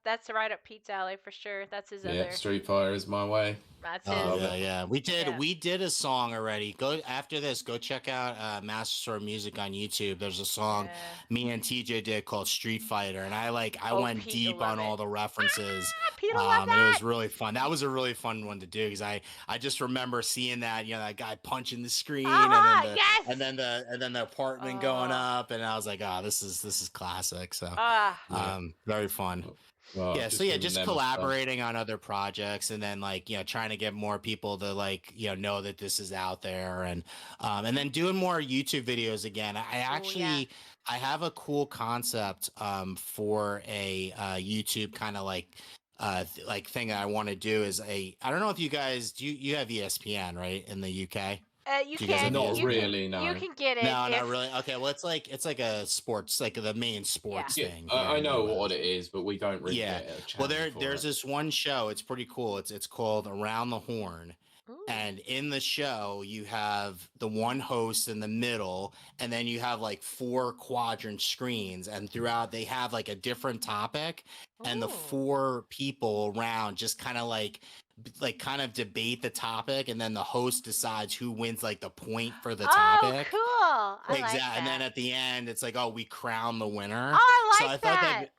that's right up Pete's alley for sure. That's his Yeah. other. Street Fighter is my way. That's I oh his. love yeah, it. yeah. Yeah. We did a song already. Go after this. Go check out Master Sword Music on YouTube. There's a song Yeah. me and TJ did called Street Fighter, and I Oh, went Pete will deep love on it. all the references. Ah, Pete will love And it that. was really fun. That was a really fun one to do because I just remember seeing that that guy punching the screen and then Yes. the apartment going Oh. up, and I was like, oh, this is classic. So Ah. Yeah. very fun. Well, I've Yeah, so just yeah, given just them a fun. collaborating on other projects and then trying to get more people to know that this is out there and then doing more YouTube videos again. I Oh, yeah. actually I have a cool concept for a YouTube kind of like thing that I want to do is I don't know if you guys you have ESPN, right, in the UK? You Do you guys have can Not you ESPN? really, you no. can get it No, not if really. Okay, well it's like a sports like the main yeah. sports Yeah, thing here I in the know what US. it is, but we don't really Yeah. get a Well, channel for there's it. this one show. It's pretty cool. It's called Around the Horn. Ooh. And in the show, you have the one host in the middle, and then you have like four quadrant screens. And throughout, they have like a different topic, and the Ooh. four people around just kind of kind of debate the topic, and then the host decides who wins like the point for the Oh, topic. cool. I like Exactly. And then that. at the end, it's like, oh, we crown the winner. Oh, I So like that.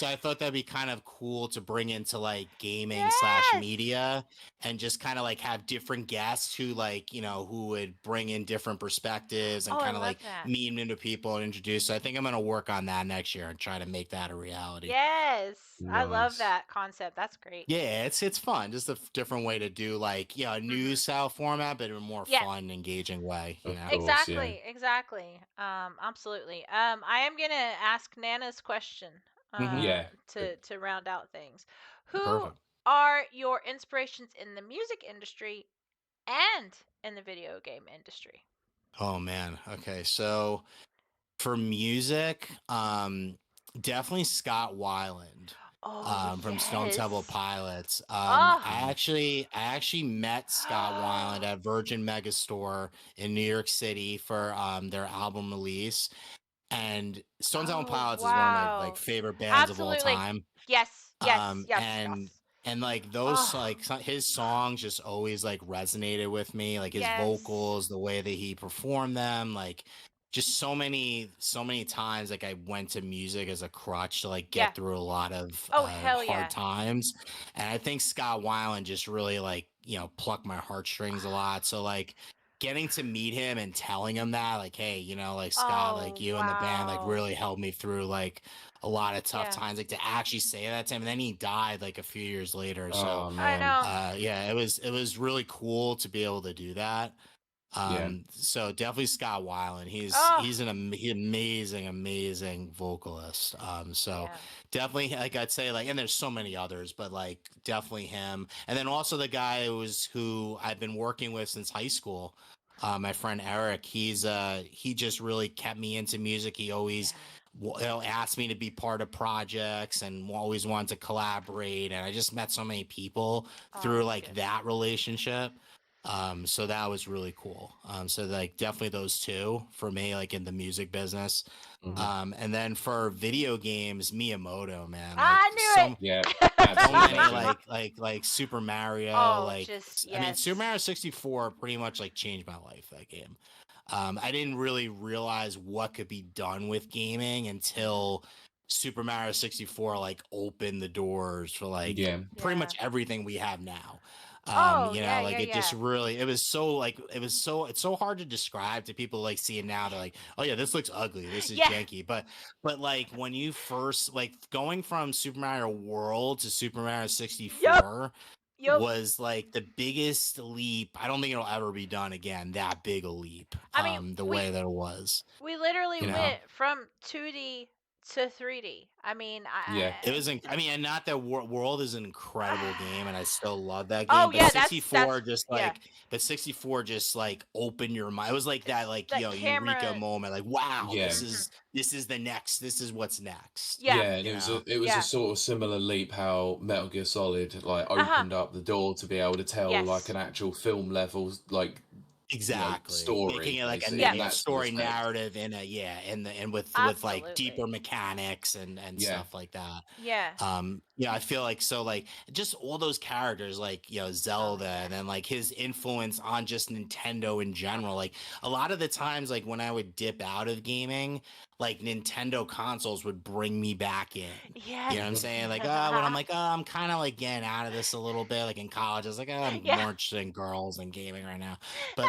I thought that'd be kind of cool to bring into like gaming slash Yes. media and just kind of like have different guests who who would bring in different perspectives and Oh, I kind of love like that. meet them into people and introduce. So I think I'm gonna work on that next year and try to make that a reality. Yes. I love Nice. that concept. That's great. Yeah, it's fun. Just a different way to do a Hmm. news style format, but in a more Yeah. fun, engaging way, you Of know. course, yeah. Exactly. Absolutely. I am gonna ask Nana's question Hmm. Yeah. to round out things. Who Perfect. are your inspirations in the music industry and in the video game industry? Oh man. Okay. So for music, definitely Scott Weiland. Oh, from Stone Temple yes. Pilots. Oh, I actually met Scott Weiland at Virgin Megastore in New York City for their album release. And Stone Temple oh, Pilots is one of my like wow. favorite bands of all Absolutely. time. Yes, yes, Um, yes, and yes. and like those Oh, like his songs just always like resonated with me, like his yes. vocals, the way that he performed them, like just so many times like I went to music as a crutch to like Yeah. get through a lot of Oh, hell hard yeah. times. And I think Scott Weiland just really like, plucked my heartstrings a lot. So like getting to meet him and telling him that, like, hey, like Scott, like Oh, you and the band like wow. really helped me through like a lot of tough Yeah. times, like to actually say that to him. And then he died like a few years later. So Oh I man. know. yeah, it was really cool to be able to do that. Yeah. So definitely Scott Weiland. He's Oh, he's an amazing, amazing vocalist. So yeah. definitely, like I'd say, like, and there's so many others, but like definitely him. And then also the guy who I've been working with since high school. My friend Eric. He just really kept me into music. He always Yeah. asked me to be part of projects and always wanted to collaborate. And I just met so many people Oh, through that's like good. that relationship. So that was really cool. So like definitely those two for me, like in the music business. Hmm. And then for video games, Miyamoto, man, like I knew Yeah. so Absolute many legend. like Super Mario, Oh, like just I mean Super Mario yes. 64 pretty much like changed my life, that game. I didn't really realize what could be done with gaming until Super Mario 64 like opened the doors for like Yeah. pretty Yeah. much everything we have now. Oh, yeah, Like yeah, it just yeah. really, it's so hard to describe to people like see it now. They're like, oh yeah, this looks ugly, this is Yeah. janky. But like when you first like going from Super Mario World to Super Mario Yup. 64 Yup. was like the biggest leap. I don't think it'll ever be done again. That big a leap. I mean, The way that it was, we literally you know. went from 2D to 3D. I mean, Yeah. It was, I mean, and not that World is an incredible game, and I still love that Oh game. But yeah, 64 just yeah. but 64 just like opened your mind. It was like that, like That eureka camera. moment. Like, wow, Yeah. this is the next. This is what's next. Yeah. Yeah, and You know, it was a Yeah. sort of similar leap how Metal Gear Solid like Uh-huh. opened up the door to be able to tell like Yes. an actual film level like exactly, making story it like basically Yeah. in that story respect. narrative in a and with like deeper Absolutely. mechanics and Yeah. stuff like that. Yeah. Yeah, I feel like so like just all those characters like Oh Zelda, yeah. and then like his influence on just Nintendo in Oh, general. Like a lot of the times, like when I would dip out of gaming, like Nintendo consoles would bring me back in. You know what I'm yes. Hmm. saying? Like, when I'm like, I'm kind of like getting out of this a little bit. Like in college, I was like, I'm Yeah. more interested in girls and gaming right now. But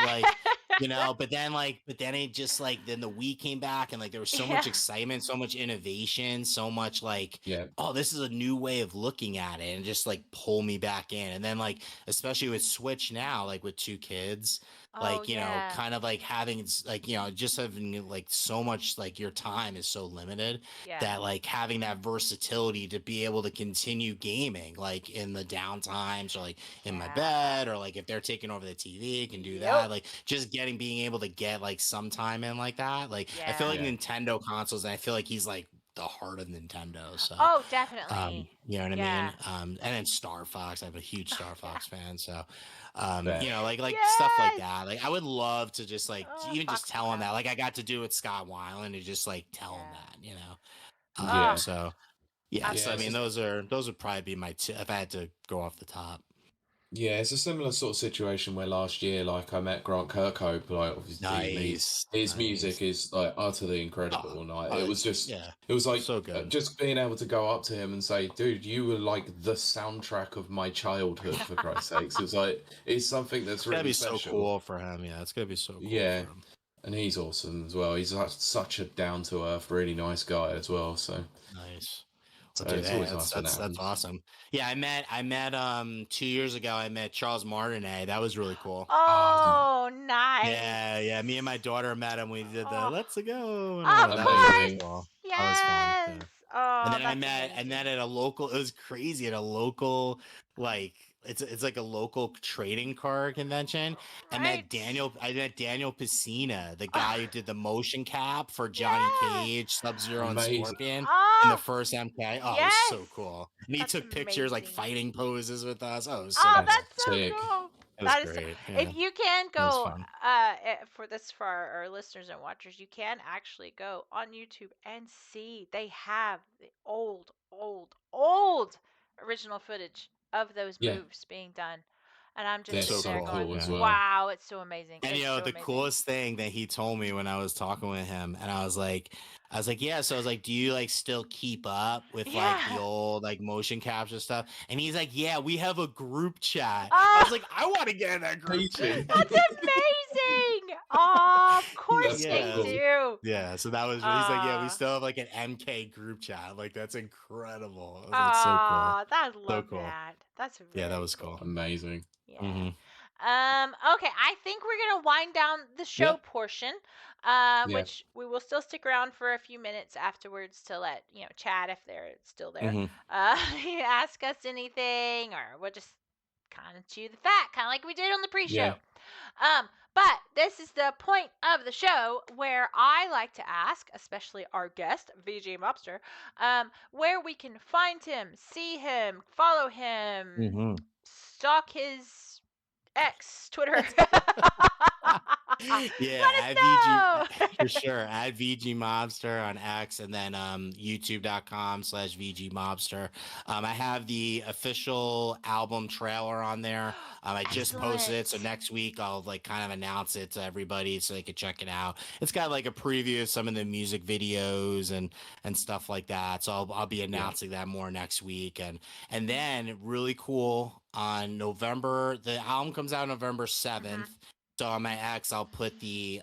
but then it just like then the Wii came back, and like there was so Yeah. much excitement, so much innovation, so much like, Yeah. oh, this is a new way of looking at it, and just like pull me back in. And then like especially with Switch now, like with two kids, Oh like yeah. kind of like having like just having like so much, like your time is so limited, Yeah. that like having that versatility to be able to continue gaming like in the downtimes, or like in my Yeah. bed, or like if they're taking over the TV, can do Yep. that. Like just being able to get like some time in like that. Like I feel Yeah. like Yeah. Nintendo consoles, and I feel like he's like the heart of Nintendo. So Oh, definitely. you know what I Yeah. mean? And then Star Fox, I'm a huge Oh Star yeah. Fox fan. So Fair. like stuff like Yes. that. Like I would love to just like Oh, even just Fox tell him that. Squad. Like I got to do with Scott Weiland, to just like tell him Yeah. that. Oh, Yeah. So yeah, so Yeah. I mean those would probably be my two if I had to go off the top. Yeah, it's a similar sort of situation where last year, like I met Grant Kirkhope, like obviously, and Nice. his Nice. music is like utterly incredible, Oh, and like oh yeah. it was like So good. just being able to go up to him and say, "Dude, you were like the soundtrack of my childhood," for Christ's sakes. It's like it's something that's It's gotta really be so special. cool for him. Yeah, it's gonna be so cool for Yeah, him. and he's awesome as well. He's like such a down to earth, really nice guy as well. Nice. So Well, dude, it's hey, always that's nice when that that's that's happens. awesome. Yeah, I met 2 years ago. I met Charles Martinet. That was really cool. Oh, oh, nice. Yeah, yeah. Me and my daughter met him. We did the Oh, "Let's go" and all of that. That was really course. amazing. cool. That was fun. Yes. Yeah. And Oh, then that's I met amazing. at a local. It was crazy at a local like it's like a local trading card convention. I Right. met Daniel Pesina, the guy who did the motion cap for Johnny Yes. Cage, Sub-Zero, and Amazing. Scorpion in the Oh, first MK. Oh, it was yes. so cool. And he That's took pictures like amazing. fighting poses with us. Oh, it was so Oh, That's cool. that's so sick. cool. It was That is great. if Yeah, you can it was go fun. for our listeners and watchers, you can actually go on YouTube and see they have the old original footage of those Yeah, moves being done. And I'm just they're sitting So there so cool. going, cool as Yeah. well. "Wow, it's so amazing. And It's so the amazing." coolest thing that he told me when I was talking with him, and I was like, yeah. So I was like, do you like still keep up with like the Yeah. old like motion capture stuff? And he's like, yeah, we have a group chat. I was Oh, like, I want to get in that group Amazing. chat. that's amazing. Oh, of course That's so they Yes. cool. do. Yeah. So that was, he's like, yeah, we still have like an MK group chat. Like, that's incredible. I was like, so cool. I So love cool. that. That's Yeah, that very was cool. cool. Amazing. Yeah. Hmm. Okay, I think we're gonna wind down the show Yeah, portion, yeah, which we will still stick around for a few minutes afterwards to let Chad, if they're still there, Hmm. ask us anything, or we'll just kind of chew the fat, kind of like we did on the yeah, pre-show. But this is the point of the show where I like to ask, especially our guest, VG Mobster, where we can find him, see him, follow him, Hmm. stalk his X, Twitter. Yeah, Let us at VG know. for sure. At VG Mobster on X, and then youtube.com/VG Mobster. I have the official album trailer on there. I just posted it, so Excellent. next week I'll like kind of announce it to everybody so they can check it out. It's got like a preview of some of the music videos and stuff like that. So I'll be yeah, announcing that more next week. And then really cool on November, the album comes out November 7th. Mhm. So on my X, I'll put the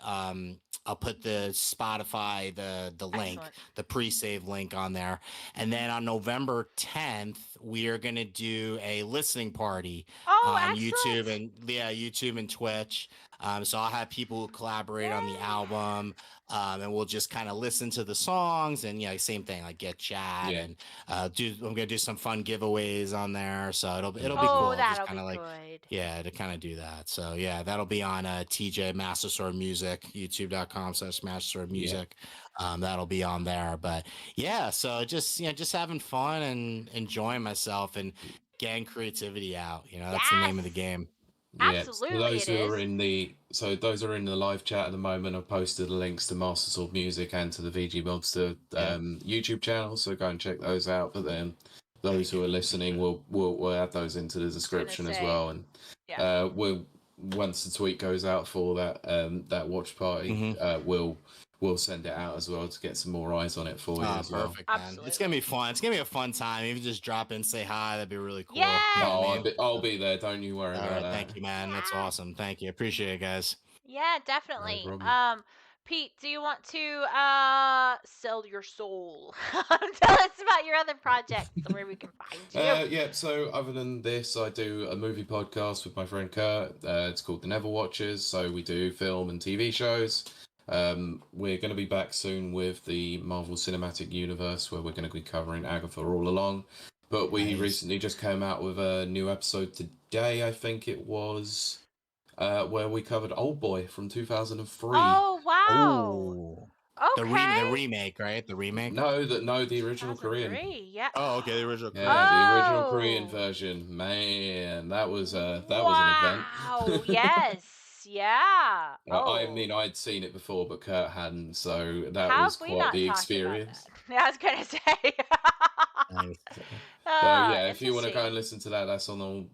Spotify the link, Excellent. the pre-save link on there. And then on November 10th, we are gonna do a listening party Oh, on YouTube excellent. YouTube and Twitch. So I'll have people who collaborate on the Yay. album, and we'll just kind of listen to the songs and same thing, like get chat yeah, and I'm gonna do some fun giveaways on there. So it'll be Oh, cool. Just that'll kind be of like good. yeah, to kind of do that. So yeah, that'll be on TJ Master Sword Music, youtube.com/Master Sword yeah. Music. That'll be on there. But yeah, so just having fun and enjoying myself and getting creativity out. That's the name of the Yes. game. Yeah, Absolutely it is. those are in the live chat at the moment. I've posted the links to Master Sword Music and to the VG Mobster Yeah. YouTube channel, so go and check those out. But then those who are listening, we'll add those into the description as say, well. And yeah. once the tweet goes out for that watch party, we'll send it out as well to get some more eyes on it for you as well. Perfect, man. It's gonna be fun. It's gonna be a fun time. Even just drop in, say hi. That'd be really cool. Yes. You know Oh, what I mean? I'll be there. Don't you worry All about right, that. thank you, man. That's Yeah. awesome. Thank you. Appreciate it, guys. Yeah, No definitely. problem. Pete, do you want to sell your soul? Tell us about your other projects and where we can find you. Yeah, so other than this, I do a movie podcast with my friend Kurt. It's called The Never Watchers. So we do film and TV shows. We're going to be back soon with the Marvel Cinematic Universe, where we're going to be covering Agatha all along. But we recently just came out with a new episode today, I think it was, where we covered Old Boy from 2003. Oh, wow. Oh, Okay. the remake, right? The remake. No, the original Korean. 2003, yeah. Oh, okay, the original. Yeah, the original Korean Oh. version. Man, that was an event. Wow. Yes. Yeah. I Oh. mean, I'd seen it before, but Kurt hadn't, so that How was have we quite not the talked about experience. that? I was gonna say. Nice. So yeah, if you want to Interesting. go and listen to that, that's on all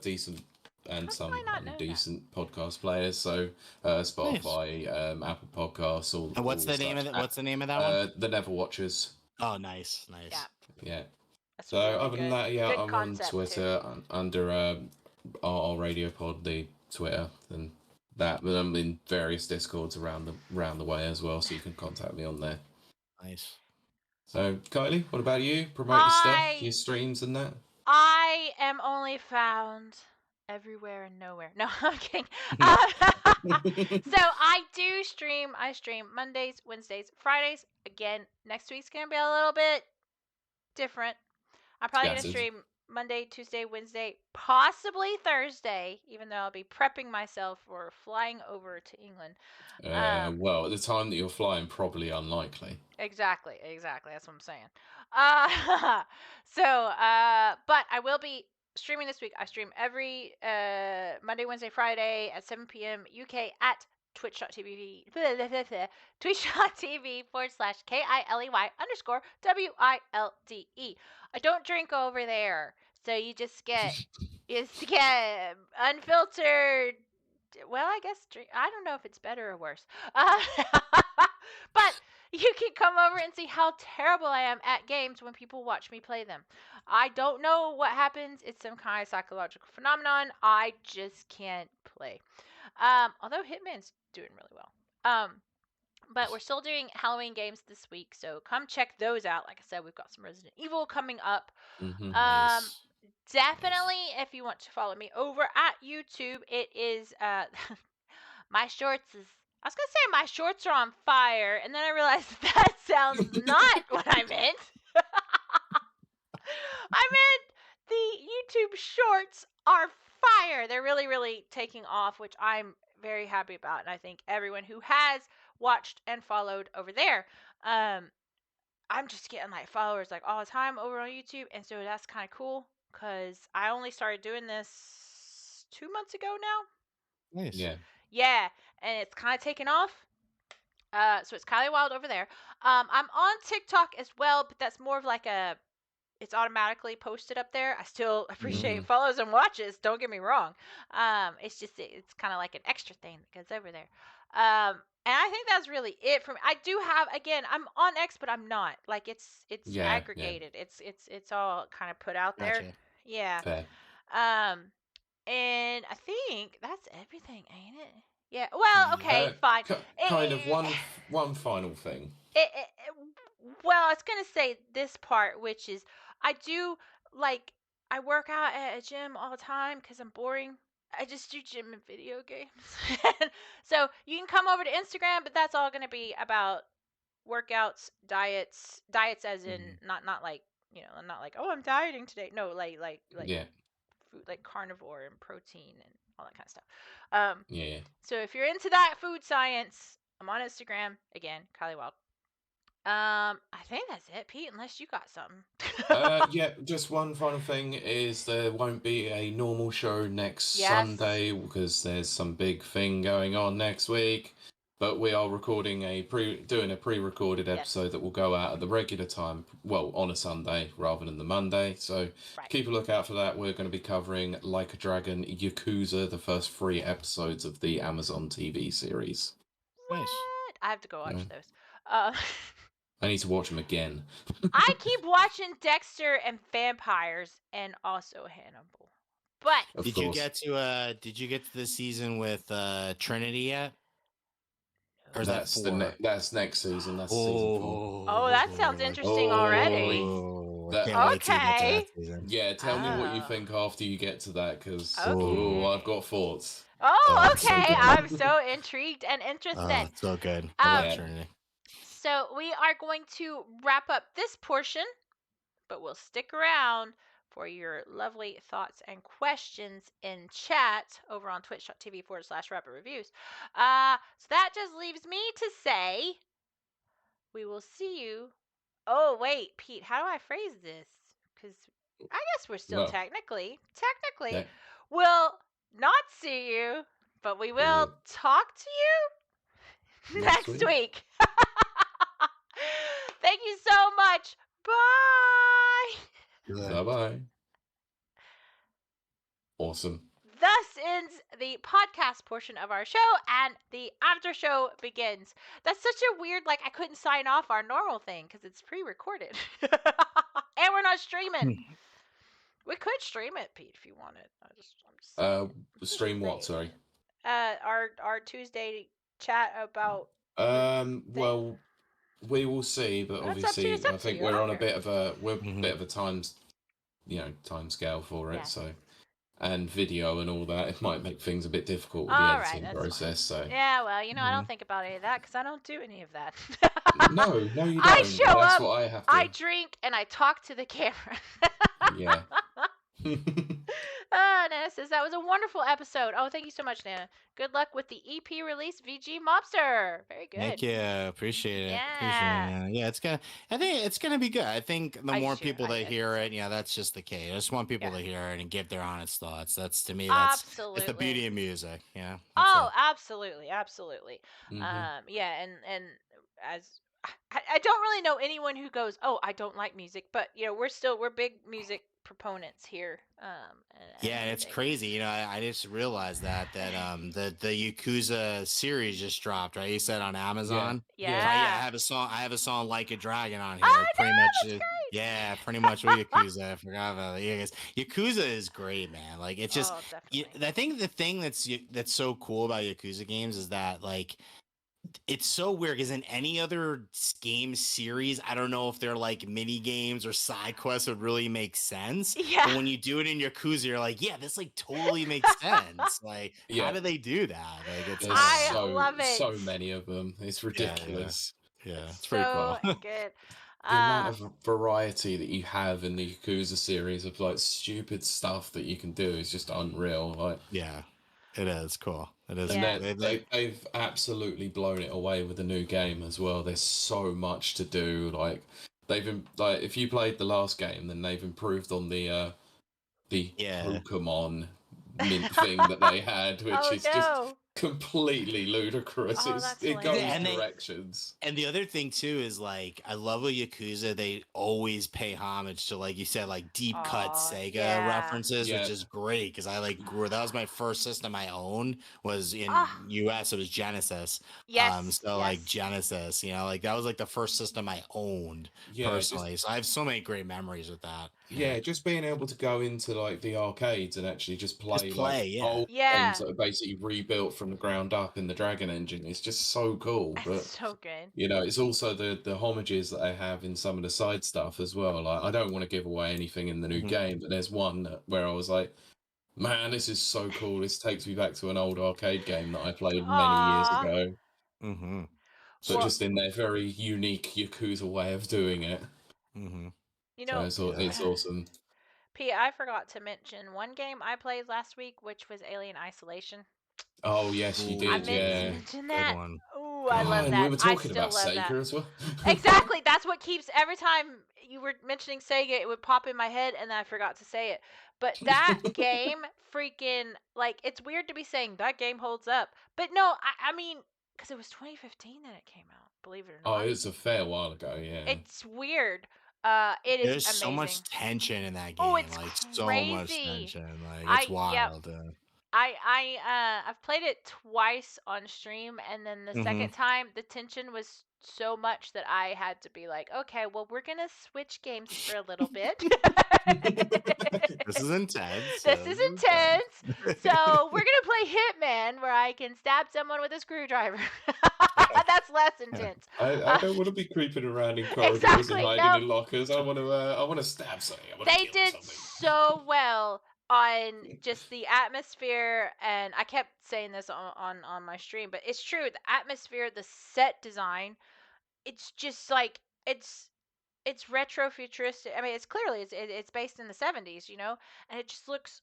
decent and How some have I not known that? decent podcast players. So Spotify, Apple Podcasts, all. And what's all the name of such. it? What's the name of that one? The Never Watchers. Oh, nice. Yeah. Yeah. That's So really other than good. that, yeah, Good I'm on concept, Twitter under our Radio Pod, the Twitter, and that. But I'm in various Discords around the way as well, so you can contact me on there. Nice. So Kylie, what about you? Promote your stuff, your streams, and that. I am only found everywhere and nowhere. No, I'm kidding. So I do stream. I stream Mondays, Wednesdays, Fridays. Again, next week's gonna be a little bit different. I'm probably gonna Scattered. stream Monday, Tuesday, Wednesday, possibly Thursday, even though I'll be prepping myself for flying over to England. Well, at the time that you're flying, probably unlikely. Exactly. That's what I'm saying. But I will be streaming this week. I stream every Monday, Wednesday, Friday at 7 p.m. UK at twitch.tv twitch.tv/KILEY_WILDE. I don't drink over there, so you just get unfiltered. Well, I guess I don't know if it's better or worse. But you can come over and see how terrible I am at games when people watch me play them. I don't know what happens. It's some kind of psychological phenomenon. I just can't play. Although Hitman's doing really well. But we're still doing Halloween games this week, so come check those out. Like I said, we've got some Resident Evil coming up. Nice. Definitely, if you want to follow me over at YouTube, it is my shorts is. I was gonna say my shorts are on fire, and then I realized that sounds not what I meant. I meant the YouTube shorts are fire. They're really, really taking off, which I'm very happy about, and I think everyone who has watched and followed over there. I'm just getting like followers like all the time over on YouTube, and so that's kind of cool because I only started doing this 2 months ago now. Nice. Yeah, and it's kind of taken off. So it's Kiley Wilde over there. I'm on TikTok as well, but that's more of like it's automatically posted up there. I still appreciate follows and watches. Don't get me wrong. It's kind of like an extra thing that goes over there. And I think that's really it for me. I do have, again, I'm on X, but I'm not. Like it's aggregated. Yeah. It's all kind of put out there. Gotcha. Yeah. Fair. And I think that's everything, ain't it? Yeah. Well, okay, fine. Kind of one final thing. Well, I was gonna say this part, which is I work out at a gym all the time because I'm boring. I just do gym and video games. So you can come over to Instagram, but that's all gonna be about workouts, diets as in not like not like, oh, I'm dieting today. No, like yeah. food, like carnivore and protein and all that kind of stuff. Yeah. So if you're into that food science, I'm on Instagram again, Kiley Wilde. I think that's it, Pete, unless you got something. Yeah, just one final thing is there won't be a normal show next Sunday because there's some big thing going on next week. But we are recording doing a pre-recorded episode that will go out at the regular time, well, on a Sunday rather than the Monday. So keep a lookout for that. We're going to be covering Like a Dragon Yakuza, the first 3 episodes of the Amazon TV series. What? I have to go watch those. I need to watch them again. I keep watching Dexter and Vampires and also Hannibal. But did you get to the season with Trinity yet? Or is that's that's next season. That's season 4. Oh, that sounds interesting already. Okay. Yeah, tell me what you think after you get to that, because I've got thoughts. Oh, okay. I'm so intrigued and interested. Oh, it's so good. I love Trinity. So we are going to wrap up this portion, but we'll stick around for your lovely thoughts and questions in chat over on twitch.tv/rapidreviews. So that just leaves me to say we will see you. Oh, wait, Pete, how do I phrase this? Because I guess we're still technically, we'll not see you, but we will talk to you next week. Thank you so much. Bye. Bye-bye. Awesome. Thus ends the podcast portion of our show, and the after show begins. That's such a weird, I couldn't sign off our normal thing because it's pre-recorded. And we're not streaming. We could stream it, Pete, if you wanted. I'm just stream what, sorry? Our Tuesday chat about... well, we will see, but obviously I think we're on a bit of a time scale for it, so... And video and all that, it might make things a bit difficult with the editing process. Fine. So yeah, well, I don't think about any of that because I don't do any of that. No, you don't. I show That's up, what I have to. I drink, and I talk to the camera. Yeah. Nana says that was a wonderful episode. Oh, thank you so much, Nana. Good luck with the EP release, VG Mobster. Very Thank good. you. Appreciate it. Appreciate it. Yeah. Yeah, I think it's gonna be good. I think the I more just, people I that think hear so. it, yeah, that's just the case. I just want people Yeah. to hear it and give their honest thoughts. That's to me, it's the Absolutely. beauty of music. Yeah, that's Oh, it. absolutely, absolutely. Hmm. Yeah, and as I don't really know anyone who goes, "Oh, I don't like music," but we're big music proponents here, and Yeah, it's everything. crazy. I just realized the Yakuza series just dropped, right? You said on Yeah, Amazon. So yeah. yeah, Yeah. I have a song like a dragon on here. I Pretty know, much that's great. yeah, pretty much with Yakuza. I forgot about it. Yeah, Yakuza is great, man. Like it's just Oh, definitely. I think the thing that's so cool about Yakuza games is that like it's so weird because in any other game series, I don't know if they're like mini games or side quests would really make sense. Yeah. But when you do it in Yakuza, you're like, yeah, this like totally makes sense. Like, how Yeah, do they do that? Like, it's there's I hilarious. love it. so many of them. It's Yeah, yeah, ridiculous. yeah. It's It's pretty so cool. good. The amount Uh, of variety that you have in the Yakuza series of like stupid stuff that you can do is just unreal. Like, Yeah, it is cool. It is. and yeah. they've absolutely blown it away with the new game as well. There's so much to do. Like, like if you played the last game, then they've improved on the yeah. Pokemon mint thing that they had, which Oh is just no. completely ludicrous. Oh, that's It Yeah, goes hilarious. directions. and the other thing too is like I love with Yakuza, they always pay homage to like you said, like deep cut Oh, Sega yeah. references, which Yeah, is great because I like grew that was my first system I owned was in Ah, US, it was Genesis. yes, So like yes. Genesis, like that was like the first system I owned yeah, just personally. So I have so many great memories with that. Yeah. yeah, just being able to go into like the arcades and actually just Just play like play, yeah. old games Yeah. that are basically rebuilt from the ground up in the Dragon engine is just so cool. It's But so good. it's also the homages that they have in some of the side stuff as well. Like, I don't want to give away anything in the new Mhm. game, but there's one where I was like, man, this is so cool. This takes me back to an old arcade game that I played many years Aw. ago, Mhm. but Well, just in their very unique Yakuza way of doing it. Mhm. you So know, Yeah. it's awesome. P, I forgot to mention one game I played last week, which was Alien Isolation. Oh yes, you I did, meant to yeah. Ooh, mention good that. one. Ooh, I Good Oh, love and one. we that. were I talking still about love that. Sega as well. Exactly. That's what keeps every time you were mentioning Sega, it would pop in my head and I forgot to say it. But that game freaking like it's weird to be saying that game holds up. But no, I mean cuz it was 2015 that it came out, believe it or Oh, not. it was a fair while ago, yeah. It's weird. It is There's so much amazing. tension in that Oh, game, it's like so much crazy. tension. Like it's I Yep. wild. I've played it twice on stream, and then the Hmm. second time the tension was so much that I had to be like, okay, well we're gonna switch games for a little bit. This is intense. This is This is intense. intense. So we're gonna play Hitman, where I can stab someone with a screwdriver. That's less intense. I don't want to be creeping around in corridors and Exactly. hiding No, in lockers. I want to stab something. I want to they kill did something. so well on just the atmosphere, and I kept saying this on my stream, but it's true. The atmosphere, the set design, it's just like it's retro futuristic. I mean, it's clearly it's based in the 70s, and it just looks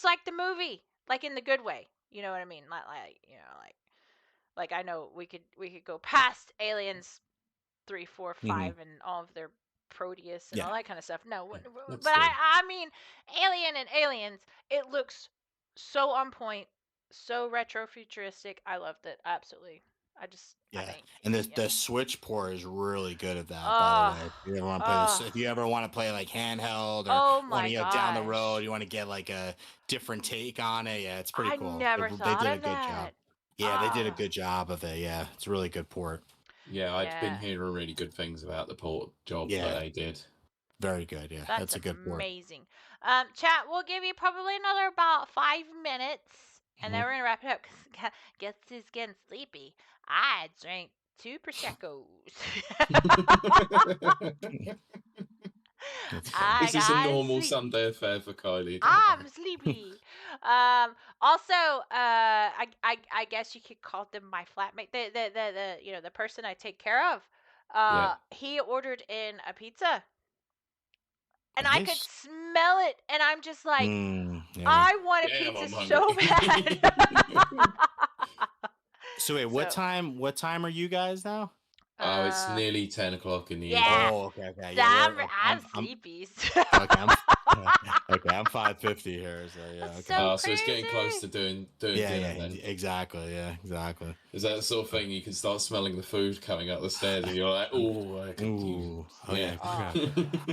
like the movie, like in the good way. You know what I mean? Like like I know we could go past Aliens 3, 4, Hmm. 5, and all of their Proteus and all Yeah. that kind of stuff. No, Yeah, but that's good. I mean, Alien and Aliens. It looks so on point, so retro futuristic. I loved it absolutely. I Yeah, think, and yeah. the Switch port is really good at that. By the Oh, way, if you ever want to play this, oh, if you ever want to play like handheld or oh want my to down the road, gosh! you want to get like a different take on it. Yeah, it's pretty I cool. never They thought did a of good job. that. Yeah, they did a Ah, good job of it. Yeah, it's a really good port. Yeah, I'd been yeah. hearing really good things about the port job that Yeah, they did. very good. Yeah, That's that's a good port. amazing. Chat, we'll give you probably another about 5 minutes, and then Mhm. we're gonna wrap it up because guess who's getting sleepy? I drank 2 proseccos. That's funny. I This is a got normal sleepy. Sunday affair for Kylie. Don't I'm worry. sleepy. Also, I guess you could call them my flatmate. The person I take care of. Yeah. He ordered in a pizza. and I could Nice. smell it, and I'm just like, Yummy. I want a Damn, pizza I'm so hungry. bad. So wait, what So, time? What time are you guys now? Oh, it's nearly 10 o'clock in the yeah, evening. Oh, okay. Yeah, I'm, we're I'm sleepy. okay. I'm 5:50 here. So yeah, That's okay. so So it's getting close to crazy. doing dinner then. Exactly. Yeah, exactly. Is that the sort of thing you can start smelling the food coming up the stairs and you're like, oh, I could use. Oh Yeah. yeah.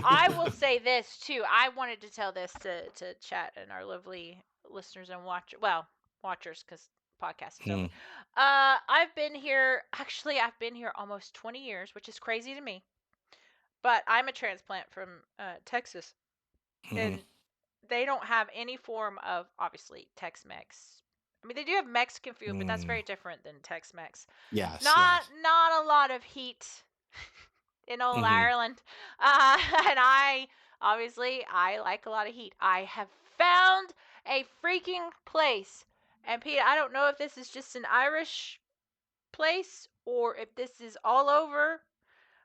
I will say this too. I wanted to tell this to chat and our lovely listeners and watchers, because podcast is over. I've been here. Actually, I've been here almost 20 years, which is crazy to me. But I'm a transplant from Texas, and they don't have any form of, obviously, Tex-Mex. I mean, they do have Mexican food, but that's very different than Tex-Mex. Yes. Not a lot of heat in old Ireland. And I like a lot of heat. I have found a freaking place. And Pete, I don't know if this is just an Irish place or if this is all over,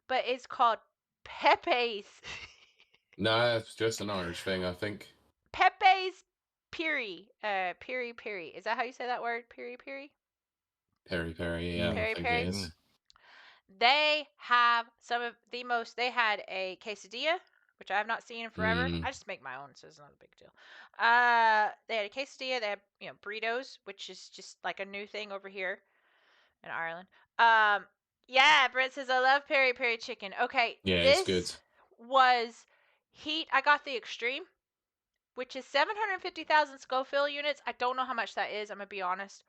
but it's called Pepe's. No, it's just an Irish thing, I think. Pepe's Piri. Piri Piri. Is that how you say that word? Piri Piri? Peri Peri, yeah, I Peri think it Peri? is. They have some of the most. They had a quesadilla, which I have not seen in forever. Mm. I just make my own, so it's not a big deal. They had a quesadilla. They had burritos, which is just like a new thing over here in Ireland. Yeah, Brent says I love peri peri chicken. Okay, Yeah, it's good. this was heat. I got the extreme, which is 750,000 Scoville units. I don't know how much that is. I'm gonna be honest.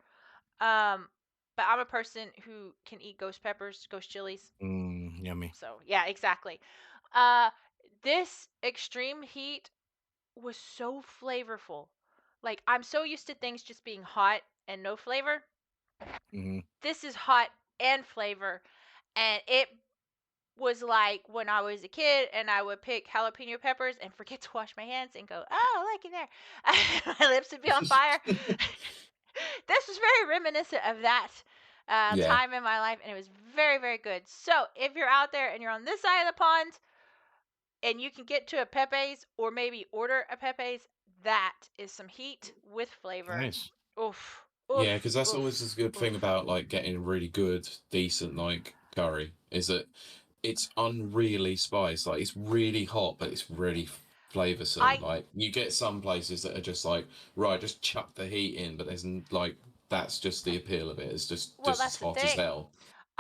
But I'm a person who can eat ghost peppers, ghost chilies. Yummy. So yeah, exactly. Uh, this extreme heat was so flavorful. Like, I'm so used to things just being hot and no flavor. This is hot and flavor, and it was like when I was a kid and I would pick jalapeno peppers and forget to wash my hands and go, oh, look in there. My lips would be on fire. This was very reminiscent of that Yeah. time in my life, and it was very, very good. So if you're out there and you're on this side of the pond and you can get to a Pepe's or maybe order a Pepe's, that is some heat with flavor. Nice. Oof. Yeah, because that's always a good thing about like getting really good, decent like curry is that it's unreally spiced. Like it's really hot, but it's really flavoursome. Like you get some places that are just like, right, just chuck the heat in, but like that's just the appeal of it. It's just as hot as hell.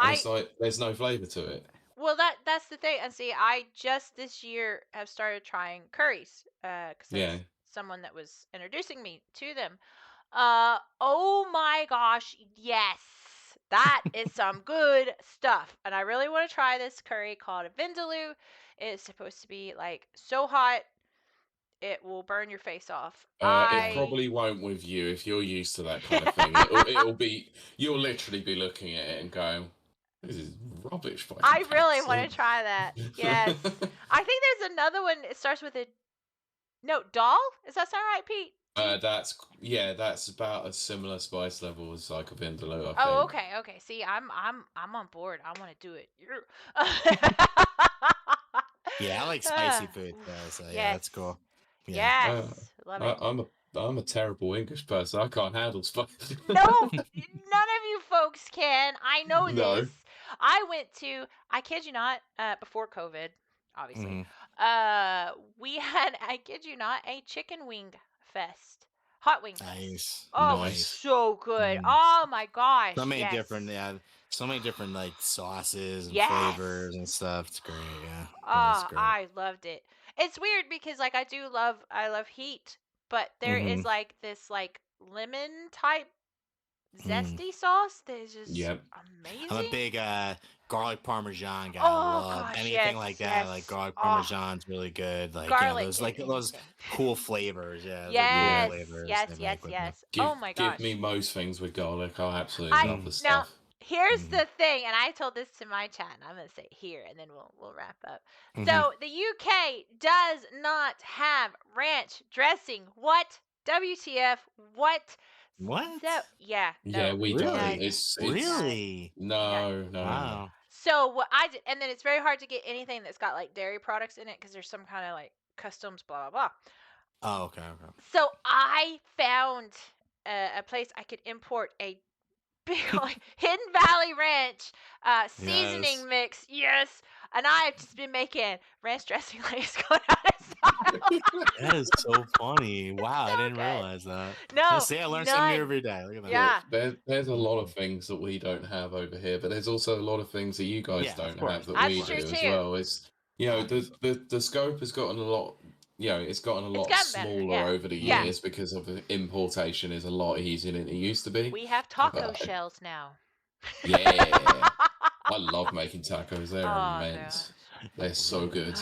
And it's like there's no flavour to it. Well, that's the thing. And see, I just this year have started trying curries because there's someone that was introducing me to them. Oh my gosh, yes. That is some good stuff. And I really want to try this curry called a vindaloo. It's supposed to be like so hot it will burn your face off. It probably won't with you if you're used to that kind of thing. It'll be you'll literally be looking at it and going, this is rubbish. I really want to try that. Yes. I think there's another one. It starts with a doll. Does that sound right, Pete? That's about a similar spice level as like a vindaloo, I think. Oh, okay. See, I'm on board. I want to do it. Yeah, I like spicy food, so yeah, that's cool. Yeah. Yes, love it. I'm a terrible English person. I can't handle spice. No, none of you folks can. I know this. I kid you not, before COVID, obviously. We had, I kid you not, a chicken wing fest. Hot wing fest. Nice. Oh, it was so good. Oh my gosh. So many different like sauces and flavors and stuff. It's great, yeah. Oh, I loved it. It's weird because like I love heat, but there is like this like lemon type zesty sauce that is just amazing. I'm a big garlic parmesan guy. Oh, I love gosh, anything like that. Like garlic parmesan's really good. Like those cool flavors. Yeah. Yes. Flavors Yes. Oh my gosh. Give me most things with garlic. I'll absolutely love the stuff. Now, here's the thing, and I told this to my chat, and I'm gonna say it here, and then we'll wrap up. So the UK does not have ranch dressing. What? WTF? What? What? So, yeah. No, yeah, we don't. It's really no. Wow. So what I did, and then it's very hard to get anything that's got like dairy products in it because there's some kind of like customs, blah, blah, blah. Oh, okay. So I found a place I could import a big Hidden Valley Ranch seasoning Yes. mix. Yes. And I've just been making ranch dressing like it's going out of style. That is so funny. Wow, I So didn't good. realize that. Yeah, No, see, I learn something new none. every day. Look at that. Look, Yeah. there's a lot of things that we don't have over here, but there's also a lot of things that you guys Yeah, of don't have course, that of we That's do true course. as too. well. It's the scope has gotten a lot, it's gotten a It's lot gotten better. smaller Yeah. over the Yeah. years because of the importation is a lot easier than it used to be. We have taco But shells now. yeah, I love making tacos. They're Oh immense. gosh. They're so good.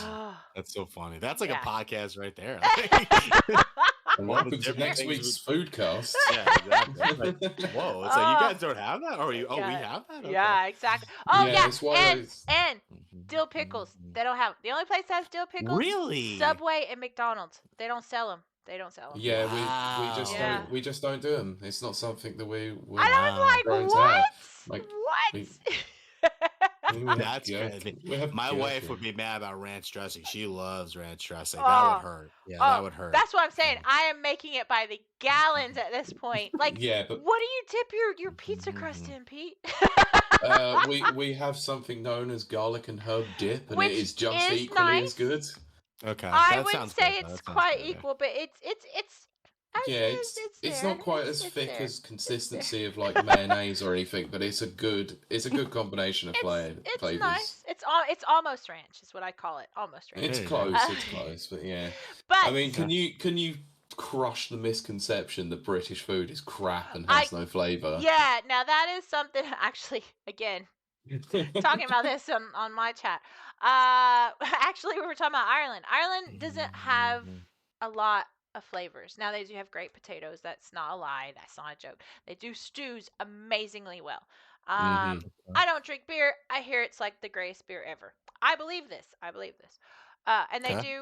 That's so funny. That's like a Yeah. podcast right there. And All the welcome to different next things week's foodcast. Yeah, exactly. I'm like, whoa, it's like you Oh, guys don't have that? Or you we God. have that? Okay. Yeah, exactly. Oh Yeah, yeah, it's one of those. and dill pickles. They don't have the only place that has dill pickles. Really? Subway and McDonald's. They don't sell them. They don't sell them. Yeah, we just Yeah. don't do them. It's not something that we're And I grown was to have. like, Like what? we have That's gherkin. crazy. We have My wife gherkin. would be mad about ranch dressing. She loves ranch dressing. That Oh. would hurt. Yeah, that would hurt. That's what I'm saying. I am making it by the gallons at this point. Like, Yeah, but what do you dip your pizza crust in, Pete? we have something known as garlic and herb dip, and Which it is just is equally as nice. good. Okay. I that would sounds say good, though. it's That sounds quite good, yeah. equal, but it's Yeah, it's there. not quite as It's thick there. as consistency of like mayonnaise or anything, but it's a good combination of It's flavors. nice. It's almost ranch is what I call it. Almost ranch. It's There you close, go. it's close, but yeah. But I mean, can you crush the misconception that British food is crap and has no flavor? yeah, now that is something actually again talking about this on my chat. Actually, we were talking about Ireland. Ireland doesn't have a lot of flavors. Now they do have great potatoes. That's not a lie. That's not a joke. They do stews amazingly well. I don't drink beer. I hear it's like the greatest beer ever. I believe this. And they Okay.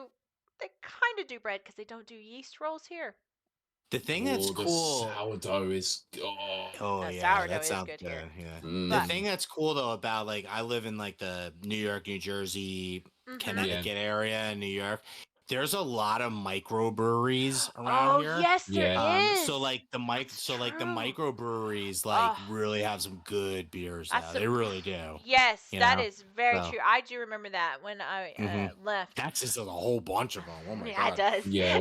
kind of do bread because they don't do yeast rolls here. The thing that's the cool. sourdough is Oh No, yeah, sourdough that is sounds good good. here. Yeah. The thing that's cool though about like I live in like the New York, New Jersey, Connecticut area in New York. There's a lot of microbreweries around here. Yes, there is. So like the microbreweries like really have some good beers now. They really do. Yes, that know? is very true. I do remember that when I left. Texas has a whole bunch of them. Oh my Yeah, god. it does. Yeah,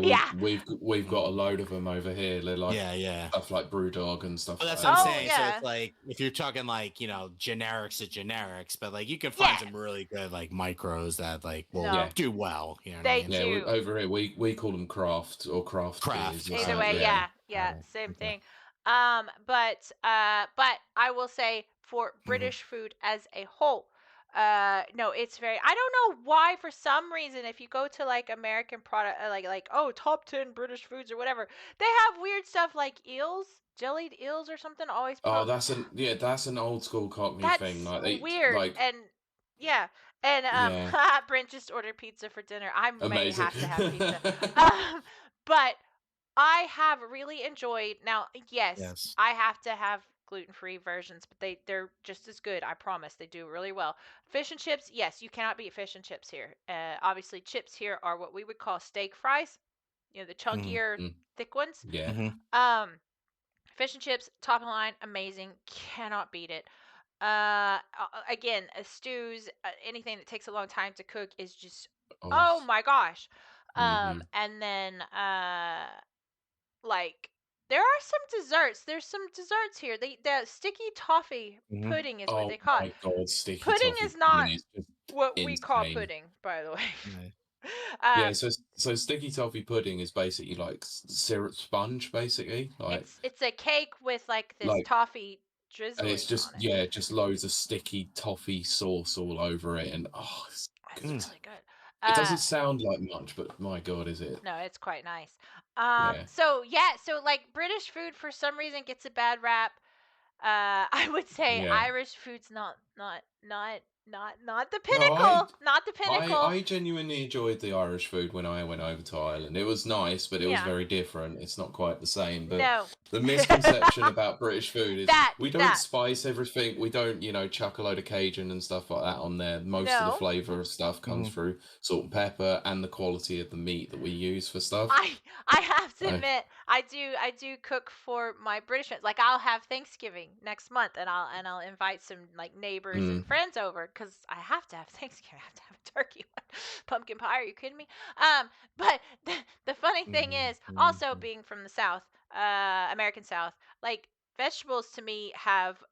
we've got a load of them over here. They're like yeah. stuff like Brewdog and stuff. Well, that's like what I'm that. saying. yeah. So it's like if you're talking like generics to generics, but like you can find some really good like micros that like will do well. You know what I They mean? Yeah, do. over here we call them craft or craft beers or Either something. way, yeah, same thing. But I will say for British food as a whole, no, it's very. I don't know why. For some reason, if you go to like American product, like top 10 British foods or whatever, they have weird stuff like eels, jellied eels or something. Always. Oh, that's an old school Cockney thing. Like they weird like and. Yeah, and Yeah. Brent just ordered pizza for dinner. I may amazing. have to have pizza. But I have really enjoyed. Now, yes, I have to have gluten-free versions, but they're just as good. I promise. They do really well. Fish and chips, yes, you cannot beat fish and chips here. Obviously, chips here are what we would call steak fries. The chunkier, thick ones. Yeah. Fish and chips, top of the line, amazing. Cannot beat it. Again, stews, anything that takes a long time to cook is just oh my gosh. And then like there are some desserts. There's some desserts here. The sticky toffee pudding is what they call it. Oh my god, sticky Pudding toffee is not pudding is just what we call insane. pudding, by the way. Yeah, so sticky toffee pudding is basically like syrup sponge, basically. Like it's a cake with like this toffee drizzling and it's just on it. just loads of sticky toffee sauce all over it, and it's really good. It doesn't sound like much, but my god, is it? No, it's quite nice. Yeah. So like British food for some reason gets a bad rap. I would say Yeah. Irish food's not Not the No, pinnacle. Not the pinnacle. I genuinely enjoyed the Irish food when I went over to Ireland. It was nice, but it was Yeah. very different. It's not quite the same. But No. the misconception about British food is That. we don't spice everything. We don't, chuck a load of Cajun and stuff like that on there. Most of the No. flavour of stuff comes through salt and pepper and the quality of the meat that we use for stuff. I have to admit, I do cook for my British friends. Like, I'll have Thanksgiving next month, and I'll invite some like neighbors and friends over because I have to have Thanksgiving. I have to have a turkey, pumpkin pie. Are you kidding me? But the funny thing is, also being from the South, American South, like vegetables to me have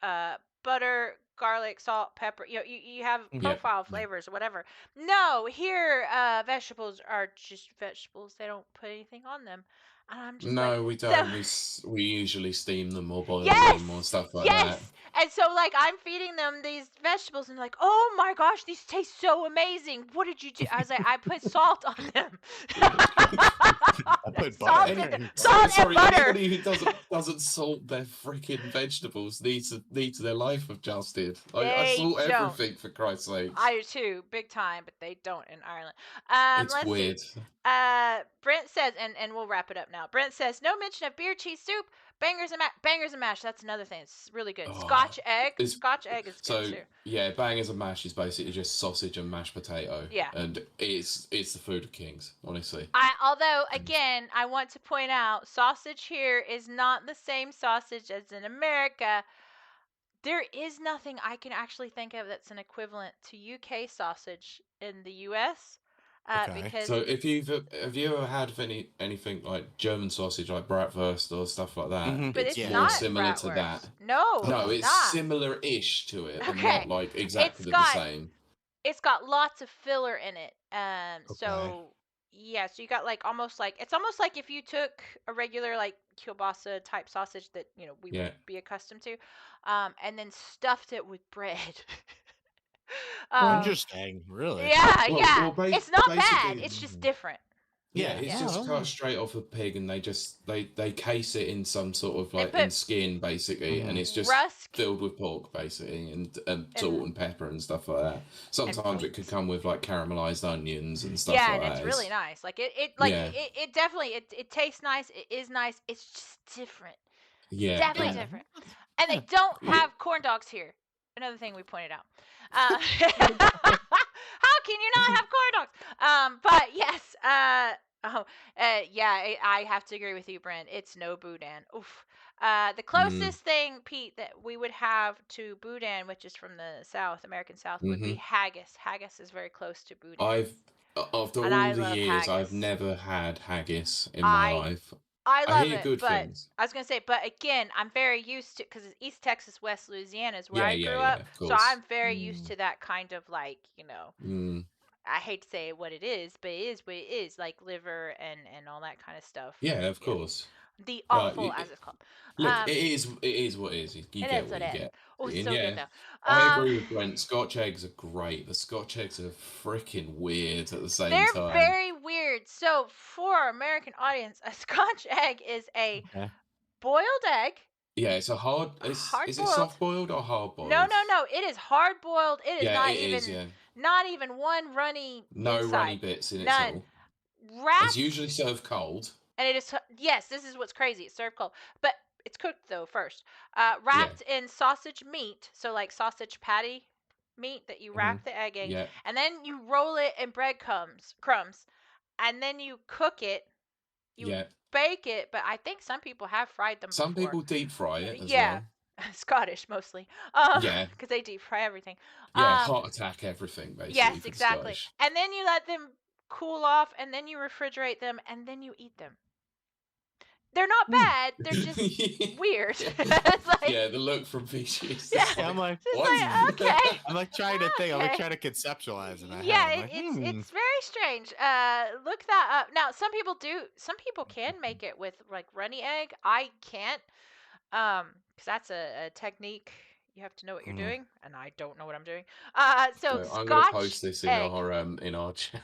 butter, garlic, salt, pepper. You have profile flavors or whatever. No, here vegetables are just vegetables. They don't put anything on them. And I'm just No, like, we don't. We usually steam them or boil yes, them or stuff like yes. that. And so like I'm feeding them these vegetables and they're like, oh my gosh, these taste so amazing. What did you do? I was like, I put salt on them. I put butter. Salt and butter. Anybody who doesn't salt their freaking vegetables needs their life adjusted. I salt everything, for Christ's sake. I do too, big time, but they don't in Ireland. It's weird. See. Brent says, and we'll wrap it up now. Brent says, no mention of beer cheese soup, bangers and mash. That's another thing. It's really good. Scotch egg. Scotch egg is good too. Yeah, bangers and mash is basically just sausage and mashed potato. Yeah. And it's the food of kings, honestly. Although again, I want to point out, sausage here is not the same sausage as in America. There is nothing I can actually think of that's an equivalent to UK sausage in the US. Because so have you ever had anything like German sausage, like bratwurst or stuff like that? But it's more not similar bratwurst. to that. No, it's not. similar-ish to it, but not like exactly the same. It's got lots of filler in it. So yeah, so you got like it's almost like if you took a regular like kielbasa type sausage that we would be accustomed to, and then stuffed it with bread. Interesting, really. Yeah, well, it's not bad. It's just different. Yeah, it's just cut straight off a pig, and they case it in some sort of like in skin, basically, and it's just filled with pork, basically, and salt and pepper and stuff like that. Sometimes it could come with like caramelized onions and stuff like that. Yeah, and it's really nice. Like it definitely it tastes nice. It is nice. It's just different. Yeah, definitely different. And they don't have corn dogs here. Another thing we pointed out. How can you not have corn dogs? But yes, yeah, I have to agree with you, Brent. It's no boudin. Oof. The closest thing, Pete, that we would have to boudin, which is from the South, American South, would be haggis. Haggis is very close to boudin. After all the years, I've never had haggis in my life. I love hear it, good but things. I was gonna say, but again, I'm very used to because East Texas, West Louisiana is where I grew up, so I'm very used to that kind of like I hate to say what it is, but it is what it is, like liver and all that kind of stuff. Yeah, of course. The offal, as it's called. Look, it is what it is. You get what you get. Oh, so good though. I agree with Brent. Scotch eggs are great. The Scotch eggs are freaking weird at the same time. They're very weird. So for our American audience, a Scotch egg is a boiled egg. Yeah, it's a hard. Is it soft boiled or hard boiled? No. It is hard boiled. It is not even one runny. No inside. Runny bits in it at all. It's usually served cold. And it is this is what's crazy. It's served cold, but it's cooked though first. Wrapped in sausage meat, so like sausage patty meat that you wrap the egg in, and then you roll it in breadcrumbs, and then you cook it. You bake it, but I think some people have fried them. Some people deep fry it as well. Scottish mostly. Because they deep fry everything. Heart attack everything basically. Yes, exactly. And then you let them cool off, and then you refrigerate them, and then you eat them. They're not bad. They're just weird. It's like, the look from VG. I'm like, what? Okay. I'm like trying to think. I'm like trying to conceptualize it. It's very strange. Look that up. Now, some people do. Some people can make it with like runny egg. I can't. Because that's a technique. You have to know what you're doing, and I don't know what I'm doing. So I'm going to post this in our chat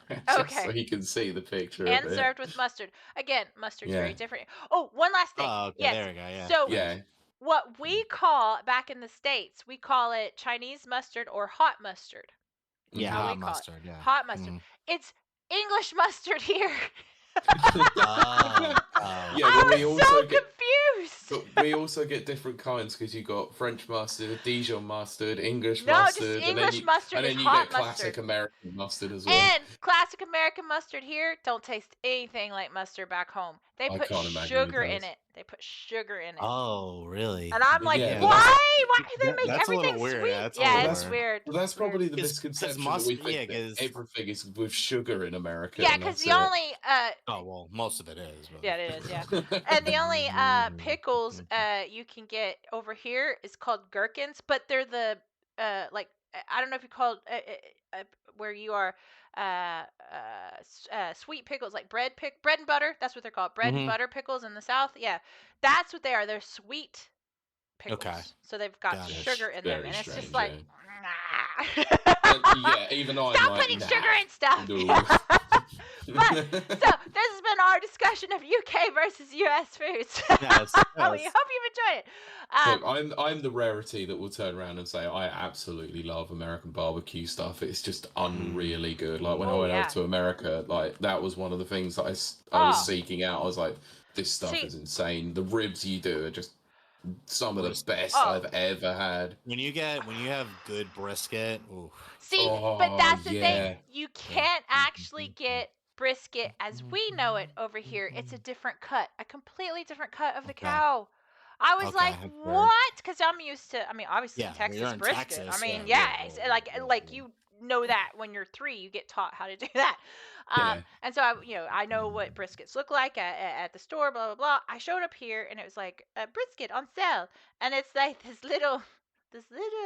so you can see the picture and of it. served with mustard. Again, mustard's very different. Oh, one last thing. Oh, okay, there we go. Yeah. So what we call back in the States, we call it Chinese mustard or hot mustard. Yeah, How hot we call it. mustard. Yeah, Hot mustard. It's English mustard here. Oh, Yeah, I but we was so also get confused. but we also get different kinds because you got French mustard, Dijon mustard, English No, just mustard, English mustard and is then you hot get classic mustard. American mustard as well. And classic American mustard here don't taste anything like mustard back home. They I put can't imagine sugar it in does. it. They put sugar in it. Oh, really? And I'm like, Yeah, why? Why do they make that's a little everything weird. sweet? That's a Yeah, little it's weird. weird. Well, that's probably the 'Cause misconception that mustard- we think yeah, that 'cause- everything is with sugar in America. Yeah, and because that's the it. only Oh well, most of it is. But... yeah, it is, yeah. And the only pickles you can get over here is called gherkins, but they're the like I don't know if you call where you are sweet pickles, like bread and butter. That's what they're called, bread and butter pickles in the South. Yeah, that's what they are. They're sweet pickles. Okay. So they've got Got it. sugar in them, and it's Very just like, strange, nah. yeah, even I'm Stop like, putting nah. sugar in stuff. No. But so this has been our discussion of UK versus US foods. Yes, Oh, we yes. hope you've enjoyed it. Look, I'm the rarity that will turn around and say I absolutely love American barbecue stuff. It's just unreally good. Like when I went over to America, like that was one of the things that I was seeking out. I was like, this stuff is insane. The ribs you do are just some of the best I've ever had. When you have good brisket, ooh. See, but that's the thing. You can't actually get brisket as we know it over here. It's a different cut, a completely different cut of the cow. I was like, what? Because I'm used to, I mean, obviously Texas brisket. Texas, I mean, like you know that when you're 3, you get taught how to do that. And so I know what briskets look like at the store, blah blah blah. I showed up here and it was like a brisket on sale, and it's like this little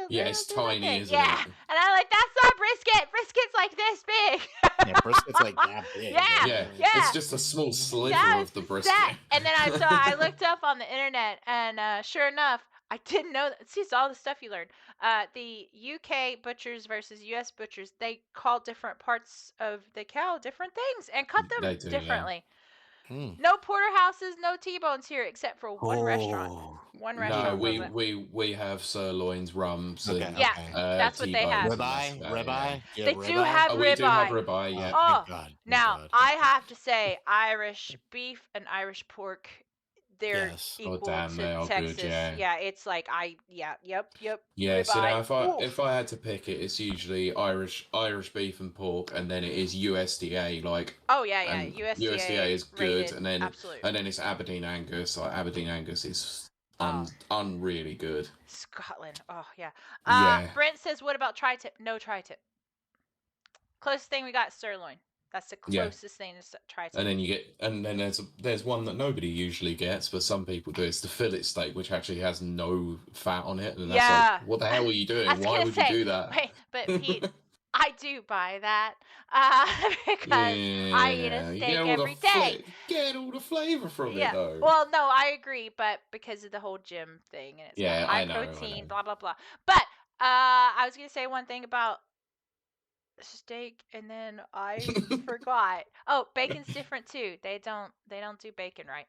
it's tiny, thing. isn't it? And I'm like, that's not brisket. Brisket's like this big. Yeah, brisket's like that big. Yeah. It's just a small sliver of the brisket. And then I looked up on the internet, and sure enough, I didn't know that. See, it's all the stuff you learn. The UK butchers versus US butchers, they call different parts of the cow different things and cut them differently. No porterhouses, no T-bones here, except for one restaurant. One restaurant. No, we have sirloins, rums, and that's what they have. Ribeye. They do have ribeye. We do have ribeye. Yeah. Oh, God. now I have to say, Irish beef and Irish pork, they're equal to Texas. Good, yeah, it's like yep. Yeah, so ribeye. now if I had to pick it, it's usually Irish beef and pork, and then it is USDA. Like USDA is good, rated, and then absolutely. and then it's Aberdeen Angus. Like Aberdeen Angus is unreally good. Scotland. Oh yeah. Brent says, what about tri-tip? No tri-tip. Closest thing we got is sirloin. That's the closest thing to tri-tip. And then there's one that nobody usually gets, but some people do. It's the fillet steak, which actually has no fat on it, and that's like, what the hell are you doing? Why would you do that? Wait, but Pete, I do buy that because I eat a steak every day. Get all the flavor from it, though. Well, no, I agree, but because of the whole gym thing, and it's got high protein, blah blah blah. But I was gonna say one thing about steak, and then I forgot. Oh, bacon's different too. They don't do bacon right.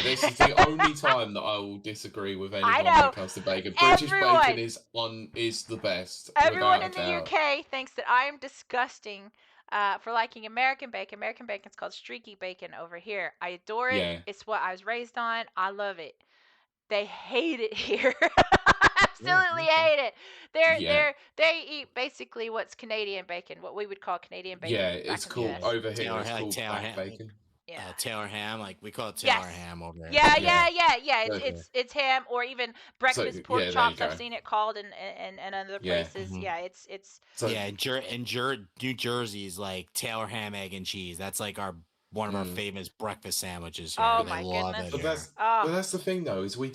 This is the only time that I will disagree with anyone when it comes to bacon. British bacon is the best. Everyone in the UK thinks that I am disgusting for liking American bacon. American bacon's called streaky bacon over here. I adore it. Yeah. It's what I was raised on. I love it. They hate it here. Absolutely hate it. They eat basically what's Canadian bacon, what we would call Canadian bacon. Yeah, it's called over here. It's called black bacon. Yeah. Taylor ham, like we call it Taylor ham over there. Yeah. It's ham, or even breakfast pork chops. I've seen it called in other places. Yeah, it's. In New Jersey's like Taylor ham, egg and cheese. That's like one of our famous breakfast sandwiches here. Oh my goodness! But that's the thing though, is we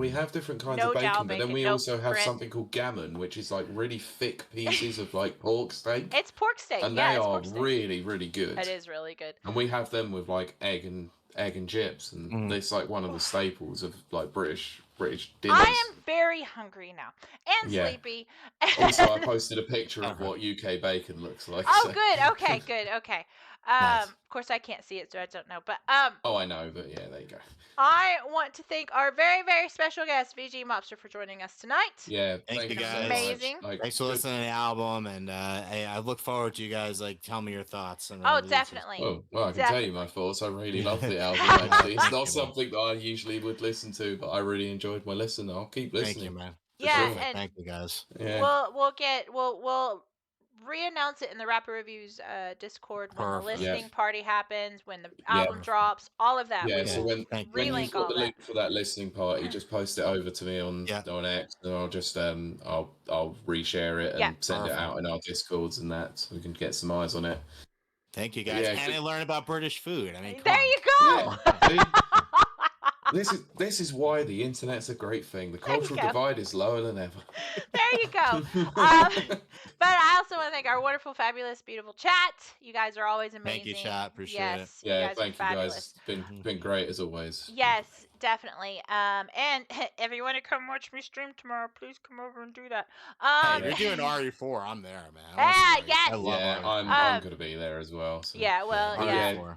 have different kinds of bacon, but then we also have something called gammon, which is like really thick pieces of like pork steak. It's pork steak, and they are really, really good. It is really good. And we have them with like egg and chips, and it's like one of the staples of like British British dinners. I am very hungry now and Yeah. sleepy. Also, I posted a picture of Okay. what UK bacon looks like. Oh, so- good. Okay, good. Okay. Nice. Of course, I can't see it, so I don't know. But Oh, I know, but yeah, there you go. I want to thank our very, very special guest, VG Mobster, for joining us tonight. Yeah, Thank thank you you so guys. Amazing. much. Like, Thanks for good- listening to the album, and I look forward to you guys like tell me your thoughts. And Oh, releases. definitely. Oh, well, I can tell you my Definitely. thoughts. I really Yeah. love the album, actually. It's Thank not you, man. something that I usually would listen to, but I really enjoyed my listen. I'll keep Thank you, listening. man. For Yeah, sure. and Thank you, guys. Yeah. we'll re-announce it in the Rapper Reviews Discord when the Perfect. listening party happens, when the Yeah. album drops, all of that. Yeah, We so will Thank you, when guys. you've relink got all the that. link for that listening party, just post it over to me on Yeah. X, and I'll just I'll reshare it and Yeah. send it Perfect. out in our Discords and that, so we can get some eyes on it. Thank you, But guys. yeah, And good- I learned about British food. I mean, come There on. you go. Yeah, see? This is why the internet's a great thing. The There you cultural go. divide is lower than ever. There you go. But I also want to thank our wonderful, fabulous, beautiful chat. You guys are always amazing. Thank you, chat. Appreciate yes, it. you Yeah, guys thank are you fabulous. guys. It's been great as always. Yes, definitely. And if you want to come watch me stream tomorrow, please come over and do that. Hey, if you're doing RE4, I'm there, man. I wanna Ah, see RE4. yes. I love Yeah, RE4. I'm gonna be there as well. So. Yeah, well, RE4. yeah.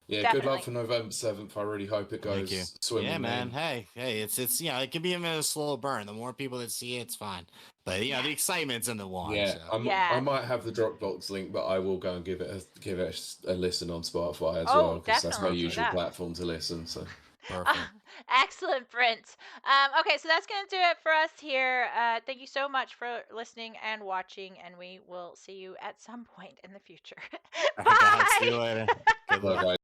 Yeah, Definitely. good luck for November 7th. I really hope it Thank you. goes swimmingly. Yeah, man. Hey, it's it can be a slow burn. The more people that see it, it's fine. But the excitement's in the launch. Yeah, So. I might have the Dropbox link, but I will go and give it a listen on Spotify as well, because that's my definitely do usual that. platform to listen. So Perfect. Excellent, Brent. Okay, so that's going to do it for us here. Thank you so much for listening and watching, and we will see you at some point in the future. All right, guys, see you later. Good Bye, luck. guys.